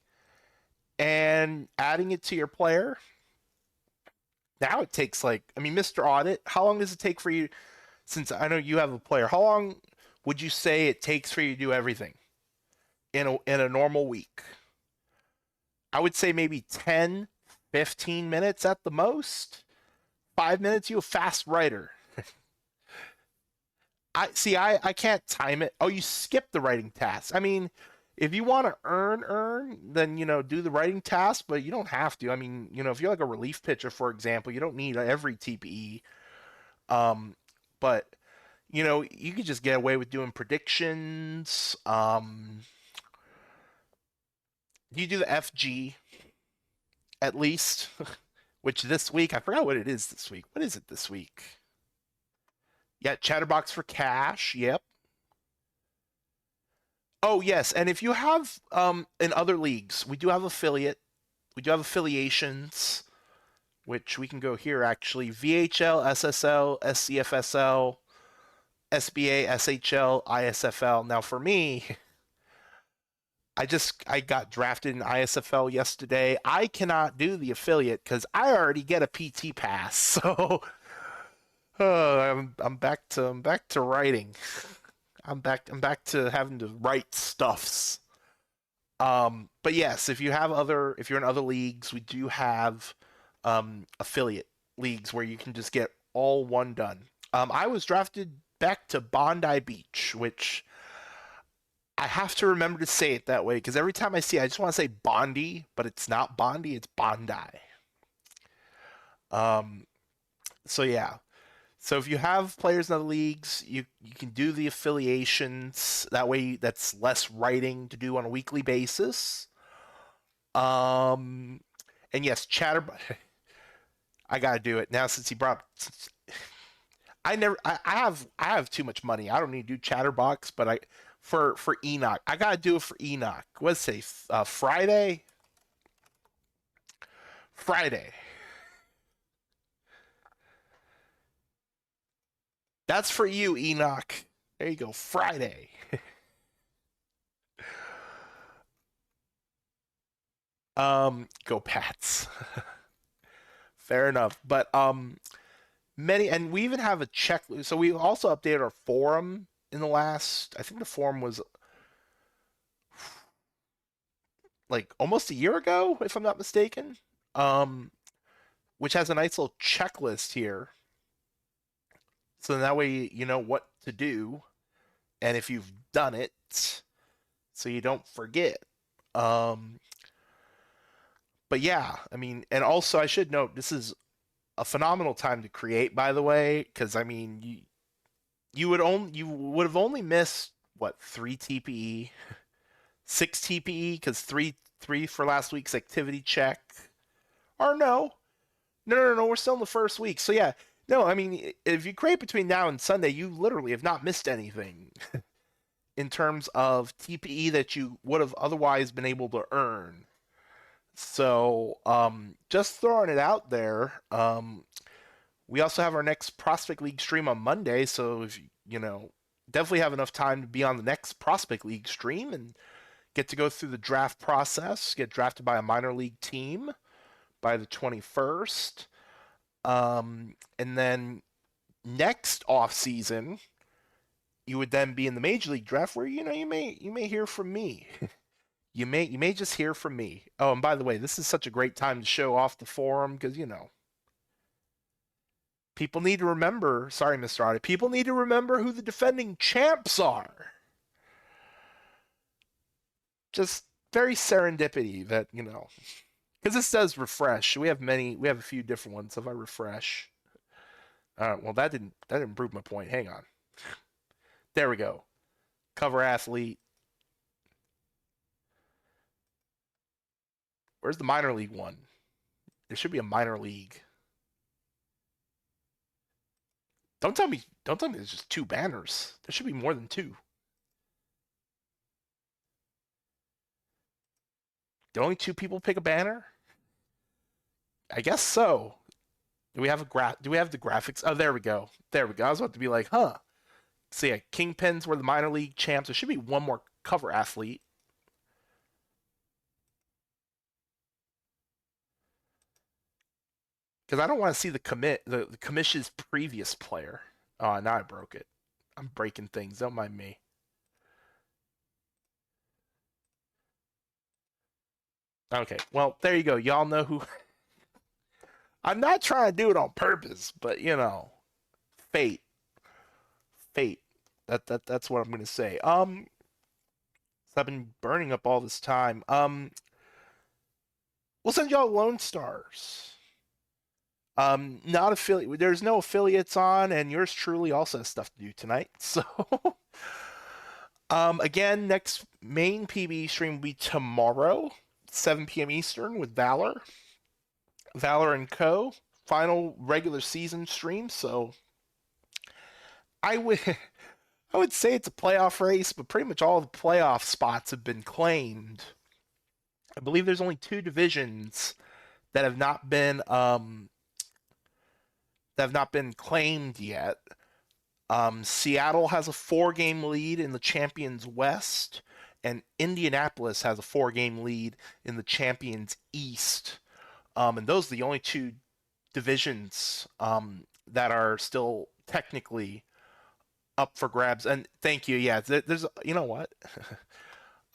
[SPEAKER 1] and adding it to your player. Now it takes like, I mean, Mr. Audit, how long does it take for you? Since I know you have a player, how long would you say it takes for you to do everything in a normal week? I would say maybe 10, 15 minutes at the most. 5 minutes, you a fast writer. I see. I can't time it. Oh, you skip the writing task. I mean, if you want to earn, then do the writing task, but you don't have to. I mean, if you're like a relief pitcher, for example, you don't need every TPE. Um, but you could just get away with doing predictions. You do the FG at least, which this week I forgot what it is this week. What is it this week? Yeah, Chatterbox for cash. Yep. Oh yes, and if you have in other leagues, we do have affiliations, which we can go here actually. VHL, SSL, SCFSL, SBA, SHL, ISFL. Now for me, I got drafted in ISFL yesterday. I cannot do the affiliate because I already get a PT pass. So I'm back to writing. I'm back to having to write stuffs. But yes, if you're in other leagues, we do have affiliate leagues where you can just get all one done. I was drafted back to Bondi Beach, which I have to remember to say it that way because every time I see it, I just want to say Bondi, but it's not Bondi, it's Bondi. Um, so yeah. So if you have players in other leagues, you can do the affiliations. That way, that's less writing to do on a weekly basis. Um, and yes, Chatter. I gotta do it now since he brought. I never. I have too much money. I don't need to do Chatterbox, but for Enoch, I gotta do it for Enoch. What's say Friday? Friday. That's for you, Enoch. There you go. Friday. Go Pats. Fair enough. But many, and we even have a check. So we also updated our forum in the last. I think the forum was like almost a year ago, if I'm not mistaken. Um, which has a nice little checklist here. So that way you know what to do, and if you've done it, so you don't forget. Um, but yeah, I mean, and also I should note this is a phenomenal time to create, by the way, because I mean you would have only missed what 3 TPE, 6 TPE, because three for last week's activity check. Or no, we're still in the first week. So yeah, no, I mean if you create between now and Sunday, you literally have not missed anything in terms of TPE that you would have otherwise been able to earn. So just throwing it out there. We also have our next Prospect League stream on Monday, so if you know, definitely have enough time to be on the next Prospect League stream and get to go through the draft process, get drafted by a minor league team by the 21st. And then next off season, you would then be in the major league draft where you may hear from me. You may just hear from me. Oh, and by the way, this is such a great time to show off the forum because people need to remember. Sorry, Mr. Audit. People need to remember who the defending champs are. Just very serendipity that because this does refresh. We have a few different ones. So if I refresh, well, that didn't prove my point. Hang on. There we go. Cover athlete. Where's the minor league one? There should be a minor league. Don't tell me there's just two banners. There should be more than two. Did only two people pick a banner? I guess so. Do we have the graphics? Oh, there we go. There we go. I was about to be like, huh. So yeah, Kingpins were the minor league champs. There should be one more cover athlete. Because I don't want to see the commission's previous player. Oh, now I broke it. I'm breaking things. Don't mind me. Okay, well, there you go. Y'all know who. I'm not trying to do it on purpose, but fate, fate. That's what I'm gonna say. So I've been burning up all this time. We'll send y'all Lone Stars. Not affiliate. There's no affiliates on, and yours truly also has stuff to do tonight. So, again, next main PB stream will be tomorrow, 7 p.m. Eastern with Valor and Co. Final regular season stream. So, I would I would say it's a playoff race, but pretty much all the playoff spots have been claimed. I believe there's only two divisions that have not been claimed yet. Seattle has a 4-game lead in the Champions West, and Indianapolis has a 4-game lead in the Champions East. And those are the only two divisions that are still technically up for grabs. And thank you. Yeah, there's you know what?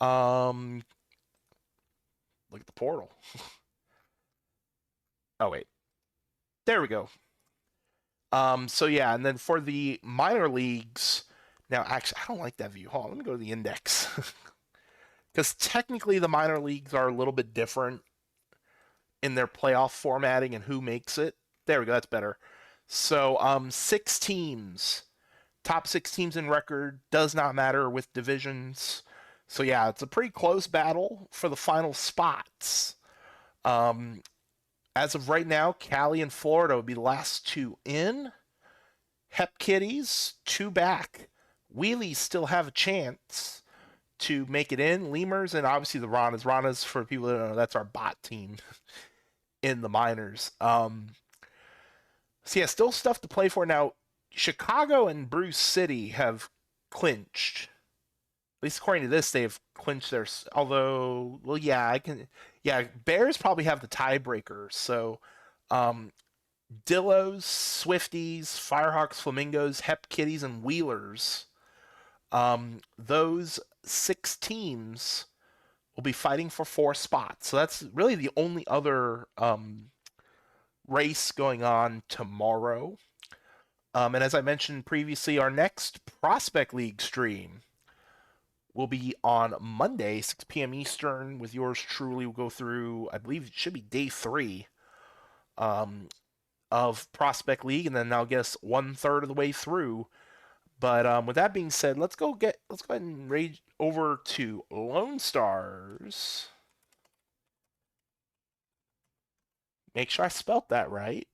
[SPEAKER 1] um, Look at the portal. Oh wait, there we go. So yeah, and then for the minor leagues, now actually I don't like that view. Hold on, let me go to the index. Because technically the minor leagues are a little bit different in their playoff formatting and who makes it. There we go, that's better. So 6 teams, top 6 teams in record, does not matter with divisions. So yeah, it's a pretty close battle for the final spots. As of right now, Cali and Florida would be the last two in. Hep Kitties, 2 back. Wheelies still have a chance to make it in. Lemurs and obviously the Ranas. Ranas, for people that don't know, that's our bot team in the minors. So yeah, still stuff to play for. Now, Chicago and Bruce City have clinched. At least according to this, they've clinched their. Although, well, yeah, I can. Yeah, Bears probably have the tiebreaker. So, Dillos, Swifties, Firehawks, Flamingos, Hep Kitties, and Wheelers. Those 6 teams will be fighting for 4 spots. So that's really the only other race going on tomorrow. And as I mentioned previously, our next Prospect League stream will be on Monday, 6 p.m. Eastern, with yours truly. We'll go through, I believe it should be day 3 um, of Prospect League, and then I'll guess 1/3 of the way through. But with that being said, let's go ahead and raid over to Lone Stars. Make sure I spelt that right.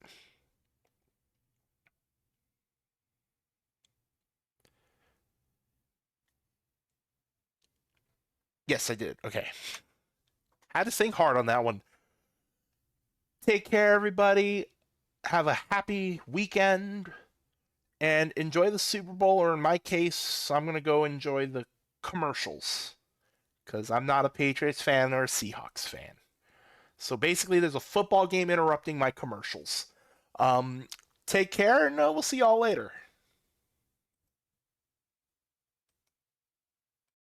[SPEAKER 1] Yes, I did. Okay. Had to think hard on that one. Take care, everybody. Have a happy weekend and enjoy the Super Bowl, or in my case, I'm going to go enjoy the commercials because I'm not a Patriots fan or a Seahawks fan. So basically, there's a football game interrupting my commercials. Um, Take care, and we'll see y'all later.